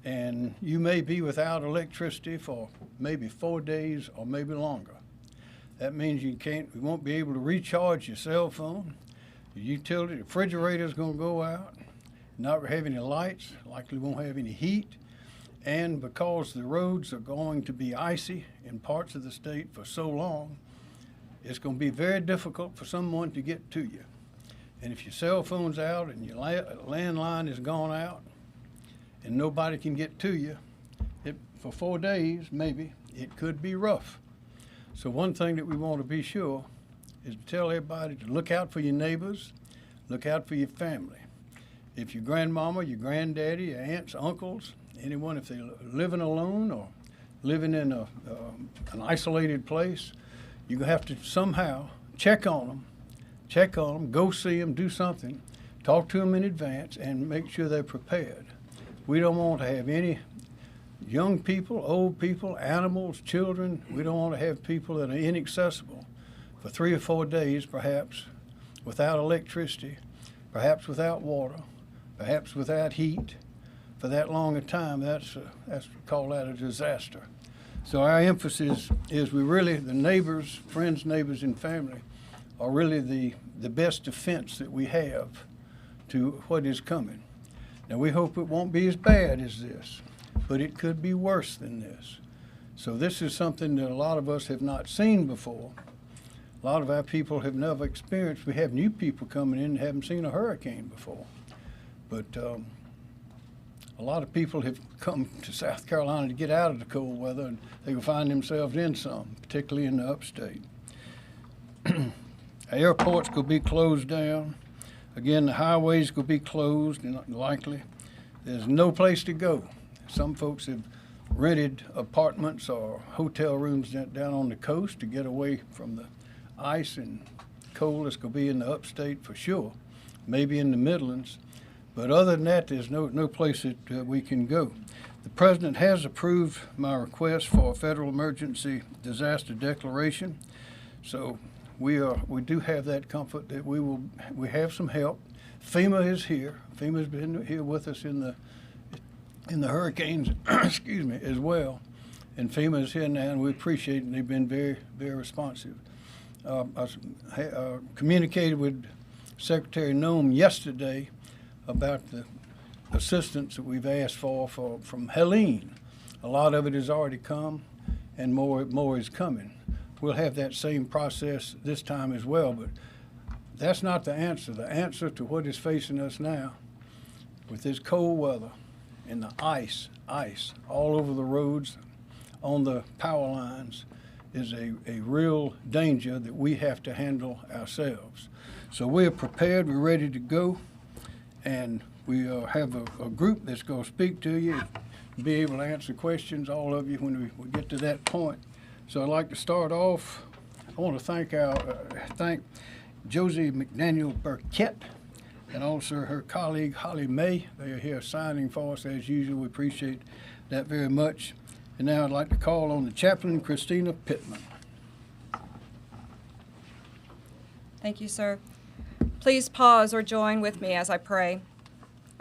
And you may be without electricity for maybe 4 days or maybe longer. That means you won't be able to recharge your cell phone. The utility, the refrigerator is going to go out, not have any lights, likely won't have any heat. And because the roads are going to be icy in parts of the state for so long, it's going to be very difficult for someone to get to you. And if your cell phone's out and your landline is gone out and nobody can get to you, for 4 days, maybe, it could be rough. So one thing that we want to be sure is to tell everybody to look out for your neighbors, look out for your family. If your grandmama, your granddaddy, your aunts, uncles, anyone, if they're living alone or living in an isolated place, you're going to have to somehow check on them, go see them, do something, talk to them in advance, and make sure they're prepared. We don't want to have any young people, old people, animals, children. We don't want to have people that are inaccessible for 3 or 4 days, perhaps, without electricity, perhaps without water, perhaps without heat, for that long a time. That's call that a disaster. So our emphasis is the neighbors, friends, neighbors, and family are really the best defense that we have to what is coming. Now we hope it won't be as bad as this, but it could be worse than this. So this is something that a lot of us have not seen before. A lot of our people have never experienced. We have new people coming in and haven't seen a hurricane before. But a lot of people have come to South Carolina to get out of the cold weather, and they will find themselves in some, particularly in the upstate. Airports could be closed down. Again, the highways could be closed, and likely. There's no place to go. Some folks have rented apartments or hotel rooms down on the coast to get away from the ice and cold that's going to be in the upstate for sure. maybe in the Midlands. But other than that, there's no place that we can go. The President has approved my request for a federal emergency disaster declaration. So we do have that comfort that we have some help. FEMA is here. FEMA's been here with us in the hurricanes, excuse me, as well. And FEMA is here now, and we appreciate it, and they've been very, very responsive. I communicated with Secretary Nome yesterday about the assistance that we've asked for from Helene. A lot of it has already come, and more is coming. We'll have that same process this time as well, but that's not the answer. The answer to what is facing us now with this cold weather and the ice all over the roads, on the power lines, is a real danger that we have to handle ourselves. So we're prepared, we're ready to go, and we have a group that's going to speak to you, be able to answer questions, all of you, when we get to that point. So I'd like to start off. I want to thank Josie McDaniel Burkett and also her colleague Holly May. They are here signing for us as usual. We appreciate that very much. And now I'd like to call on the chaplain, Christina Pittman. Thank you, sir. Please pause or join with me as I pray.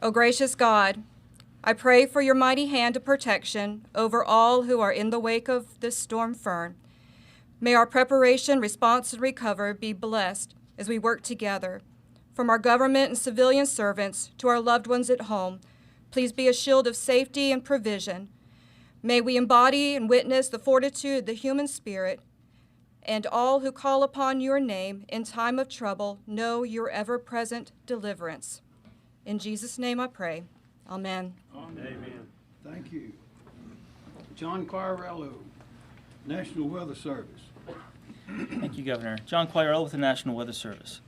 O gracious God, I pray for your mighty hand of protection over all who are in the wake of this storm Fern. May our preparation, response, and recovery be blessed as we work together. From our government and civilian servants to our loved ones at home, please be a shield of safety and provision. May we embody and witness the fortitude of the human spirit, and all who call upon your name in time of trouble know your ever-present deliverance. In Jesus' name I pray. Amen. Amen. Thank you. John Quirello, National Weather Service. Thank you, Governor. John Quirello with the National Weather Service.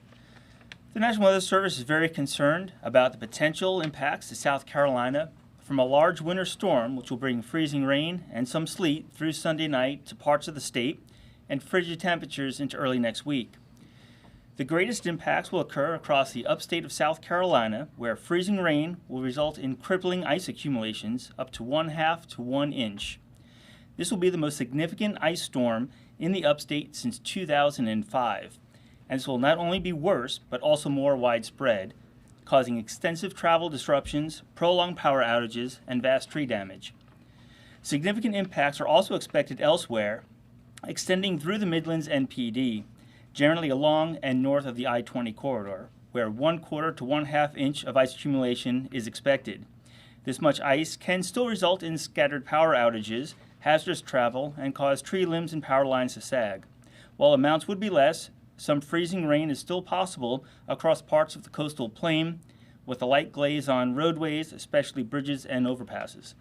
The National Weather Service is very concerned about the potential impacts to South Carolina from a large winter storm, which will bring freezing rain and some sleet through Sunday night to parts of the state and frigid temperatures into early next week. The greatest impacts will occur across the upstate of South Carolina, where freezing rain will result in crippling ice accumulations up to 1/2 to 1 inch. This will be the most significant ice storm in the upstate since 2005, and this will not only be worse, but also more widespread, causing extensive travel disruptions, prolonged power outages, and vast tree damage. Significant impacts are also expected elsewhere, extending through the Midlands and PD, generally along and north of the I-20 corridor, where 1/4 to 1/2 inch of ice accumulation is expected. This much ice can still result in scattered power outages, hazardous travel, and cause tree limbs and power lines to sag. While amounts would be less, some freezing rain is still possible across parts of the coastal plain, with a light glaze on roadways, especially bridges and overpasses.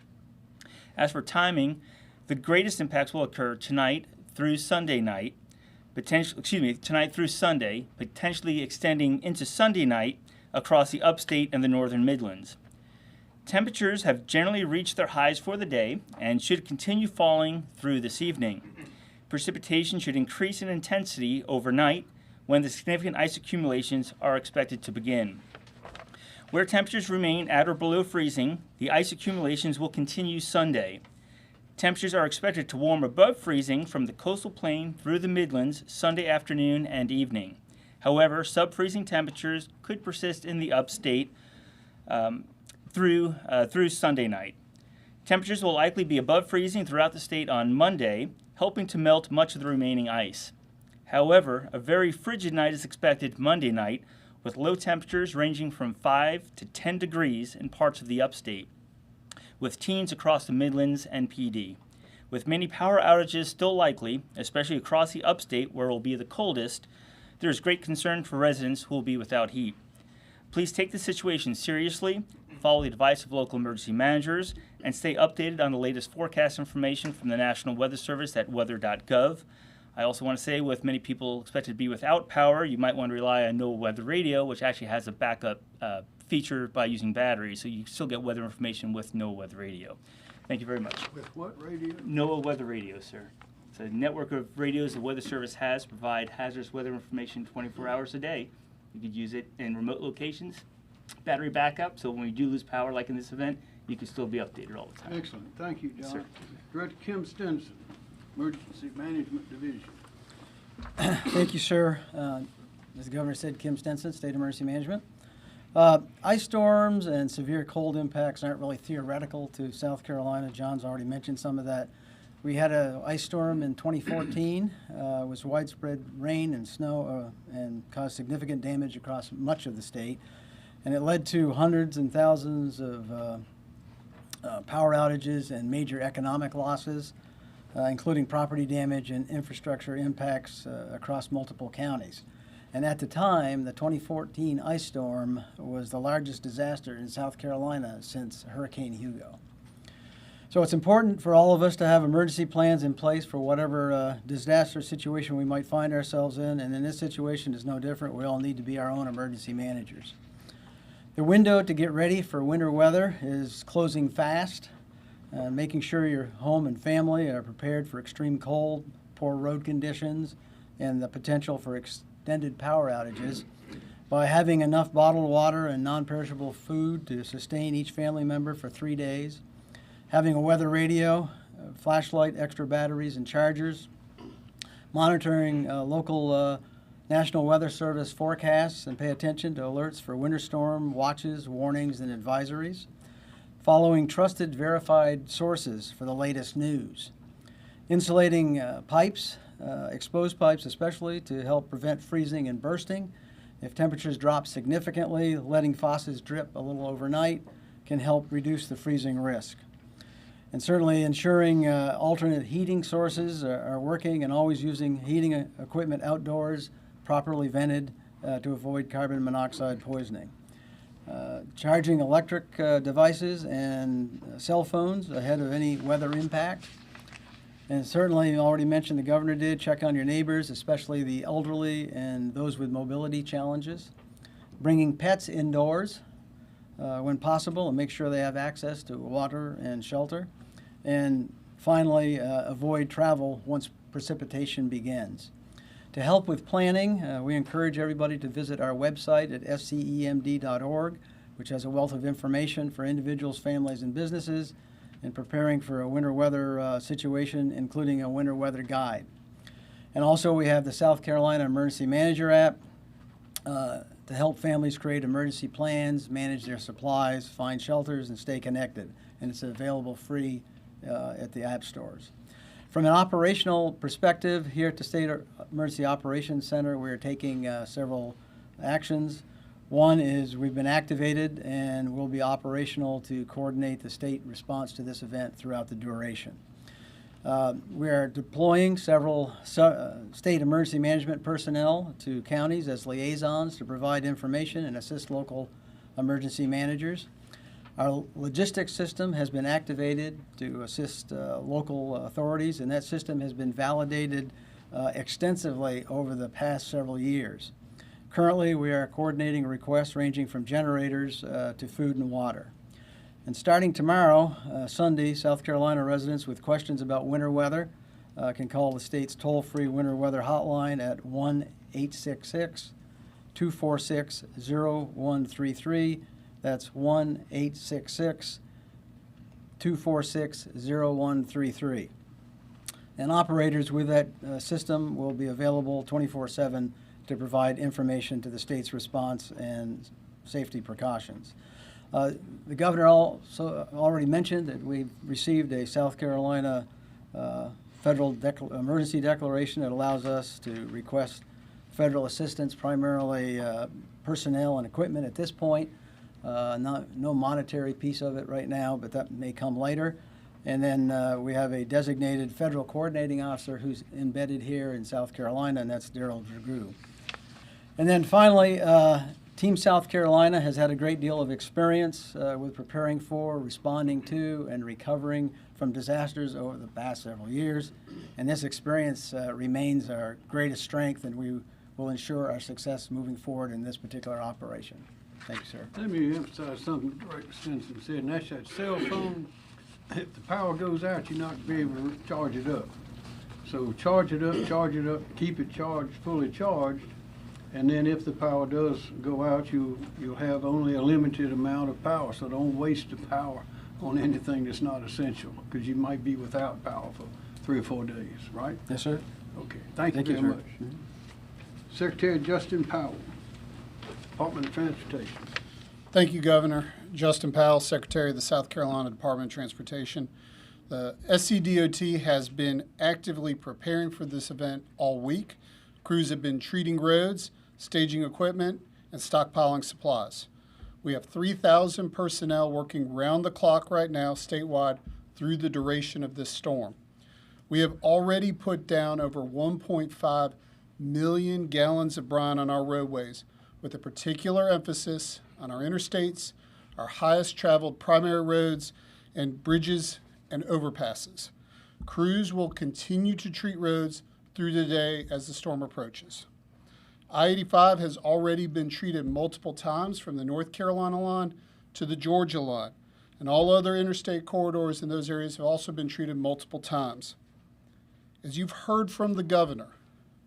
As for timing, the greatest impacts will occur tonight through Sunday night, tonight through Sunday, potentially extending into Sunday night across the upstate and the northern Midlands. Temperatures have generally reached their highs for the day and should continue falling through this evening. Precipitation should increase in intensity overnight when the significant ice accumulations are expected to begin. Where temperatures remain at or below freezing, the ice accumulations will continue Sunday. Temperatures are expected to warm above freezing from the coastal plain through the Midlands Sunday afternoon and evening. However, sub-freezing temperatures could persist in the upstate through Sunday night. Temperatures will likely be above freezing throughout the state on Monday, helping to melt much of the remaining ice. However, a very frigid night is expected Monday night, with low temperatures ranging from 5 to 10 degrees in parts of the upstate, with teens across the Midlands and PD. With many power outages still likely, especially across the upstate where it will be the coldest, there is great concern for residents who will be without heat. Please take the situation seriously, follow the advice of local emergency managers, and stay updated on the latest forecast information from the National Weather Service at weather.gov. I also want to say, with many people expected to be without power, you might want to rely on NOAA Weather Radio, which actually has a backup feature by using batteries, so you still get weather information with NOAA Weather Radio. Thank you very much. With what radio? NOAA Weather Radio, sir. It's a network of radios the Weather Service has to provide hazardous weather information 24 hours a day You could use it in remote locations, battery backup, so when we do lose power, like in this event, you can still be updated all the time. Excellent. Thank you, John. Sir. Director Kim Stenson, Emergency Management Division. Thank you, sir. As the governor said, Kim Stenson, State Emergency Management. Ice storms and severe cold impacts aren't really theoretical to South Carolina. John's already mentioned some of that. We had an ice storm in 2014. It was widespread rain and snow and caused significant damage across much of the state. And it led to hundreds and thousands of power outages and major economic losses, including property damage and infrastructure impacts across multiple counties. And at the time, the 2014 ice storm was the largest disaster in South Carolina since Hurricane Hugo. So it's important for all of us to have emergency plans in place for whatever disaster situation we might find ourselves in, and in this situation is no different. We all need to be our own emergency managers. The window to get ready for winter weather is closing fast. Making sure your home and family are prepared for extreme cold, poor road conditions, and the potential for extended power outages by having enough bottled water and non-perishable food to sustain each family member for 3 days, having a weather radio, a flashlight, extra batteries and chargers, monitoring local National Weather Service forecasts and pay attention to alerts for winter storm watches, warnings, and advisories, following trusted, verified sources for the latest news, insulating pipes, exposed pipes especially, to help prevent freezing and bursting. If temperatures drop significantly, letting faucets drip a little overnight can help reduce the freezing risk. And certainly ensuring alternate heating sources are working and always using heating equipment outdoors, properly vented to avoid carbon monoxide poisoning. Charging electric devices and cell phones ahead of any weather impact. And certainly, you already mentioned, the governor did, check on your neighbors, especially the elderly and those with mobility challenges. Bringing pets indoors when possible and make sure they have access to water and shelter. And finally, avoid travel once precipitation begins. To help with planning, we encourage everybody to visit our website at scemd.org, which has a wealth of information for individuals, families, and businesses in preparing for a winter weather situation, including a winter weather guide. And also we have the South Carolina Emergency Manager app to help families create emergency plans, manage their supplies, find shelters, and stay connected. And it's available free at the app stores. From an operational perspective, here at the State Emergency Operations Center, we're taking several actions. One is we've been activated and will be operational to coordinate the state response to this event throughout the duration. We are deploying several state emergency management personnel to counties as liaisons to provide information and assist local emergency managers. Our logistics system has been activated to assist local authorities, and that system has been validated extensively over the past several years. Currently, we are coordinating requests ranging from generators to food and water. And starting tomorrow, Sunday, South Carolina residents with questions about winter weather can call the state's toll-free winter weather hotline at 1-866-246-0133. That's 1-866-246-0133. And operators with that system will be available 24/7 to provide information to the state's response and safety precautions. The governor also already mentioned that we've received a South Carolina federal emergency declaration that allows us to request federal assistance, primarily personnel and equipment at this point. No monetary piece of it right now, but that may come later. And then we have a designated federal coordinating officer who's embedded here in South Carolina, and that's Daryl Dragoo. And then finally, Team South Carolina has had a great deal of experience with preparing for, responding to, and recovering from disasters over the past several years. And this experience remains our greatest strength, and we will ensure our success moving forward in this particular operation. Thank you, sir. Let me emphasize something Director Stinson said, and that's that cell phone. If the power goes out, you're not going to be able to charge it up. So charge it up, keep it charged, fully charged, And then if the power does go out, you'll have only a limited amount of power. So don't waste the power on anything that's not essential, because you might be without power for 3 or 4 days, right? Yes, sir. Okay, thank you very sir. much. Secretary Justin Powell, Department of Transportation. Thank you, Governor. Justin Powell, Secretary of the South Carolina Department of Transportation. The SCDOT has been actively preparing for this event all week. Crews have been treating roads, staging equipment, and stockpiling supplies. We have 3,000 personnel working round the clock right now statewide through the duration of this storm. We have already put down over 1.5 million gallons of brine on our roadways, with a particular emphasis on our interstates, our highest traveled primary roads, and bridges and overpasses. Crews will continue to treat roads through the day as the storm approaches. I-85 has already been treated multiple times from the North Carolina line to the Georgia line, and all other interstate corridors in those areas have also been treated multiple times. As you've heard from the governor,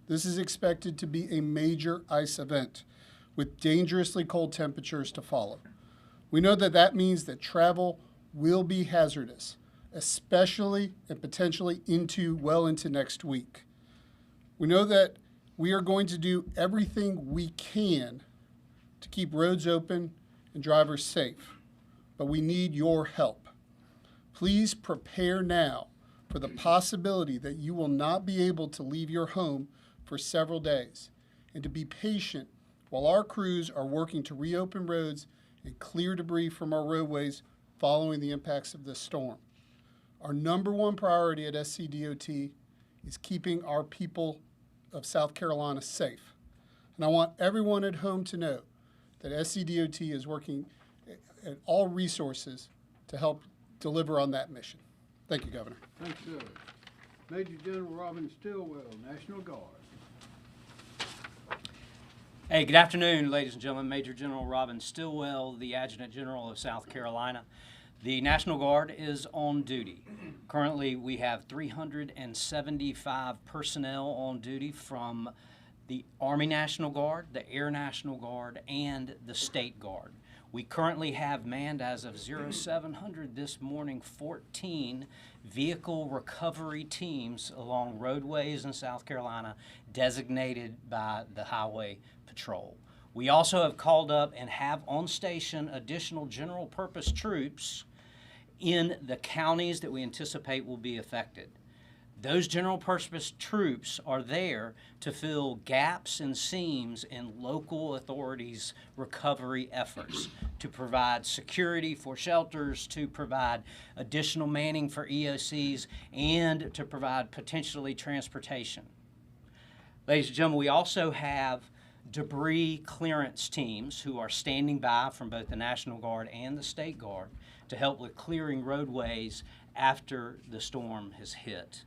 this is expected to be a major ice event with dangerously cold temperatures to follow. We know that that means that travel will be hazardous, especially and potentially well into next week. We know that we are going to do everything we can to keep roads open and drivers safe, but we need your help. Please prepare now for the possibility that you will not be able to leave your home for several days, and to be patient while our crews are working to reopen roads and clear debris from our roadways following the impacts of this storm. Our number one priority at SCDOT is keeping our people of South Carolina safe. And I want everyone at home to know that SCDOT is working at all resources to help deliver on that mission. Thank you, Governor. Thanks, sir. Major General Robin Stillwell, National Guard. Hey, good afternoon, ladies and gentlemen. Major General Robin Stillwell, the Adjutant General of South Carolina. The National Guard is on duty. Currently, we have 375 personnel on duty from the Army National Guard, the Air National Guard, and the State Guard. We currently have manned, as of 0700 this morning, 14 vehicle recovery teams along roadways in South Carolina designated by the Highway Patrol. We also have called up and have on station additional general purpose troops in the counties that we anticipate will be affected. Those general purpose troops are there to fill gaps and seams in local authorities' recovery efforts, to provide security for shelters, to provide additional manning for EOCs, and to provide potentially transportation. Ladies and gentlemen, we also have debris clearance teams who are standing by from both the National Guard and the State Guard to help with clearing roadways after the storm has hit.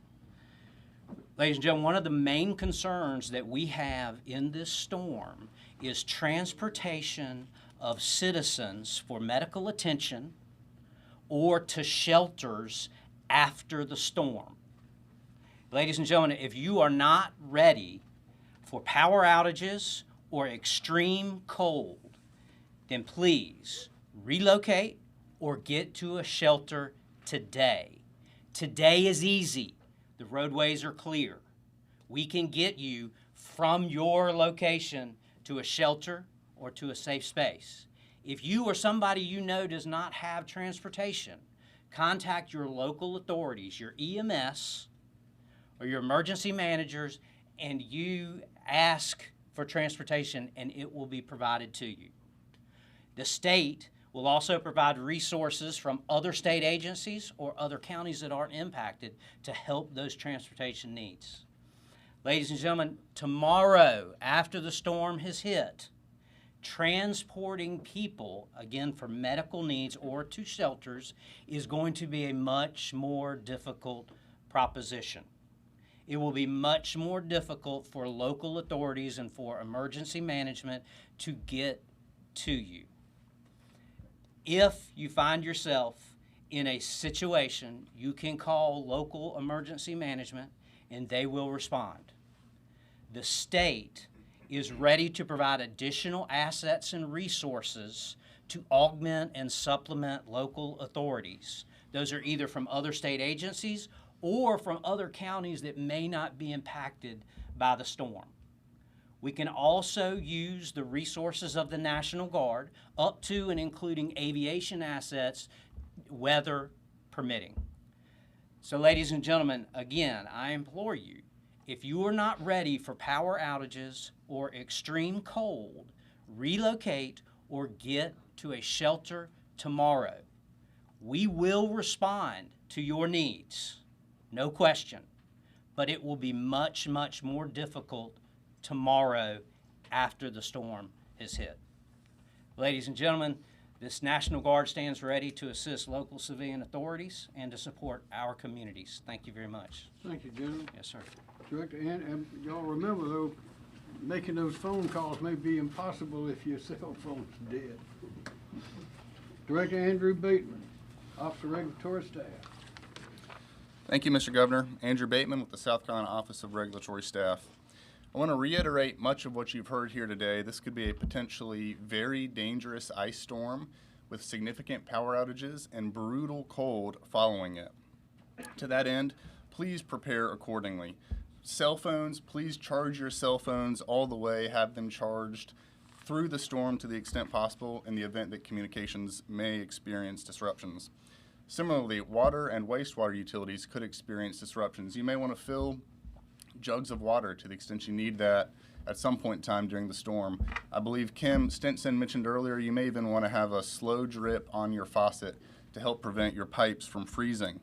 Ladies and gentlemen, one of the main concerns that we have in this storm is transportation of citizens for medical attention or to shelters after the storm. Ladies and gentlemen, if you are not ready for power outages or extreme cold, then please relocate or get to a shelter today. Today is easy. The roadways are clear. We can get you from your location to a shelter or to a safe space. If you or somebody you know does not have transportation, contact your local authorities, your EMS or your emergency managers, and you ask for transportation and it will be provided to you. The state will also provide resources from other state agencies or other counties that aren't impacted to help those transportation needs. Ladies and gentlemen, tomorrow, after the storm has hit, transporting people, again for medical needs or to shelters, is going to be a much more difficult proposition. It will be much more difficult for local authorities and for emergency management to get to you. If you find yourself in a situation, you can call local emergency management and they will respond. The state is ready to provide additional assets and resources to augment and supplement local authorities. Those are either from other state agencies or from other counties that may not be impacted by the storm. We can also use the resources of the National Guard up to and including aviation assets, weather permitting. So ladies and gentlemen, again, I implore you, if you are not ready for power outages or extreme cold, relocate or get to a shelter tomorrow. We will respond to your needs, no question, but it will be much, much more difficult tomorrow after the storm has hit. Ladies and gentlemen, this National Guard stands ready to assist local civilian authorities and to support our communities. Thank you very much. Thank you, General. Yes, sir. Director, and y'all remember though, making those phone calls may be impossible if your cell phone's dead. Director Andrew Bateman, Office of Regulatory Staff. Thank you, Mr. Governor. Andrew Bateman with the South Carolina Office of Regulatory Staff. I want to reiterate much of what you've heard here today. This could be a potentially very dangerous ice storm with significant power outages and brutal cold following it. To that end, please prepare accordingly. Cell phones, please charge your cell phones all the way, have them charged through the storm to the extent possible in the event that communications may experience disruptions. Similarly, water and wastewater utilities could experience disruptions. You may want to fill jugs of water to the extent you need that at some point in time during the storm. I believe Kim Stinson mentioned earlier you may even want to have a slow drip on your faucet to help prevent your pipes from freezing.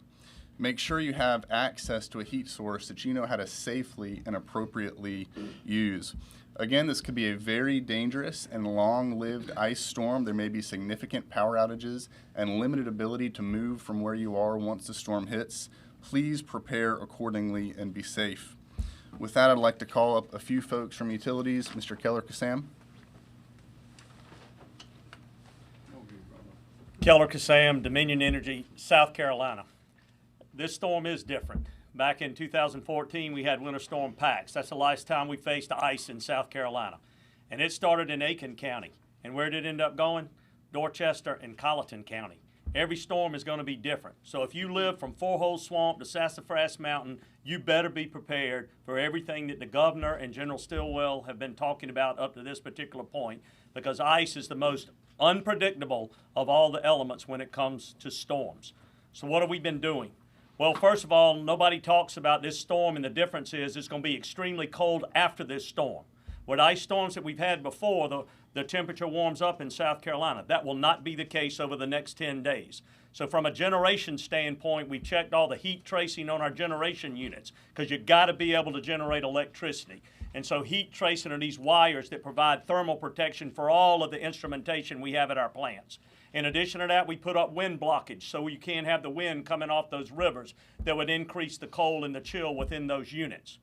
Make sure you have access to a heat source that you know how to safely and appropriately use. Again, this could be a very dangerous and long-lived ice storm. There may be significant power outages and limited ability to move from where you are once the storm hits. Please prepare accordingly and be safe. With that, I'd like to call up a few folks from utilities. Mr. Keller-Kassam. Keller-Kassam, Dominion Energy, South Carolina. This storm is different. Back in 2014, we had Winter Storm Pax. That's the last time we faced ice in South Carolina. And it started in Aiken County. And where did it end up going? Dorchester and Colleton County. Every storm is going to be different. So if you live from Four Hole Swamp to Sassafras Mountain, you better be prepared for everything that the governor and General Stilwell have been talking about up to this particular point, because ice is the most unpredictable of all the elements when it comes to storms. So what have we been doing? Well, first of all, nobody talks about this storm, and the difference is it's going to be extremely cold after this storm. With ice storms that we've had before, the temperature warms up in South Carolina. That will not be the case over the next 10 days. So from a generation standpoint, we checked all the heat tracing on our generation units, because you've got to be able to generate electricity. And so heat tracing are these wires that provide thermal protection for all of the instrumentation we have at our plants. In addition to that, we put up wind blockage so you can't have the wind coming off those rivers that would increase the cold and the chill within those units.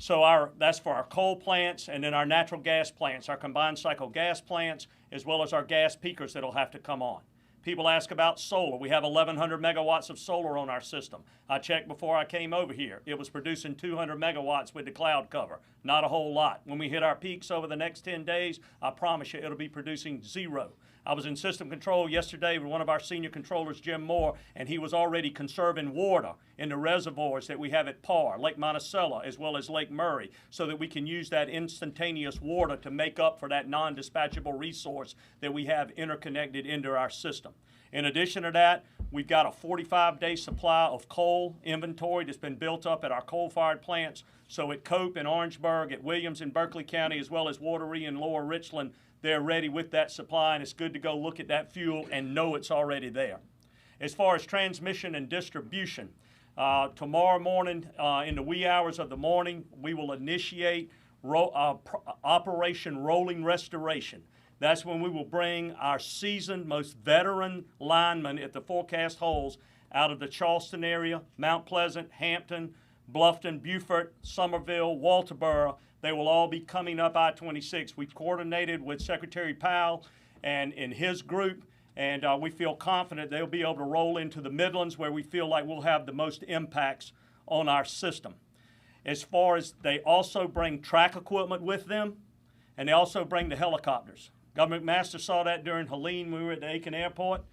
So that's for our coal plants, and then our natural gas plants, our combined cycle gas plants, as well as our gas peakers that'll have to come on. People ask about solar. We have 1,100 megawatts of solar on our system. I checked before I came over here. It was producing 200 megawatts with the cloud cover. Not a whole lot. When we hit our peaks over the next 10 days, I promise you it'll be producing zero. I was in system control yesterday with one of our senior controllers, Jim Moore, and he was already conserving water in the reservoirs that we have at Parr, Lake Monticello, as well as Lake Murray, so that we can use that instantaneous water to make up for that non-dispatchable resource that we have interconnected into our system. In addition to that, we've got a 45-day supply of coal inventory that's been built up at our coal-fired plants. So at Cope and Orangeburg, at Williams and Berkeley County, as well as Wateree and Lower Richland, they're ready with that supply, and it's good to go look at that fuel and know it's already there. As far as transmission and distribution, tomorrow morning, in the wee hours of the morning, we will initiate Operation Rolling Restoration. That's when we will bring our seasoned, most veteran linemen at the forecast holes out of the Charleston area, Mount Pleasant, Hampton, Bluffton, Beaufort, Somerville, Walterboro. They will all be coming up I-26. We've coordinated with Secretary Powell and in his group, and we feel confident they'll be able to roll into the Midlands, where we feel like we'll have the most impacts on our system. As far as they also bring track equipment with them, and they also bring the helicopters. Governor McMaster saw that during Helene when we were at the Aiken Airport.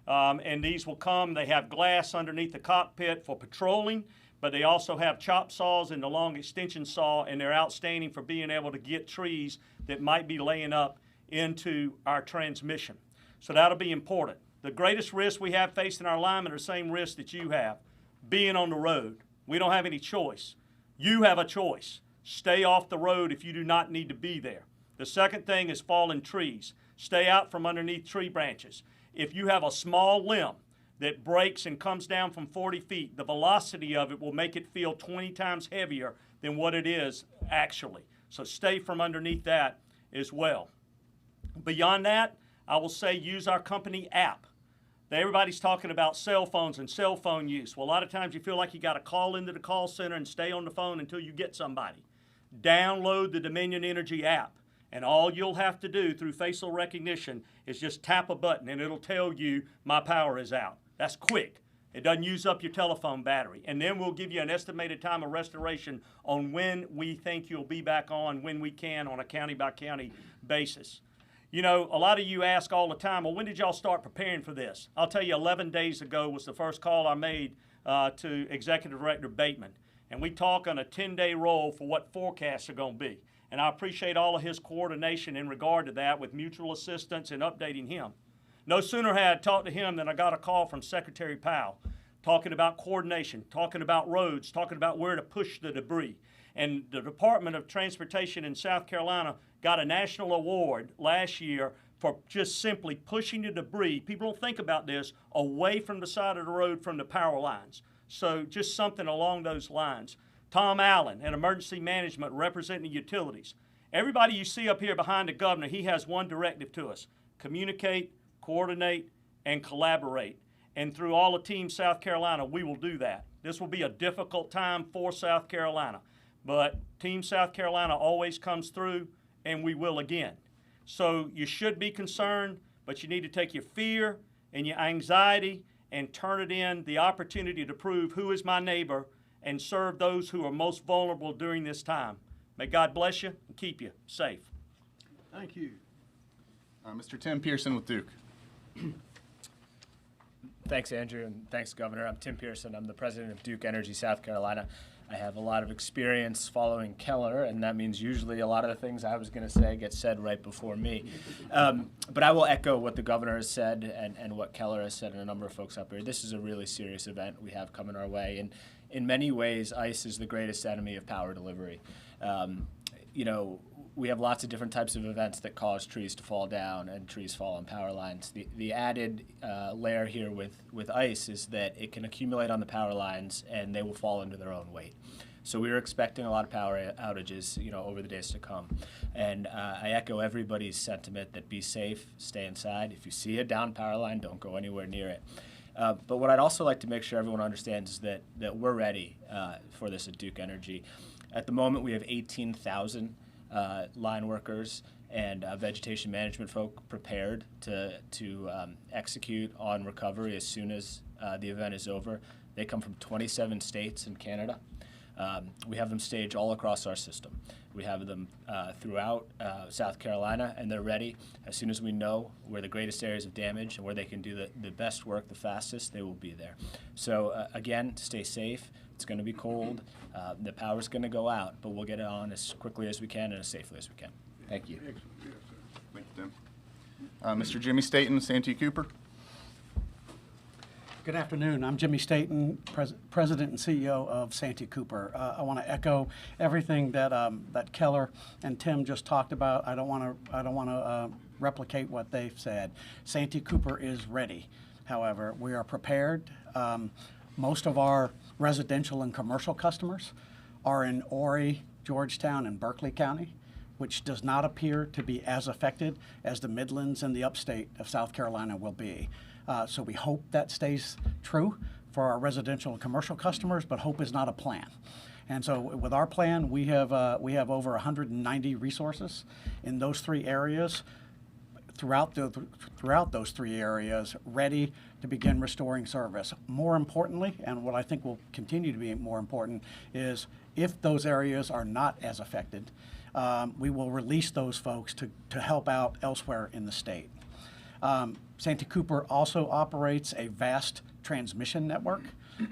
And these will come. They have glass underneath the cockpit for patrolling, but they also have chop saws and the long extension saw, and they're outstanding for being able to get trees that might be laying up into our transmission. So that'll be important. The greatest risk we have facing our linemen are the same risk that you have, being on the road. We don't have any choice. You have a choice. Stay off the road if you do not need to be there. The second thing is fallen trees. Stay out from underneath tree branches. If you have a small limb that breaks and comes down from 40 feet, the velocity of it will make it feel 20 times heavier than what it is actually. So stay from underneath that as well. Beyond that, I will say use our company app. Everybody's talking about cell phones and cell phone use. Well, a lot of times you feel like you got to call into the call center and stay on the phone until you get somebody. Download the Dominion Energy app. And all you'll have to do through facial recognition is just tap a button and it'll tell you my power is out. That's quick. It doesn't use up your telephone battery. And then we'll give you an estimated time of restoration on when we think you'll be back on, when we can, on a county by county basis. You know, a lot of you ask all the time, well, when did y'all start preparing for this? I'll tell you, 11 days ago was the first call I made to Executive Director Bateman. And we talk on a 10-day roll for what forecasts are going to be. And I appreciate all of his coordination in regard to that with mutual assistance and updating him. No sooner had I talked to him than I got a call from Secretary Powell talking about coordination, talking about roads, talking about where to push the debris. And the Department of Transportation in South Carolina got a national award last year for just simply pushing the debris, people don't think about this, away from the side of the road from the power lines. So just something along those lines. Tom Allen and Emergency Management representing the utilities. Everybody you see up here behind the governor, he has one directive to us: communicate, coordinate, and collaborate. And through all of Team South Carolina, we will do that. This will be a difficult time for South Carolina, but Team South Carolina always comes through, and we will again. So you should be concerned, but you need to take your fear and your anxiety and turn it in the opportunity to prove who is my neighbor and serve those who are most vulnerable during this time. May God bless you and keep you safe. Thank you. Mr. Tim Pearson with Duke. Thanks, Andrew, and thanks, Governor. I'm Tim Pearson. I'm the president of Duke Energy, South Carolina. I have a lot of experience following Keller, and that means usually a lot of the things I was going to say get said right before me. But I will echo what the governor has said and what Keller has said and a number of folks up here. This is a really serious event we have coming our way. And in many ways, ice is the greatest enemy of power delivery. You know, we have lots of different types of events that cause trees to fall down and trees fall on power lines. The added layer here with ice is that it can accumulate on the power lines and they will fall into their own weight. So we are expecting a lot of power outages, you know, over the days to come. And I echo everybody's sentiment that be safe, stay inside. If you see a down power line, don't go anywhere near it. But what I'd also like to make sure everyone understands is that we're ready for this at Duke Energy. At the moment, we have 18,000 line workers and vegetation management folk prepared to execute on recovery as soon as the event is over. They come from 27 states and Canada. We have them staged all across our system. We have them throughout South Carolina, and they're ready. As soon as we know where the greatest areas of damage and where they can do the best work the fastest, they will be there. So again, stay safe. It's going to be cold. The power's going to go out, but we'll get it on as quickly as we can and as safely as we can. Thank you. Thank you, Tim. Mr. Jimmy Staten, Santee Cooper. Good afternoon. I'm Jimmy Staten, President and CEO of Santee Cooper. I want to echo everything that that Keller and Tim just talked about. I don't want to replicate what they've said. Santee Cooper is ready. However, we are prepared. Most of our residential and commercial customers are in Horry, Georgetown, and Berkeley County, which does not appear to be as affected as the Midlands and the upstate of South Carolina will be. So we hope that stays true for our residential and commercial customers, but hope is not a plan. And so with our plan, we have over 190 resources in those three areas throughout those 3 areas, ready to begin restoring service. More importantly, and what I think will continue to be more important, is if those areas are not as affected, we will release those folks to help out elsewhere in the state. Santee Cooper also operates a vast transmission network.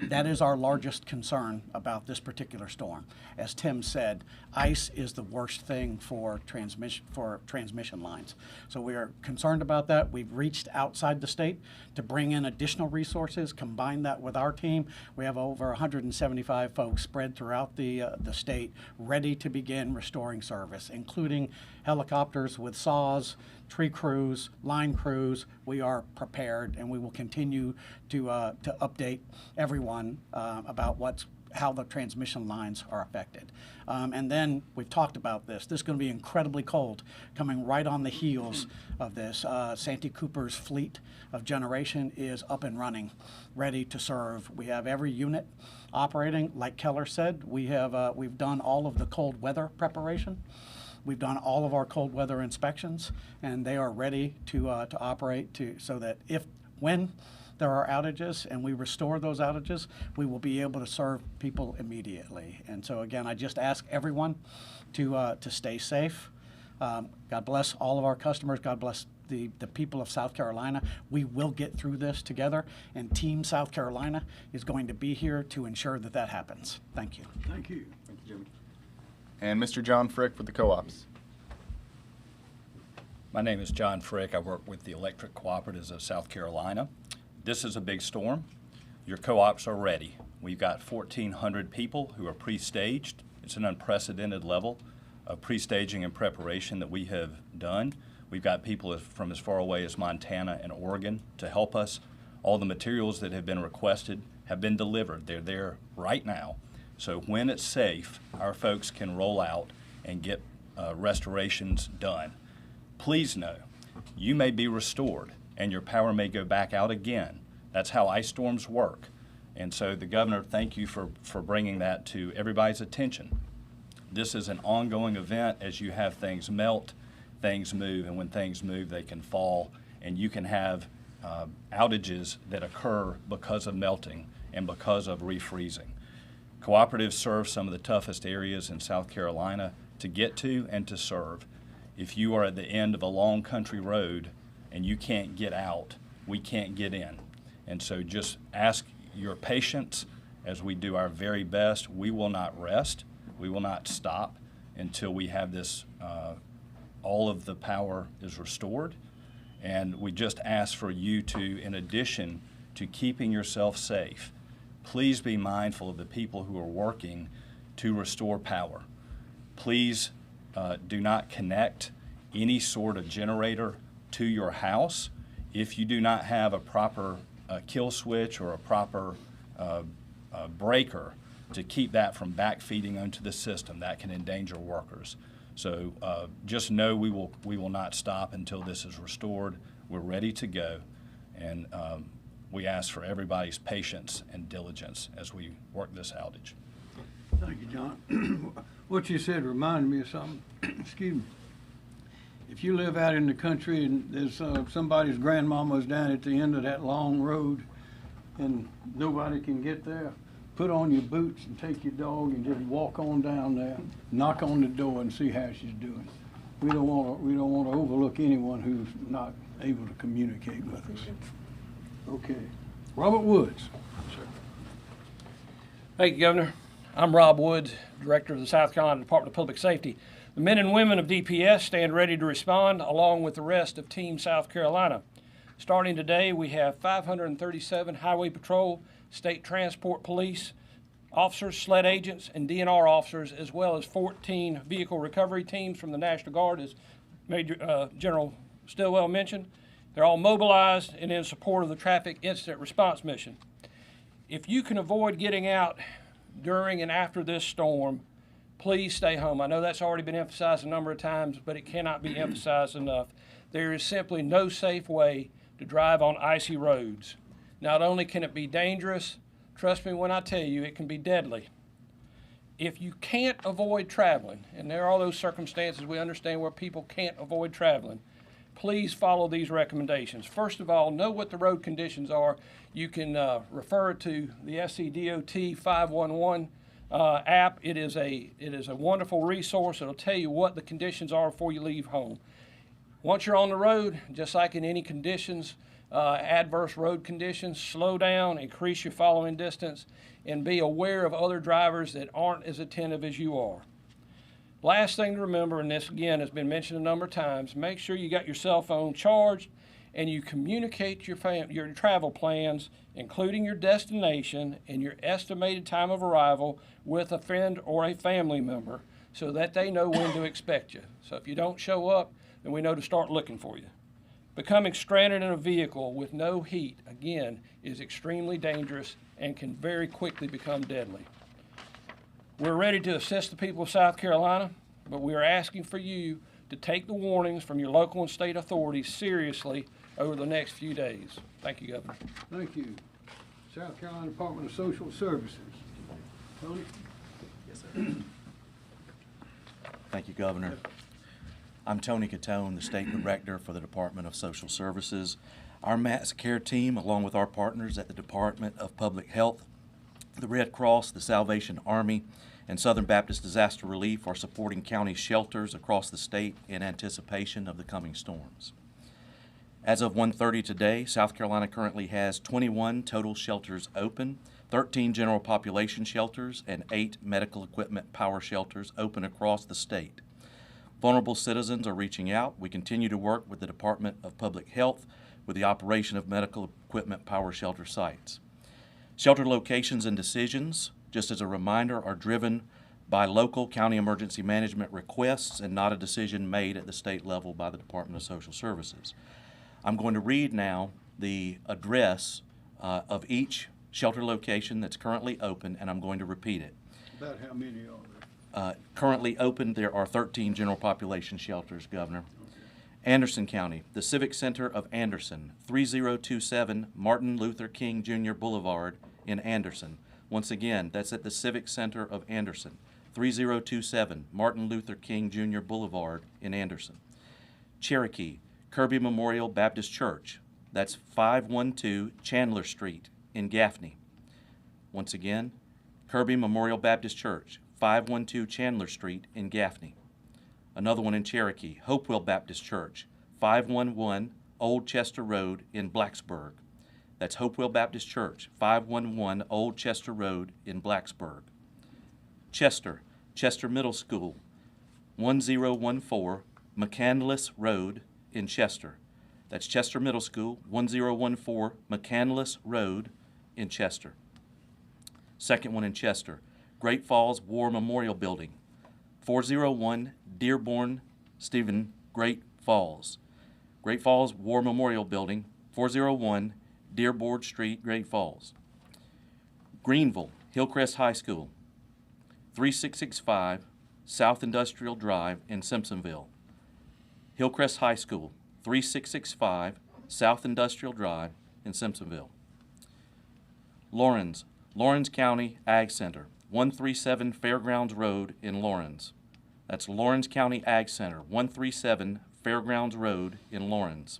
That is our largest concern about this particular storm. As Tim said, ice is the worst thing for transmission lines. So we are concerned about that. We've reached outside the state to bring in additional resources, combine that with our team. We have over 175 folks spread throughout the state ready to begin restoring service, including helicopters with saws, tree crews, line crews. We are prepared, and we will continue to update everyone about how the transmission lines are affected. And then we've talked about this. This is going to be incredibly cold, coming right on the heels of this. Santee Cooper's fleet of generation is up and running, ready to serve. We have every unit operating. Like Keller said, we've done all of the cold weather preparation. We've done all of our cold weather inspections, and they are ready to operate so that when there are outages and we restore those outages, we will be able to serve people immediately. And so again, I just ask everyone to stay safe. God bless all of our customers. God bless the people of South Carolina. We will get through this together, and Team South Carolina is going to be here to ensure that happens. Thank you. Thank you. Thank you, Jimmy. And Mr. John Frick with the co-ops. My name is John Frick. I work with the Electric Cooperatives of South Carolina. This is a big storm. Your co-ops are ready. We've got 1,400 people who are pre-staged. It's an unprecedented level of pre-staging and preparation that we have done. We've got people from as far away as Montana and Oregon to help us. All the materials that have been requested have been delivered. They're there right now. So when it's safe, our folks can roll out and get restorations done. Please know, you may be restored and your power may go back out again. That's how ice storms work. And so the governor, thank you for bringing that to everybody's attention. This is an ongoing event. As you have things melt, things move, and when things move, they can fall, and you can have outages that occur because of melting and because of refreezing. Cooperatives serve some of the toughest areas in South Carolina to get to and to serve. If you are at the end of a long country road and you can't get out, we can't get in. And so just ask your patience as we do our very best. We will not rest. We will not stop until we have this, all of the power is restored. And we just ask for you to, in addition to keeping yourself safe, please be mindful of the people who are working to restore power. Please do not connect any sort of generator to your house if you do not have a proper kill switch or a proper breaker to keep that from backfeeding onto the system. That can endanger workers. So just know we will not stop until this is restored. We're ready to go, and we ask for everybody's patience and diligence as we work this outage. Thank you, John. What you said reminded me of something. Excuse me. If you live out in the country and there's somebody's grandmama's down at the end of that long road and nobody can get there, put on your boots and take your dog and just walk on down there, knock on the door and see how she's doing. We don't want to overlook anyone who's not able to communicate with us. Okay. Robert Woods. Sir. Thank you, Governor. I'm Rob Woods, Director of the South Carolina Department of Public Safety. The men and women of DPS stand ready to respond along with the rest of Team South Carolina. Starting today, we have 537 Highway Patrol, State Transport Police officers, SLED agents, and DNR officers, as well as 14 vehicle recovery teams from the National Guard, as Major General Stillwell mentioned. They're all mobilized and in support of the traffic incident response mission. If you can avoid getting out during and after this storm, please stay home. I know that's already been emphasized a number of times, but it cannot be emphasized enough. There is simply no safe way to drive on icy roads. Not only can it be dangerous, trust me when I tell you, it can be deadly. If you can't avoid traveling, and there are those circumstances we understand where people can't avoid traveling, please follow these recommendations. First of all, know what the road conditions are. You can refer to the SCDOT 511 app. It is a wonderful resource. It'll tell you what the conditions are before you leave home. Once you're on the road, just like in any conditions, adverse road conditions, slow down, increase your following distance, and be aware of other drivers that aren't as attentive as you are. Last thing to remember, and this again has been mentioned a number of times, make sure you got your cell phone charged and you communicate your travel plans, including your destination and your estimated time of arrival, with a friend or a family member so that they know when to expect you. So if you don't show up, then we know to start looking for you. Becoming stranded in a vehicle with no heat, again, is extremely dangerous and can very quickly become deadly. We're ready to assist the people of South Carolina, but we are asking for you to take the warnings from your local and state authorities seriously over the next few days. Thank you, Governor. Thank you. South Carolina Department of Social Services. Tony? Yes, sir. Thank you, Governor. I'm Tony Catone, the State Director for the Department of Social Services. Our mass care team, along with our partners at the Department of Public Health, the Red Cross, the Salvation Army, and Southern Baptist Disaster Relief, are supporting county shelters across the state in anticipation of the coming storms. As of 1:30 today, South Carolina currently has 21 total shelters open, 13 general population shelters, and 8 medical equipment power shelters open across the state. Vulnerable citizens are reaching out. We continue to work with the Department of Public Health with the operation of medical equipment power shelter sites. Shelter locations and decisions, just as a reminder, are driven by local county emergency management requests and not a decision made at the state level by the Department of Social Services. I'm going to read now the address of each shelter location that's currently open, and I'm going to repeat it. About how many are there? Currently open, there are 13 general population shelters, Governor. Anderson County, the Civic Center of Anderson, 3027 Martin Luther King Jr. Boulevard in Anderson. Once again, that's at the Civic Center of Anderson, 3027 Martin Luther King Jr. Boulevard in Anderson. Cherokee, Kirby Memorial Baptist Church, that's 512 Chandler Street in Gaffney. Once again, Kirby Memorial Baptist Church, 512 Chandler Street in Gaffney. Another one in Cherokee, Hopewell Baptist Church, 511 Old Chester Road in Blacksburg. That's Hopewell Baptist Church, 511 Old Chester Road in Blacksburg. Chester, Chester Middle School, 1014 McCandless Road in Chester. That's Chester Middle School, 1014 McCandless Road in Chester. Second one in Chester, Great Falls War Memorial Building, 401 Dearborn Stephen Great Falls. Great Falls War Memorial Building, 401 Dearborn Street, Great Falls. Greenville, Hillcrest High School, 3665 South Industrial Drive in Simpsonville. Hillcrest High School, 3665 South Industrial Drive in Simpsonville. Laurens, Laurens County Ag Center, 137 Fairgrounds Road in Laurens. That's Laurens County Ag Center, 137 Fairgrounds Road in Laurens.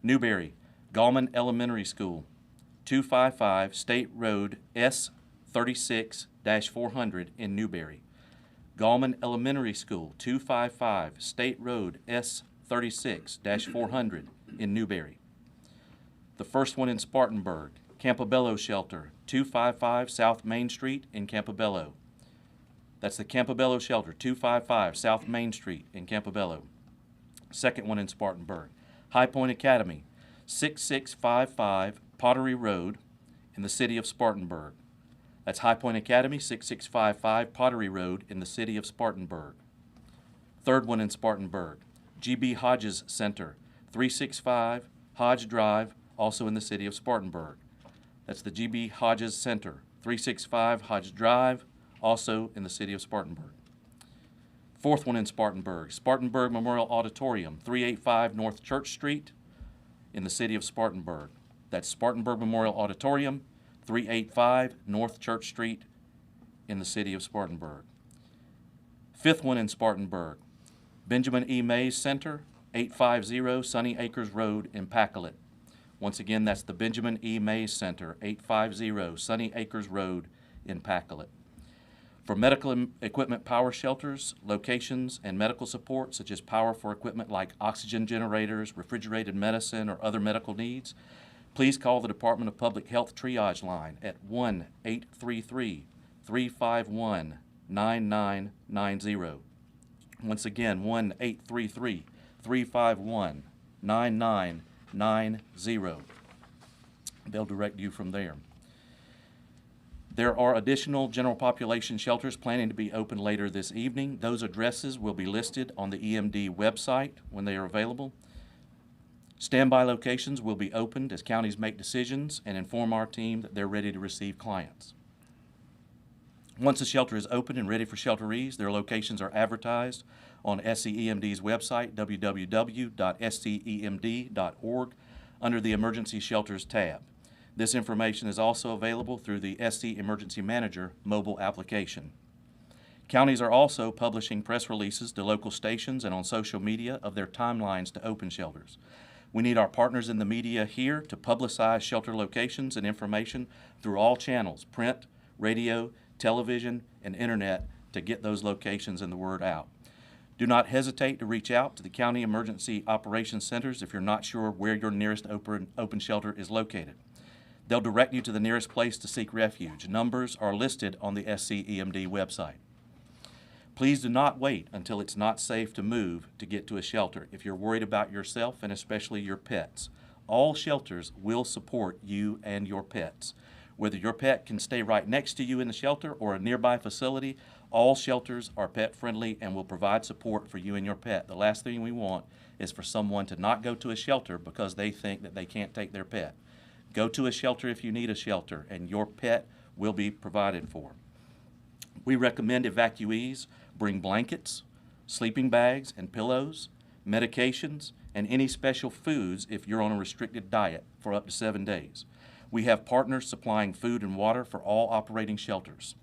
Newberry, Gallman Elementary School, 255 State Road S36-400 in Newberry. Gallman Elementary School, 255 State Road S36-400 in Newberry. The first one in Spartanburg, Campobello Shelter, 255 South Main Street in Campobello. That's the Campobello Shelter, 255 South Main Street in Campobello. Second one in Spartanburg, High Point Academy, 6655 Pottery Road in the city of Spartanburg. That's High Point Academy, 6655 Pottery Road in the city of Spartanburg. Third one in Spartanburg, G.B. Hodges Center, 365 Hodge Drive, also in the city of Spartanburg. That's the G.B. Hodges Center, 365 Hodge Drive, also in the city of Spartanburg. Fourth one in Spartanburg, Spartanburg Memorial Auditorium, 385 North Church Street in the city of Spartanburg. That's Spartanburg Memorial Auditorium, 385 North Church Street in the city of Spartanburg. Fifth one in Spartanburg, Benjamin E. Mays Center, 850 Sunny Acres Road in Pacolet. Once again, that's the Benjamin E. Mays Center, 850 Sunny Acres Road in Pacolet. For medical equipment power shelters, locations, and medical support, such as power for equipment like oxygen generators, refrigerated medicine, or other medical needs, please call the Department of Public Health triage line at 1-833-351-9990. Once again, 1-833-351-9990. They'll direct you from there. There are additional general population shelters planning to be open later this evening. Those addresses will be listed on the EMD website when they are available. Standby locations will be opened as counties make decisions and inform our team that they're ready to receive clients. Once a shelter is open and ready for shelterees, their locations are advertised on SCEMD's website, www.scemd.org, under the Emergency Shelters tab. This information is also available through the SC Emergency Manager mobile application. Counties are also publishing press releases to local stations and on social media of their timelines to open shelters. We need our partners in the media here to publicize shelter locations and information through all channels, print, radio, television, and internet, to get those locations and the word out. Do not hesitate to reach out to the County Emergency Operations Centers if you're not sure where your nearest open shelter is located. They'll direct you to the nearest place to seek refuge. Numbers are listed on the SCEMD website. Please do not wait until it's not safe to move to get to a shelter if you're worried about yourself and especially your pets. All shelters will support you and your pets. Whether your pet can stay right next to you in the shelter or a nearby facility, all shelters are pet friendly and will provide support for you and your pet. The last thing we want is for someone to not go to a shelter because they think that they can't take their pet. Go to a shelter if you need a shelter, and your pet will be provided for. We recommend evacuees bring blankets, sleeping bags and pillows, medications, and any special foods if you're on a restricted diet for up to 7 days. We have partners supplying food and water for all operating shelters.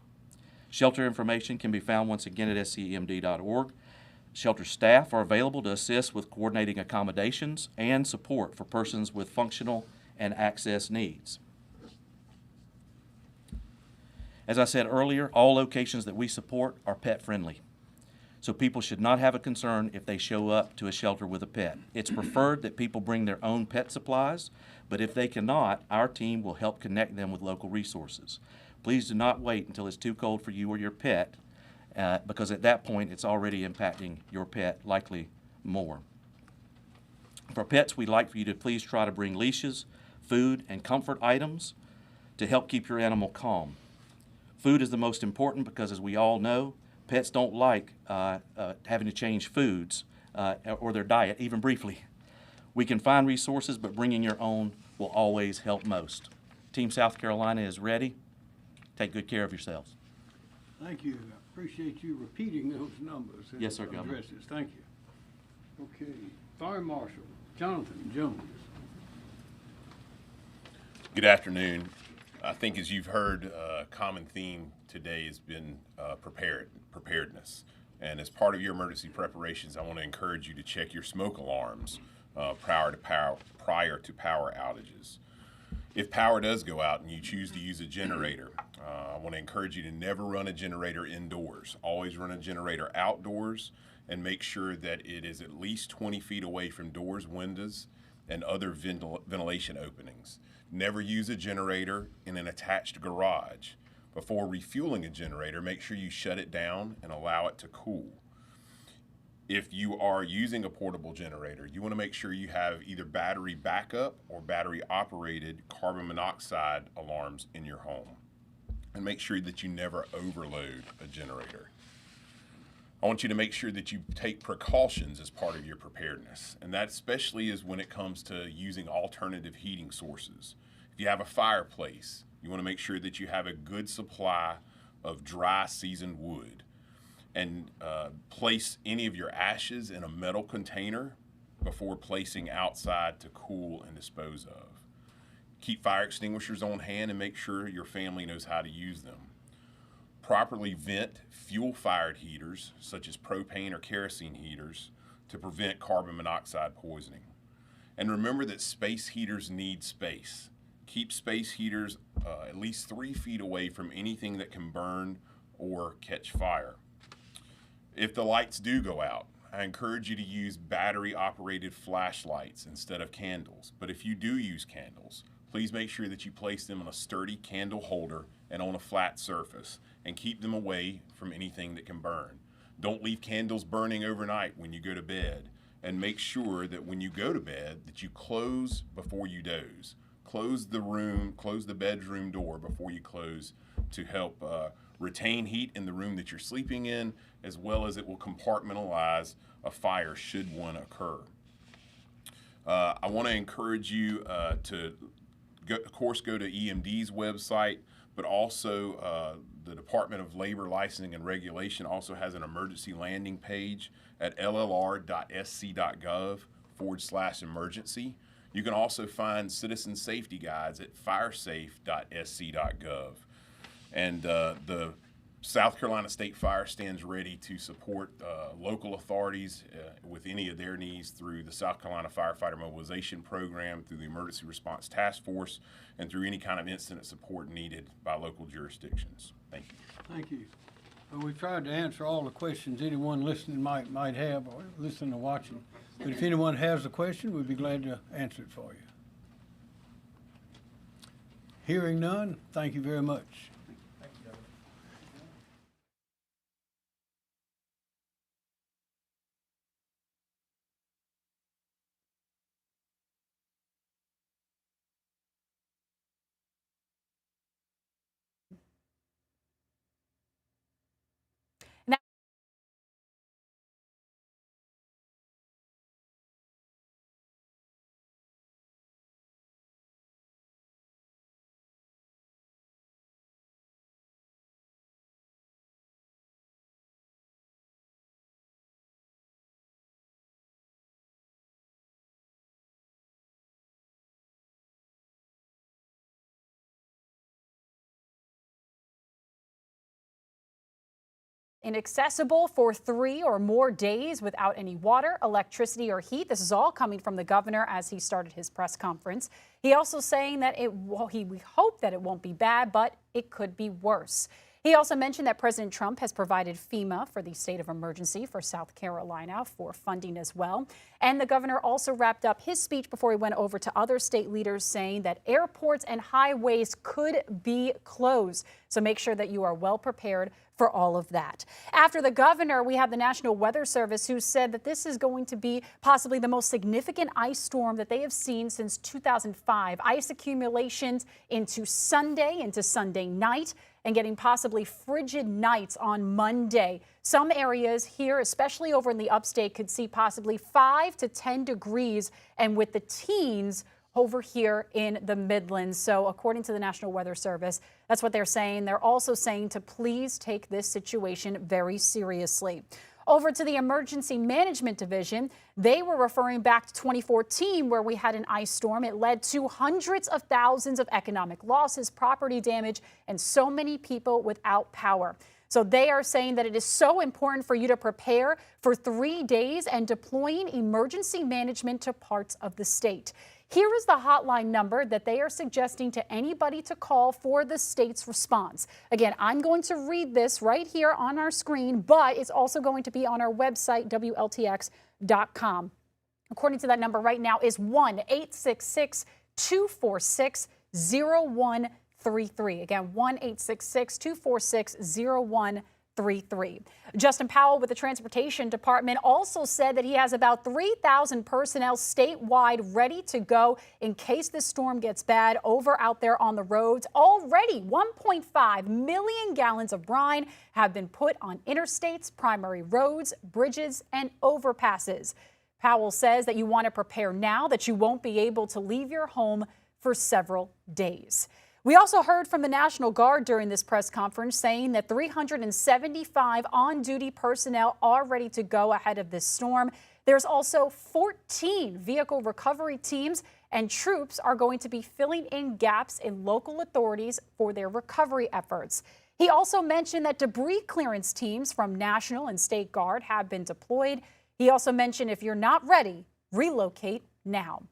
Shelter information can be found once again at scemd.org. Shelter staff are available to assist with coordinating accommodations and support for persons with functional and access needs. As I said earlier, all locations that we support are pet friendly. So people should not have a concern if they show up to a shelter with a pet. It's preferred that people bring their own pet supplies, but if they cannot, our team will help connect them with local resources. Please do not wait until it's too cold for you or your pet, because at that point it's already impacting your pet, likely more. For pets, we'd like for you to please try to bring leashes, food, and comfort items to help keep your animal calm. Food is the most important because, as we all know, pets don't like having to change foods or their diet, even briefly. We can find resources, but bringing your own will always help most. Team South Carolina is ready. Take good care of yourselves. Thank you. I appreciate you repeating those numbers. And Yes, sir, Governor. addresses. Thank you. Okay, Fire Marshal Jonathan Jones. Good afternoon. I think, as you've heard, a common theme today has been preparedness. And as part of your emergency preparations, I want to encourage you to check your smoke alarms prior to power outages. If power does go out and you choose to use a generator, I want to encourage you to never run a generator indoors. Always run a generator outdoors, and make sure that it is at least 20 feet away from doors, windows, and other ventilation openings. Never use a generator in an attached garage. Before refueling a generator, make sure you shut it down and allow it to cool. If you are using a portable generator, you want to make sure you have either battery backup or battery operated carbon monoxide alarms in your home. And make sure that you never overload a generator. I want you to make sure that you take precautions as part of your preparedness, and that especially is when it comes to using alternative heating sources. If you have a fireplace, you want to make sure that you have a good supply of dry seasoned wood, and place any of your ashes in a metal container before placing outside to cool and dispose of. Keep fire extinguishers on hand and make sure your family knows how to use them. Properly vent fuel-fired heaters, such as propane or kerosene heaters, to prevent carbon monoxide poisoning. And remember that space heaters need space. Keep space heaters at least 3 feet away from anything that can burn or catch fire. If the lights do go out, I encourage you to use battery-operated flashlights instead of candles. But if you do use candles, please make sure that you place them on a sturdy candle holder and on a flat surface, and keep them away from anything that can burn. Don't leave candles burning overnight when you go to bed, and make sure that when you go to bed that you close before you doze. Close the bedroom door before you close to help retain heat in the room that you're sleeping in, as well as it will compartmentalize a fire should one occur. I want to encourage you to, of course, go to EMD's website, but also the Department of Labor Licensing and Regulation also has an emergency landing page at llr.sc.gov/emergency. You can also find citizen safety guides at firesafe.sc.gov. And the South Carolina State Fire stands ready to support local authorities with any of their needs through the South Carolina Firefighter Mobilization Program, through the Emergency Response Task Force, and through any kind of incident support needed by local jurisdictions. Thank you. Thank you. Well, we tried to answer all the questions anyone listening might have, or listening or watching. But if anyone has a question, we'd be glad to answer it for you. Hearing none, thank you very much. Inaccessible for 3 or more days without any water, electricity, or heat. This is all coming from the governor as he started his press conference. He also saying that we hope that it won't be bad, but it could be worse. He also mentioned that President Trump has provided FEMA for the state of emergency for South Carolina for funding as well. And the governor also wrapped up his speech before he went over to other state leaders, saying that airports and highways could be closed. So make sure that you are well prepared for all of that. After the governor, we have the National Weather Service, who said that this is going to be possibly the most significant ice storm that they have seen since 2005. Ice accumulations into Sunday night, and getting possibly frigid nights on Monday. Some areas here, especially over in the upstate, could see possibly 5 to 10 degrees, and with the teens over here in the Midlands. So according to the National Weather Service, that's what they're saying. They're also saying to please take this situation very seriously. Over to the Emergency Management Division, they were referring back to 2014, where we had an ice storm. It led to hundreds of thousands of economic losses, property damage, and so many people without power. So they are saying that it is so important for you to prepare for 3 days and deploying emergency management to parts of the state. Here is the hotline number that they are suggesting to anybody to call for the state's response. Again, I'm going to read this right here on our screen, but it's also going to be on our website, WLTX.com. According to that number right now is 1-866-246-0133. Again, 1-866-246-0133. Justin Powell with the Transportation Department also said that he has about 3,000 personnel statewide ready to go in case this storm gets bad over out there on the roads. Already 1.5 million gallons of brine have been put on interstates, primary roads, bridges, and overpasses. Powell says that you want to prepare now, that you won't be able to leave your home for several days. We also heard from the National Guard during this press conference saying that 375 on-duty personnel are ready to go ahead of this storm. There's also 14 vehicle recovery teams, and troops are going to be filling in gaps in local authorities for their recovery efforts. He also mentioned that debris clearance teams from National and State Guard have been deployed. He also mentioned if you're not ready, relocate now.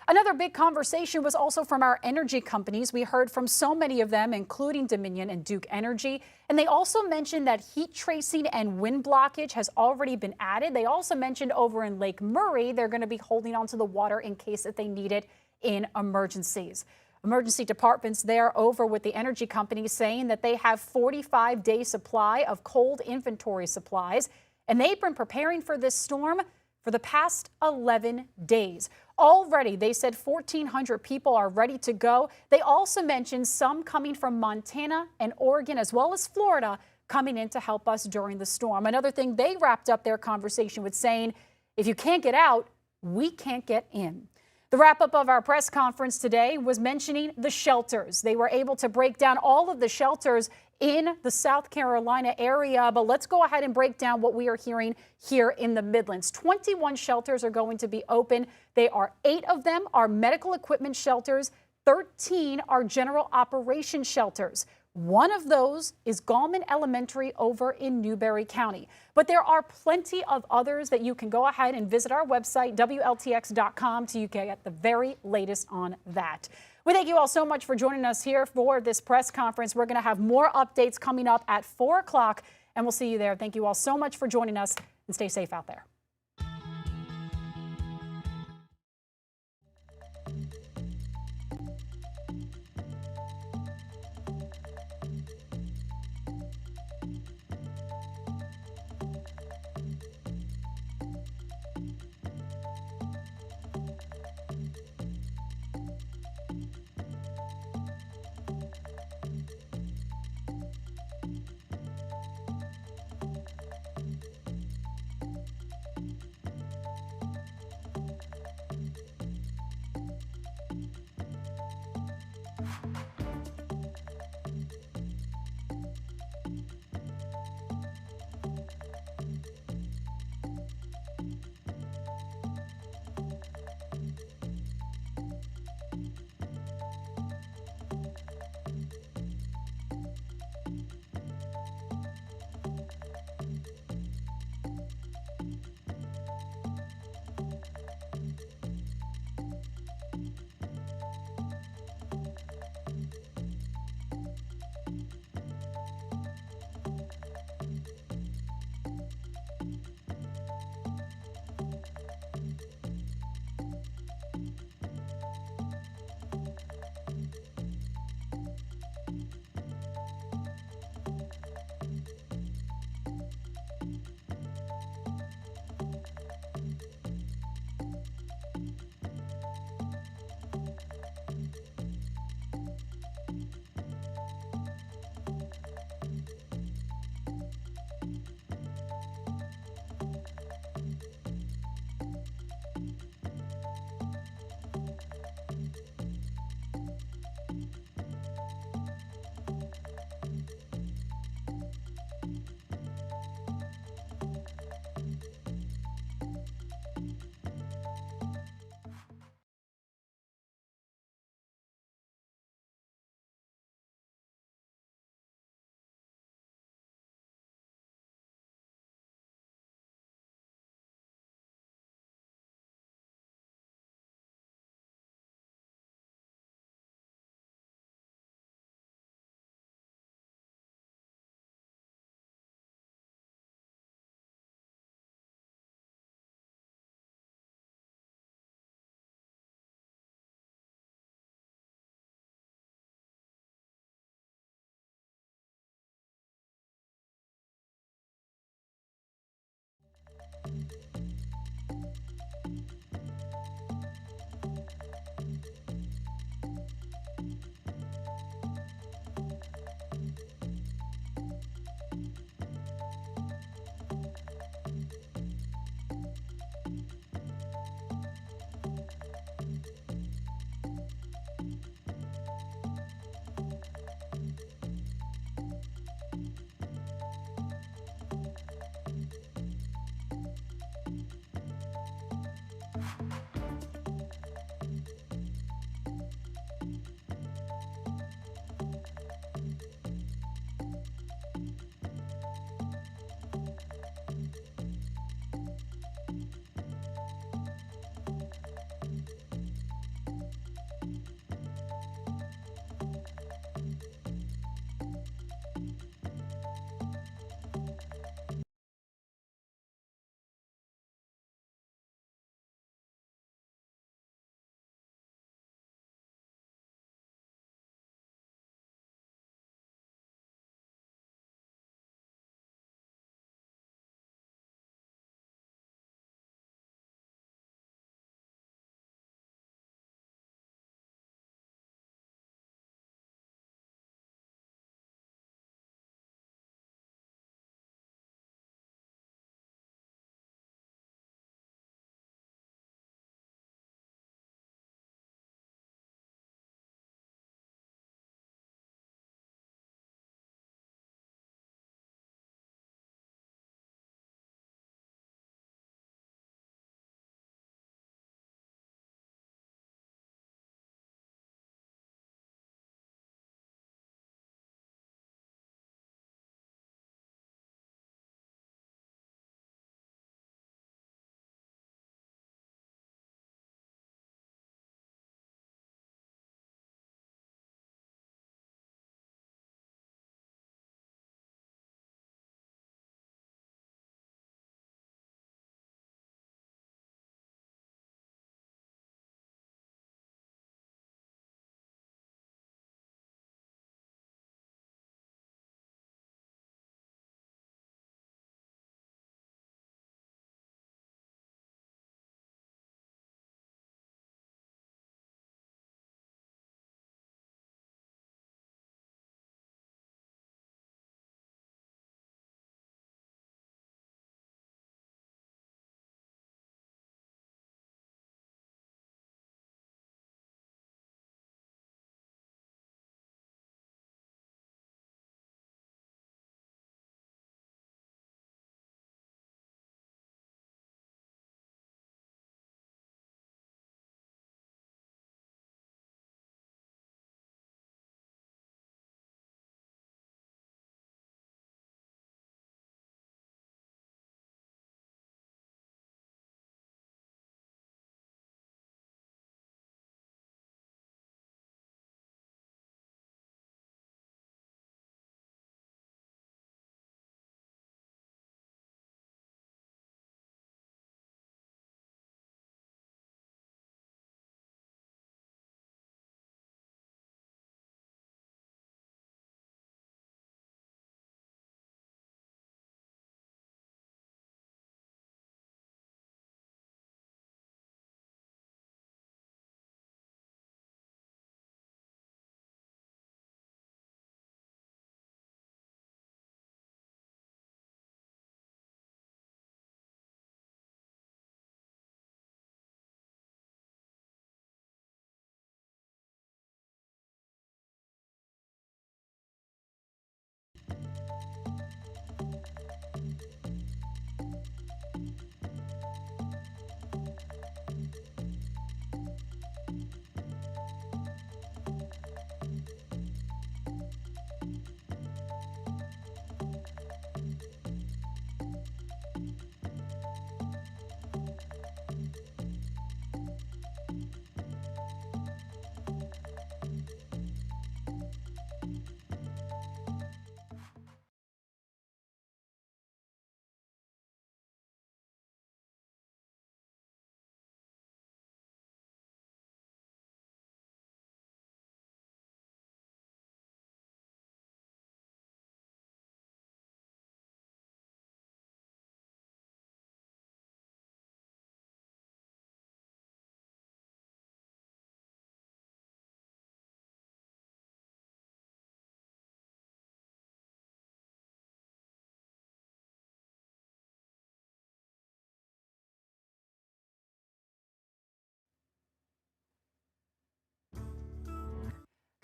Another big conversation was also from our energy companies. We heard from so many of them, including Dominion and Duke Energy. And they also mentioned that heat tracing and wind blockage has already been added. They also mentioned over in Lake Murray, they're going to be holding onto the water in case that they need it in emergencies. Emergency departments there over with the energy companies saying that they have 45-day supply of cold inventory supplies. And they've been preparing for this storm for the past 11 days. Already, they said 1,400 people are ready to go. They also mentioned some coming from Montana and Oregon, as well as Florida, coming in to help us during the storm. Another thing, they wrapped up their conversation with saying, if you can't get out, we can't get in. The wrap-up of our press conference today was mentioning the shelters. They were able to break down all of the shelters in the South Carolina area, but let's go ahead and break down what we are hearing here in the Midlands. 21 shelters are going to be open. 8 of them are medical equipment shelters. 13 are general operations shelters. One of those is Gallman Elementary over in Newberry County. But there are plenty of others that you can go ahead and visit our website, WLTX.com, so you can get the very latest on that. We thank you all so much for joining us here for this press conference. We're going to have more updates coming up at 4 o'clock, and we'll see you there. Thank you all so much for joining us, and stay safe out there.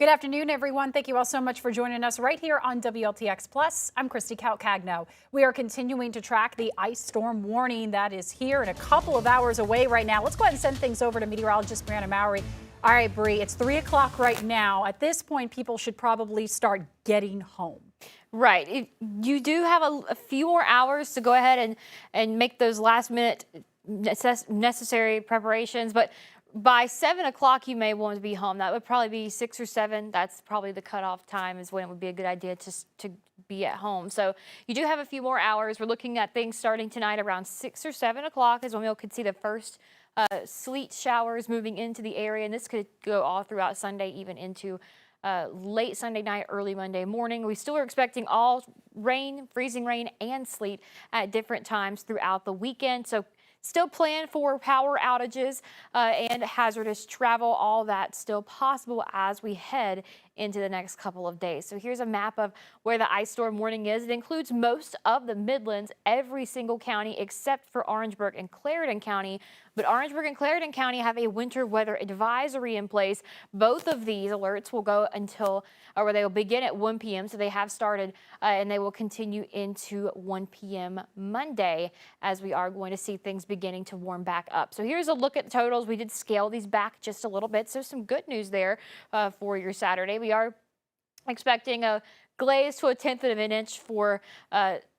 Good afternoon, everyone. Thank you all so much for joining us right here on WLTX Plus. I'm Christy Calcagno. We are continuing to track the ice storm warning that is here and a couple of hours away right now. Let's go ahead and send things over to meteorologist Brianna Mowry. All right, Bree, it's 3 o'clock right now. At this point, people should probably start getting home. Right. You do have a few more hours to go ahead and make those last minute necessary preparations, but by 7 o'clock, you may want to be home. That would probably be 6 or 7. That's probably the cutoff time is when it would be a good idea to be at home. So you do have a few more hours. We're looking at things starting tonight around 6 or 7 o'clock is when we could see the first sleet showers moving into the area. And this could go all throughout Sunday, even into late Sunday night, early Monday morning. We still are expecting all rain, freezing rain, and sleet at different times throughout the weekend. So still plan for power outages and hazardous travel, all that still possible as we head into the next couple of days. So here's a map of where the ice storm warning is. It includes most of the Midlands, every single county except for Orangeburg and Clarendon County. But Orangeburg and Clarendon County have a winter weather advisory in place. Both of these alerts will go until, or they will begin at 1 p.m. So they have started and they will continue into 1 p.m. Monday as we are going to see things beginning to warm back up. So here's a look at the totals. We did scale these back just a little bit. So some good news there for your Saturday. We are expecting a glaze to 1/10 of an inch for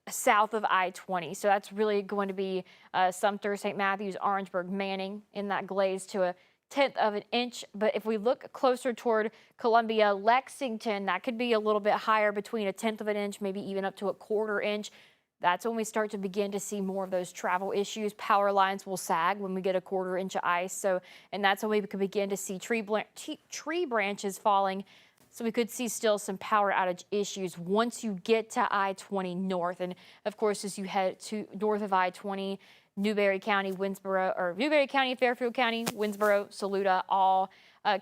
south of I-20. So that's really going to be Sumter, St. Matthews, Orangeburg, Manning in that glaze to 1/10 of an inch. But if we look closer toward Columbia, Lexington, that could be a little bit higher, between 1/10 of an inch, maybe even up to 1/4 inch. That's when we start to begin to see more of those travel issues. Power lines will sag when we get 1/4 inch of ice. So, and that's when we could begin to see tree branches falling. So we could see still some power outage issues once you get to I-20 north. And of course, as you head to north of I-20, Newberry County, Newberry County, Fairfield County, Winsboro, Saluda, all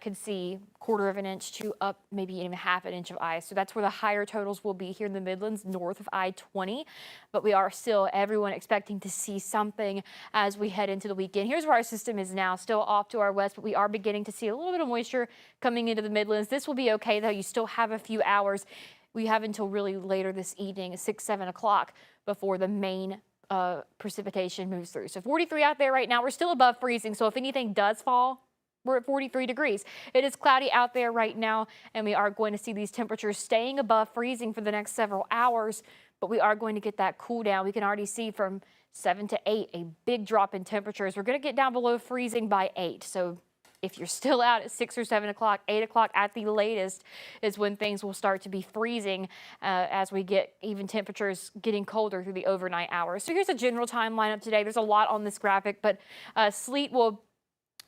could see 1/4 of an inch to up maybe even 1/2 an inch of ice. So that's where the higher totals will be here in the Midlands, north of I-20. But we are still, everyone expecting to see something as we head into the weekend. Here's where our system is now, still off to our west, but we are beginning to see a little bit of moisture coming into the Midlands. This will be okay, though. You still have a few hours. We have until really later this evening, 6, 7 o'clock, before the main precipitation moves through. So 43 out there right now. We're still above freezing, so if anything does fall, we're at 43 degrees. It is cloudy out there right now, and we are going to see these temperatures staying above freezing for the next several hours, but we are going to get that cool down. We can already see from 7 to 8 a big drop in temperatures. We're going to get down below freezing by 8. So if you're still out at 6 or 7 o'clock, 8 o'clock at the latest is when things will start to be freezing as we get even temperatures getting colder through the overnight hours. So here's a general timeline of today. There's a lot on this graphic, but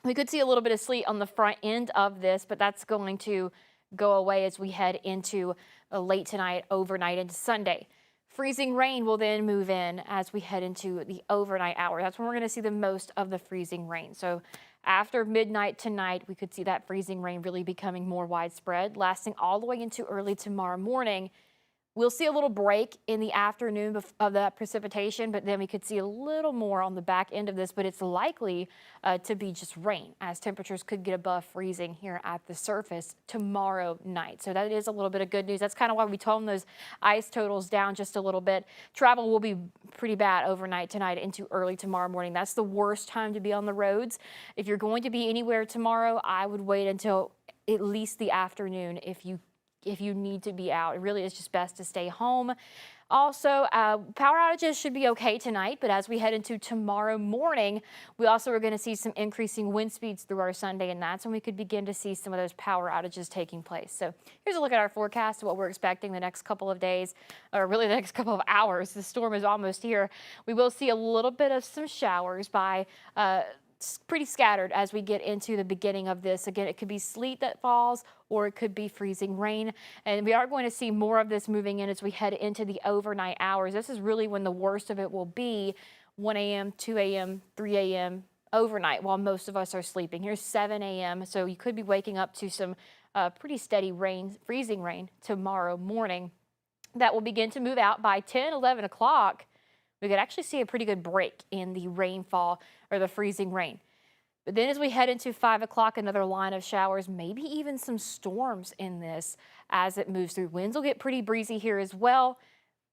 we could see a little bit of sleet on the front end of this, but that's going to go away as we head into late tonight, overnight into Sunday. Freezing rain will then move in as we head into the overnight hour. That's when we're going to see the most of the freezing rain. So after midnight tonight, we could see that freezing rain really becoming more widespread, lasting all the way into early tomorrow morning. We'll see a little break in the afternoon of that precipitation, but then we could see a little more on the back end of this, but it's likely to be just rain, as temperatures could get above freezing here at the surface tomorrow night. So that is a little bit of good news. That's kind of why we toned those ice totals down just a little bit. Travel will be pretty bad overnight tonight into early tomorrow morning. That's the worst time to be on the roads. If you're going to be anywhere tomorrow, I would wait until at least the afternoon if you need to be out. It really is just best to stay home. Also, power outages should be okay tonight, but as we head into tomorrow morning, we also are going to see some increasing wind speeds through our Sunday, and that's when we could begin to see some of those power outages taking place. So here's a look at our forecast, what we're expecting the next couple of days, or really the next couple of hours. The storm is almost here. We will see a little bit of some showers by pretty scattered as we get into the beginning of this. Again, it could be sleet that falls or it could be freezing rain. And we are going to see more of this moving in as we head into the overnight hours. This is really when the worst of it will be, 1 a.m., 2 a.m., 3 a.m. overnight while most of us are sleeping. Here's 7 a.m. So you could be waking up to some pretty steady rain, freezing rain tomorrow morning. That will begin to move out by 10, 11 o'clock. We could actually see a pretty good break in the rainfall or the freezing rain. But then as we head into 5 o'clock, another line of showers, maybe even some storms in this as it moves through. Winds will get pretty breezy here as well.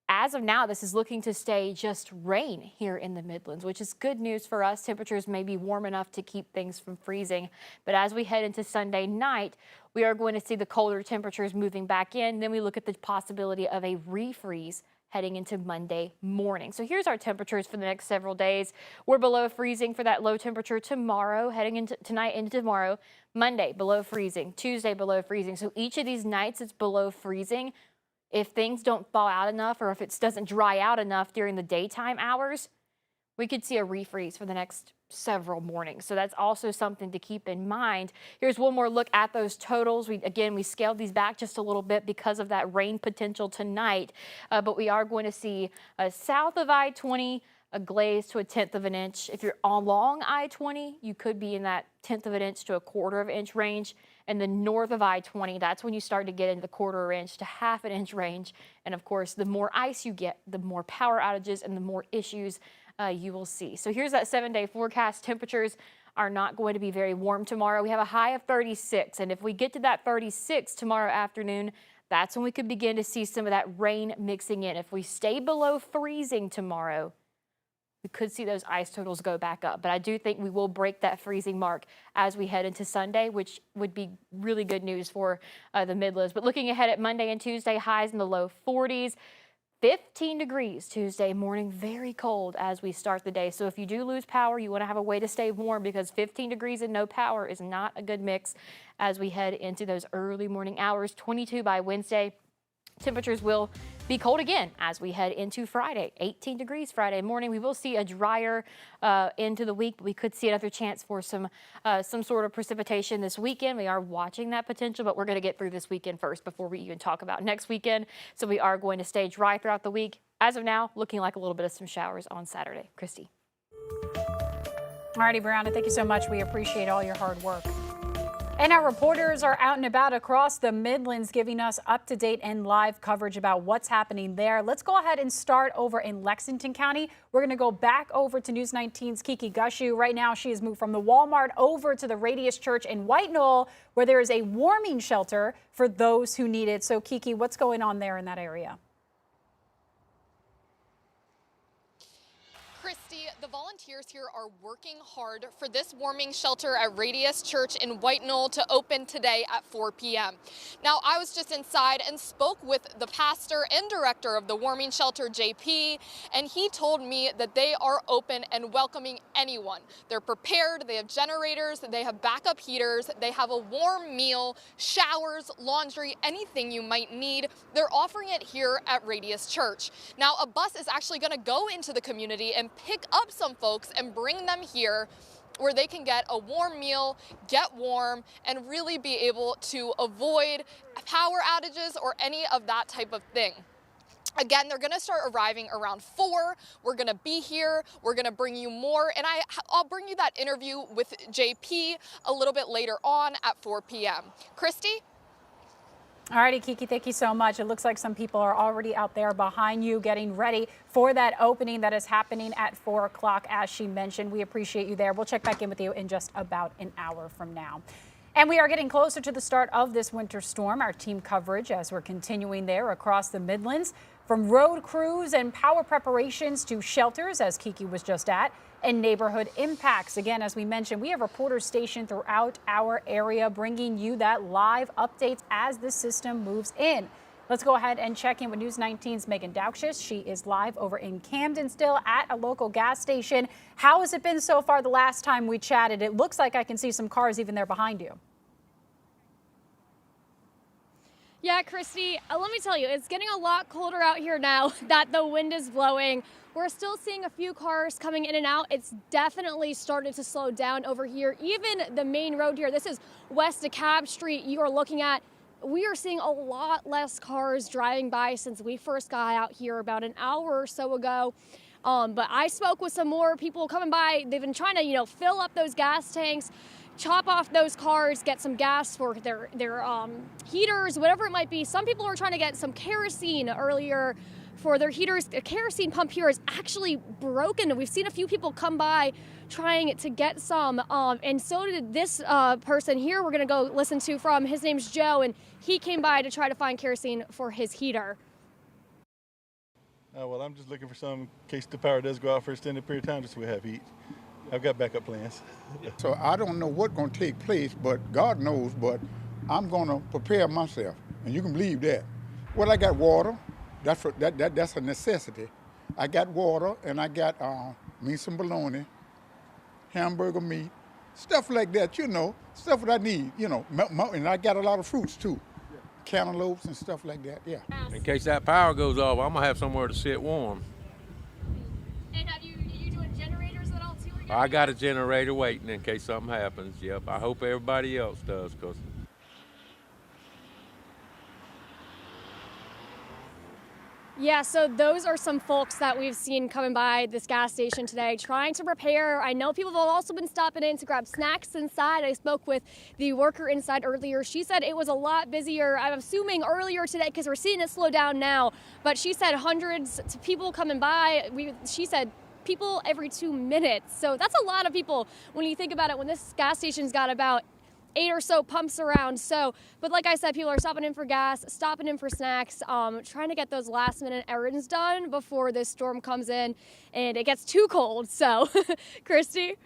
As of now, this is looking to stay just rain here in the Midlands, which is good news for us. Temperatures may be warm enough to keep things from freezing. But as we head into Sunday night, we are going to see the colder temperatures moving back in. Then we look at the possibility of a refreeze heading into Monday morning. So here's our temperatures for the next several days. We're below freezing for that low temperature tomorrow, heading into tonight into tomorrow. Monday, below freezing. Tuesday, below freezing. So each of these nights it's below freezing. If things don't thaw out enough or if it doesn't dry out enough during the daytime hours, we could see a refreeze for the next several mornings. So that's also something to keep in mind. Here's one more look at those totals. We scaled these back just a little bit because of that rain potential tonight. But we are going to see south of I-20, a glaze to 1/10 of an inch. If you're along I-20, you could be in that 1/10 of an inch to 1/4 of an inch range. And the north of I-20, that's when you start to get into the 1/4 inch to 1/2 an inch range. And of course, the more ice you get, the more power outages and the more issues you will see. So here's that 7-day forecast. Temperatures are not going to be very warm tomorrow. We have a high of 36. And if we get to that 36 tomorrow afternoon, that's when we could begin to see some of that rain mixing in. If we stay below freezing tomorrow, we could see those ice totals go back up. But I do think we will break that freezing mark as we head into Sunday, which would be really good news for the Midlands. But looking ahead at Monday and Tuesday, highs in the low 40s. 15 degrees Tuesday morning, very cold as we start the day. So if you do lose power, you want to have a way to stay warm because 15 degrees and no power is not a good mix as we head into those early morning hours. 22 by Wednesday. Temperatures will be cold again as we head into Friday. 18 degrees Friday morning. We will see a drier into the week, but we could see another chance for some sort of precipitation this weekend. We are watching that potential, but we're going to get through this weekend first before we even talk about next weekend. So we are going to stay dry throughout the week. As of now, looking like a little bit of some showers on Saturday. Christy. All righty, Brianna, thank you so much. We appreciate all your hard work. And our reporters are out and about across the Midlands giving us up-to-date and live coverage about what's happening there. Let's go ahead and start over in Lexington County. We're going to go back over to News 19's Kiki Gushu. Right now, she has moved from the Walmart over to the Radius Church in White Knoll, where there is a warming shelter for those who need it. So, Kiki, what's going on there in that area? Christy, the volunteers here are working hard for this warming shelter at Radius Church in White Knoll to open today at 4 p.m. Now, I was just inside and spoke with the pastor and director of the warming shelter, JP, and he told me that they are open and welcoming anyone. They're prepared, they have generators, they have backup heaters, they have a warm meal, showers, laundry, anything you might need. They're offering it here at Radius Church. Now, a bus is actually going to go into the community and pick up some folks and bring them here where they can get a warm meal, get warm, and really be able to avoid power outages or any of that type of thing. Again, they're going to start arriving around 4. We're going to be here. We're going to bring you more. And I'll bring you that interview with JP a little bit later on at 4 p.m. Christy? All righty, Kiki, thank you so much. It looks like some people are already out there behind you getting ready for that opening that is happening at 4 o'clock, as she mentioned. We appreciate you there. We'll check back in with you in just about an hour from now. And we are getting closer to the start of this winter storm. Our team coverage as we're continuing there across the Midlands, from road crews and power preparations to shelters, as Kiki was just at, and neighborhood impacts. Again, as we mentioned, we have reporters stationed throughout our area bringing you that live updates as the system moves in. Let's go ahead and check in with News 19's Megan Douchis. She is live over in Camden still at a local gas station. How has it been so far the last time we chatted? It looks like I can see some cars even there behind you. Yeah, Christy, let me tell you, it's getting a lot colder out here now that the wind is blowing. We're still seeing a few cars coming in and out. It's definitely started to slow down over here. Even the main road here, this is west of Cab Street, you are looking at, we are seeing a lot less cars driving by since we first got out here about an hour or so ago. But I spoke with some more people coming by. They've been trying to, fill up those gas tanks, chop off those cars, get some gas for their heaters, whatever it might be. Some people are trying to get some kerosene earlier for their heaters. A kerosene pump here is actually broken. We've seen a few people come by trying to get some, and so did this person here we're going to go listen to from. His name's Joe, and he came by to try to find kerosene for his heater. Well, I'm just looking for some in case the power does go out for an extended period of time just so we have heat. I've got backup plans. So I don't know what's going to take place, but God knows, but I'm going to prepare myself, and you can believe that. Well, I got water. That's a necessity. I got water, and I got some bologna, hamburger meat, stuff like that, stuff that I need, and I got a lot of fruits too. Cantaloupes and stuff like that, yeah. In case that power goes off, I'm gonna have somewhere to sit warm. And are you doing generators at all too? I got a generator waiting in case something happens. Yep, I hope everybody else does, cause Yeah, so those are some folks that we've seen coming by this gas station today trying to prepare. I know people have also been stopping in to grab snacks inside. I spoke with the worker inside earlier. She said it was a lot busier, I'm assuming earlier today because we're seeing it slow down now. But she said hundreds of people coming by. She said people every 2 minutes. So that's a lot of people when you think about it, when this gas station's got about 8 or so pumps around. So, but like I said, people are stopping in for gas, stopping in for snacks, trying to get those last minute errands done before this storm comes in and it gets too cold. So, Christy.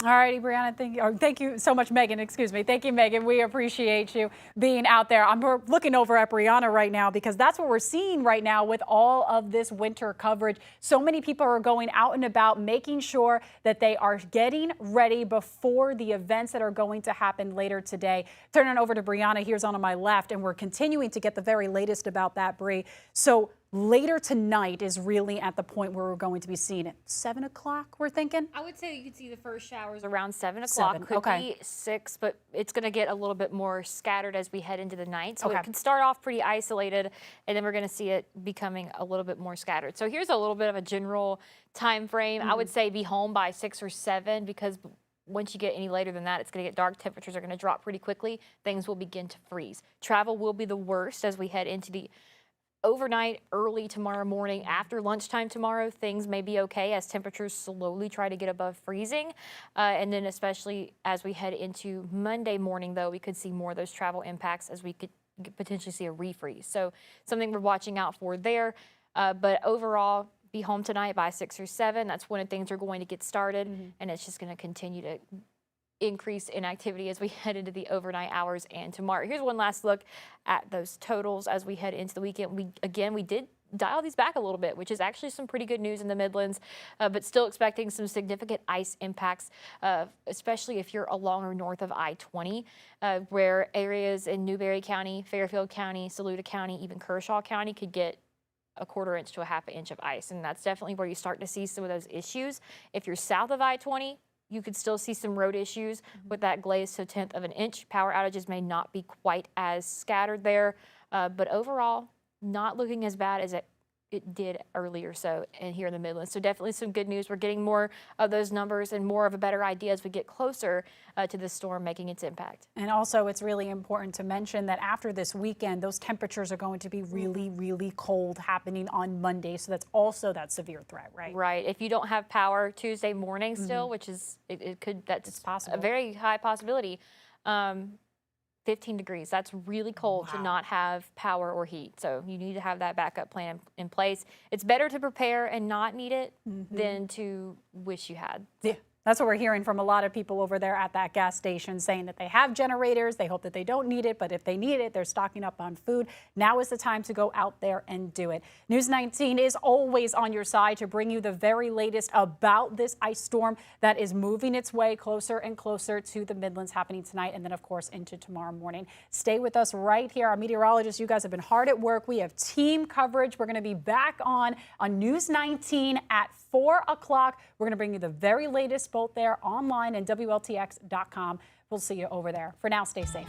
All righty, Brianna, thank you so much, Megan, excuse me. Thank you, Megan. We appreciate you being out there. I'm looking over at Brianna right now because that's what we're seeing right now with all of this winter coverage. So many people are going out and about, making sure that they are getting ready before the events that are going to happen later today. Turning over to Brianna, here's on my left, and we're continuing to get the very latest about that, Bree. So later tonight is really at the point where we're going to be seeing it. 7 o'clock, we're thinking? I would say you could see the first showers around 7 o'clock. Could be 6, but it's going to get a little bit more scattered as we head into the night. So it can start off pretty isolated, and then we're going to see it becoming a little bit more scattered. So here's a little bit of a general time frame. I would say be home by 6 or 7 because once you get any later than that, it's going to get dark. Temperatures are going to drop pretty quickly. Things will begin to freeze. Travel will be the worst as we head into the overnight, early tomorrow morning. After lunchtime tomorrow, things may be okay as temperatures slowly try to get above freezing. And then especially as we head into Monday morning, though, we could see more of those travel impacts as we could potentially see a refreeze. So something we're watching out for there. But overall, be home tonight by 6 or 7. That's when things are going to get started. And it's just going to continue to increase in activity as we head into the overnight hours and tomorrow. Here's one last look at those totals as we head into the weekend. We did dial these back a little bit, which is actually some pretty good news in the Midlands, but still expecting some significant ice impacts, especially if you're along or north of I-20, where areas in Newberry County, Fairfield County, Saluda County, even Kershaw County could get a 1/4 inch to a 1/2 inch of ice. And that's definitely where you start to see some of those issues. If you're south of I-20, you could still see some road issues with that glaze to 1/10 of an inch. Power outages may not be quite as scattered there, but overall, not looking as bad as it did earlier and here in the Midlands. So definitely some good news. We're getting more of those numbers and more of a better idea as we get closer to this storm making its impact. And also, it's really important to mention that after this weekend, those temperatures are going to be really, really cold happening on Monday. So that's also that severe threat, right? Right. If you don't have power Tuesday morning still, which is, that's possible. A very high possibility. 15 degrees. That's really cold to not have power or heat. So you need to have that backup plan in place. It's better to prepare and not need it than to wish you had. Yeah. That's what we're hearing from a lot of people over there at that gas station, saying that they have generators, they hope that they don't need it, but if they need it, they're stocking up on food. Now is the time to go out there and do it. News 19 is always on your side to bring you the very latest about this ice storm that is moving its way closer and closer to the Midlands, happening tonight and then, of course, into tomorrow morning. Stay with us right here. Our meteorologists, you guys have been hard at work. We have team coverage. We're going to be back on News 19 at 4 o'clock. We're going to bring you the very latest both there online and WLTX.com. We'll see you over there. For now, stay safe.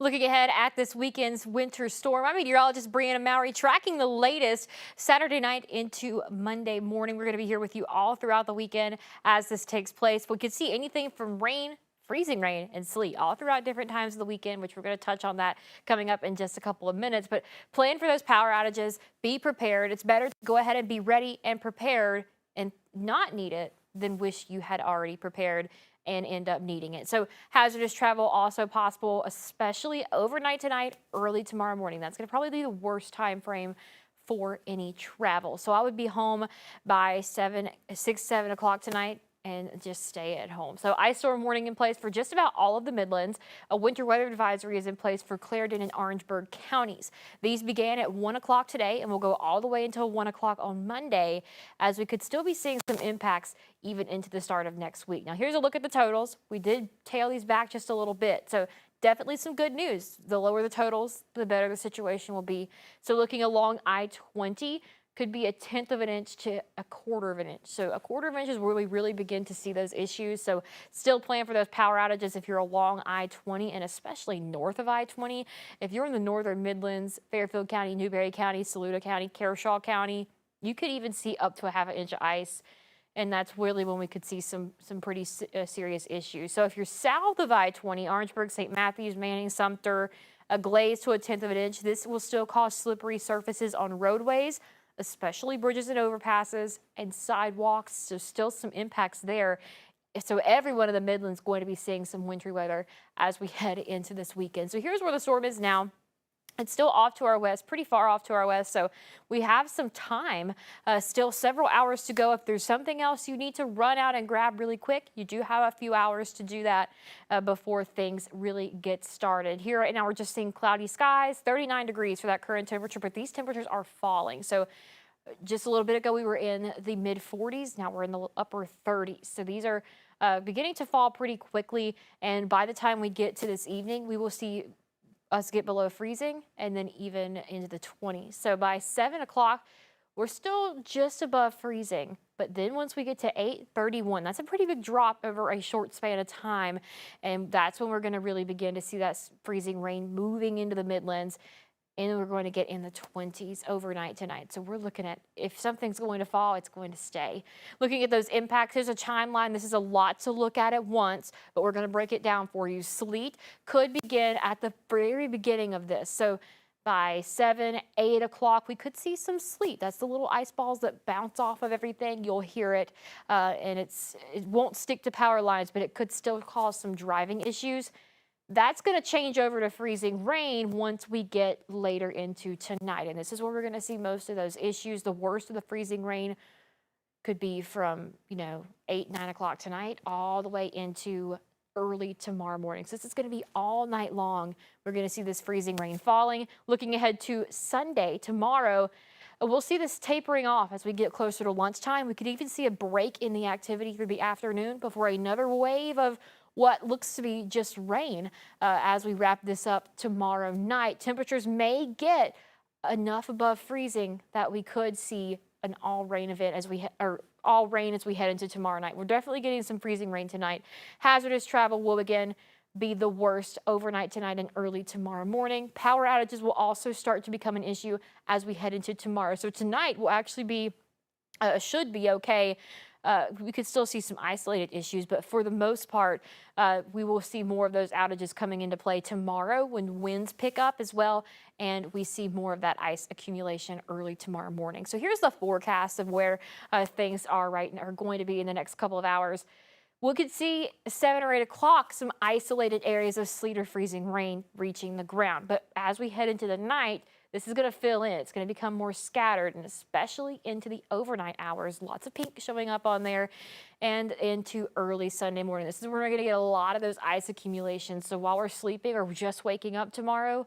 Looking ahead at this weekend's winter storm, I'm meteorologist Brianna Mowry tracking the latest Saturday night into Monday morning. We're going to be here with you all throughout the weekend as this takes place. We could see anything from rain, freezing rain, and sleet all throughout different times of the weekend, which we're going to touch on that coming up in just a couple of minutes. But plan for those power outages. Be prepared. It's better to go ahead and be ready and prepared and not need it than wish you had already prepared and end up needing it. So hazardous travel also possible, especially overnight tonight, early tomorrow morning. That's going to probably be the worst time frame for any travel. So I would be home by 7 o'clock tonight and just stay at home. So ice storm warning in place for just about all of the Midlands. A winter weather advisory is in place for Clarendon and Orangeburg counties. These began at 1 o'clock today and will go all the way until 1 o'clock on Monday, as we could still be seeing some impacts even into the start of next week. Now here's a look at the totals. We did tail these back just a little bit. So definitely some good news. The lower the totals, the better the situation will be. So looking along I-20, could be 1/10 of an inch to 1/4 of an inch. So 1/4 of an inch is where we really begin to see those issues. So still plan for those power outages if you're along I-20 and especially north of I-20. If you're in the northern Midlands, Fairfield County, Newberry County, Saluda County, Kershaw County, you could even see up to 1/2 inch of ice. And that's really when we could see some pretty serious issues. So if you're south of I-20, Orangeburg, St. Matthews, Manning, Sumter, a glaze to 1/10 of an inch, this will still cause slippery surfaces on roadways, especially bridges and overpasses and sidewalks. So still some impacts there. So every one of the Midlands going to be seeing some wintry weather as we head into this weekend. So here's where the storm is now. It's still off to our west, pretty far off to our west, so we have some time, still several hours to go. If there's something else you need to run out and grab really quick, you do have a few hours to do that before things really get started. Here right now we're just seeing cloudy skies, 39 degrees for that current temperature, but these temperatures are falling. So just a little bit ago we were in the mid 40s, now we're in the upper 30s. So these are beginning to fall pretty quickly, and by the time we get to this evening, we will see us get below freezing and then even into the 20s. So by 7 o'clock, we're still just above freezing. But then once we get to 8:31, that's a pretty big drop over a short span of time. And that's when we're going to really begin to see that freezing rain moving into the Midlands. And we're going to get in the 20s overnight tonight. So we're looking at if something's going to fall, it's going to stay. Looking at those impacts, there's a timeline. This is a lot to look at once, but we're going to break it down for you. Sleet could begin at the very beginning of this. So by 7, 8 o'clock, we could see some sleet. That's the little ice balls that bounce off of everything. You'll hear it, and it won't stick to power lines, but it could still cause some driving issues. That's going to change over to freezing rain once we get later into tonight. And this is where we're going to see most of those issues. The worst of the freezing rain could be from, 8, 9 o'clock tonight all the way into early tomorrow morning. So this is going to be all night long. We're going to see this freezing rain falling. Looking ahead to Sunday, tomorrow, we'll see this tapering off as we get closer to lunchtime. We could even see a break in the activity through the afternoon before another wave of what looks to be just rain as we wrap this up tomorrow night. Temperatures may get enough above freezing that we could see an all rain event as we head into tomorrow night. We're definitely getting some freezing rain tonight. Hazardous travel will again be the worst overnight tonight and early tomorrow morning. Power outages will also start to become an issue as we head into tomorrow. So tonight will actually be should be okay. We could still see some isolated issues, but for the most part, we will see more of those outages coming into play tomorrow when winds pick up as well, and we see more of that ice accumulation early tomorrow morning. So here's the forecast of where things are going to be in the next couple of hours. We could see 7 or 8 o'clock some isolated areas of sleet or freezing rain reaching the ground, but as we head into the night, this is going to fill in. It's going to become more scattered, and especially into the overnight hours. Lots of pink showing up on there and into early Sunday morning. This is where we're going to get a lot of those ice accumulations. So while we're sleeping or just waking up tomorrow,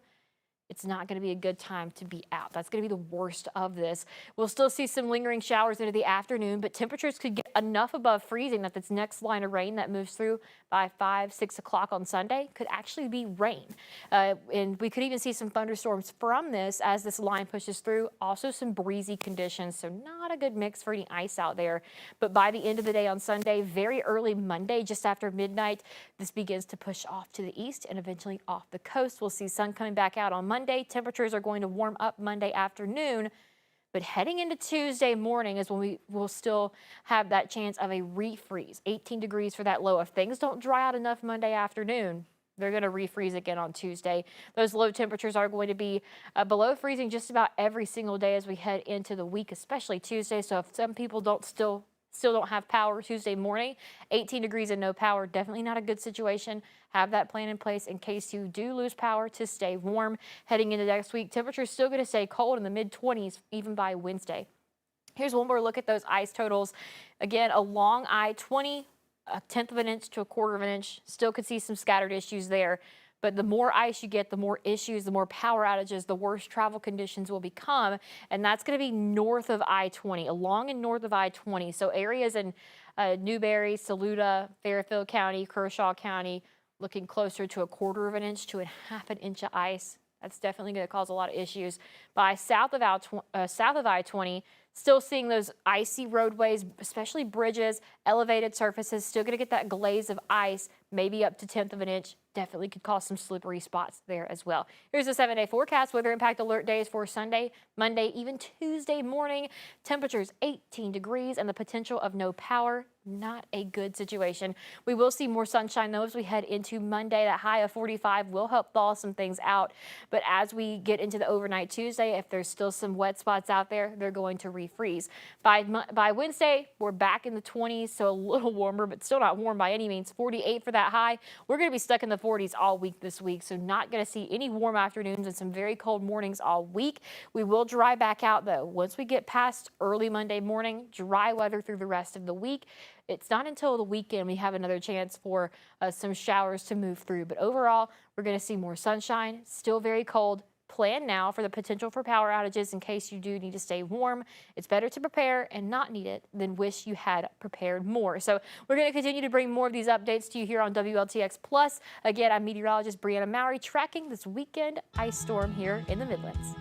it's not going to be a good time to be out. That's going to be the worst of this. We'll still see some lingering showers into the afternoon, but temperatures could get enough above freezing that this next line of rain that moves through by 5, 6 o'clock on Sunday could actually be rain. And we could even see some thunderstorms from this as this line pushes through. Also some breezy conditions, so not a good mix for any ice out there. But by the end of the day on Sunday, very early Monday, just after midnight, this begins to push off to the east and eventually off the coast. We'll see sun coming back out on Monday. Temperatures are going to warm up Monday afternoon, but heading into Tuesday morning is when we will still have that chance of a refreeze. 18 degrees for that low. If things don't dry out enough Monday afternoon, they're going to refreeze again on Tuesday. Those low temperatures are going to be below freezing just about every single day as we head into the week, especially Tuesday. So if some people still don't have power Tuesday morning, 18 degrees and no power, definitely not a good situation. Have that plan in place in case you do lose power to stay warm. Heading into next week, temperatures still going to stay cold in the mid-20s even by Wednesday. Here's one more look at those ice totals. Again, along I-20, 1/10 of an inch to 1/4 of an inch. Still could see some scattered issues there. But the more ice you get, the more issues, the more power outages, the worse travel conditions will become. And that's going to be north of I-20, along and north of I-20. So areas in Newberry, Saluda, Fairfield County, Kershaw County, looking closer to 1/4 of an inch to 1/2 an inch of ice. That's definitely going to cause a lot of issues. By south of I-20, still seeing those icy roadways, especially bridges, elevated surfaces, still going to get that glaze of ice, maybe up to 1/10 of an inch. Definitely could cause some slippery spots there as well. Here's a 7-day forecast. Weather impact alert days for Sunday, Monday, even Tuesday morning. Temperatures 18 degrees and the potential of no power. Not a good situation. We will see more sunshine though as we head into Monday. That high of 45 will help thaw some things out. But as we get into the overnight Tuesday, if there's still some wet spots out there, they're going to refreeze. By Wednesday, we're back in the 20s, so a little warmer, but still not warm by any means. 48 for that high. We're going to be stuck in the 40s all week this week, so not going to see any warm afternoons and some very cold mornings all week. We will dry back out though. Once we get past early Monday morning, dry weather through the rest of the week. It's not until the weekend we have another chance for some showers to move through. But overall, we're going to see more sunshine, still very cold. Plan now for the potential for power outages in case you do need to stay warm. It's better to prepare and not need it than wish you had prepared more. So we're going to continue to bring more of these updates to you here on WLTX Plus. Again, I'm meteorologist Brianna Mowry tracking this weekend ice storm here in the Midlands.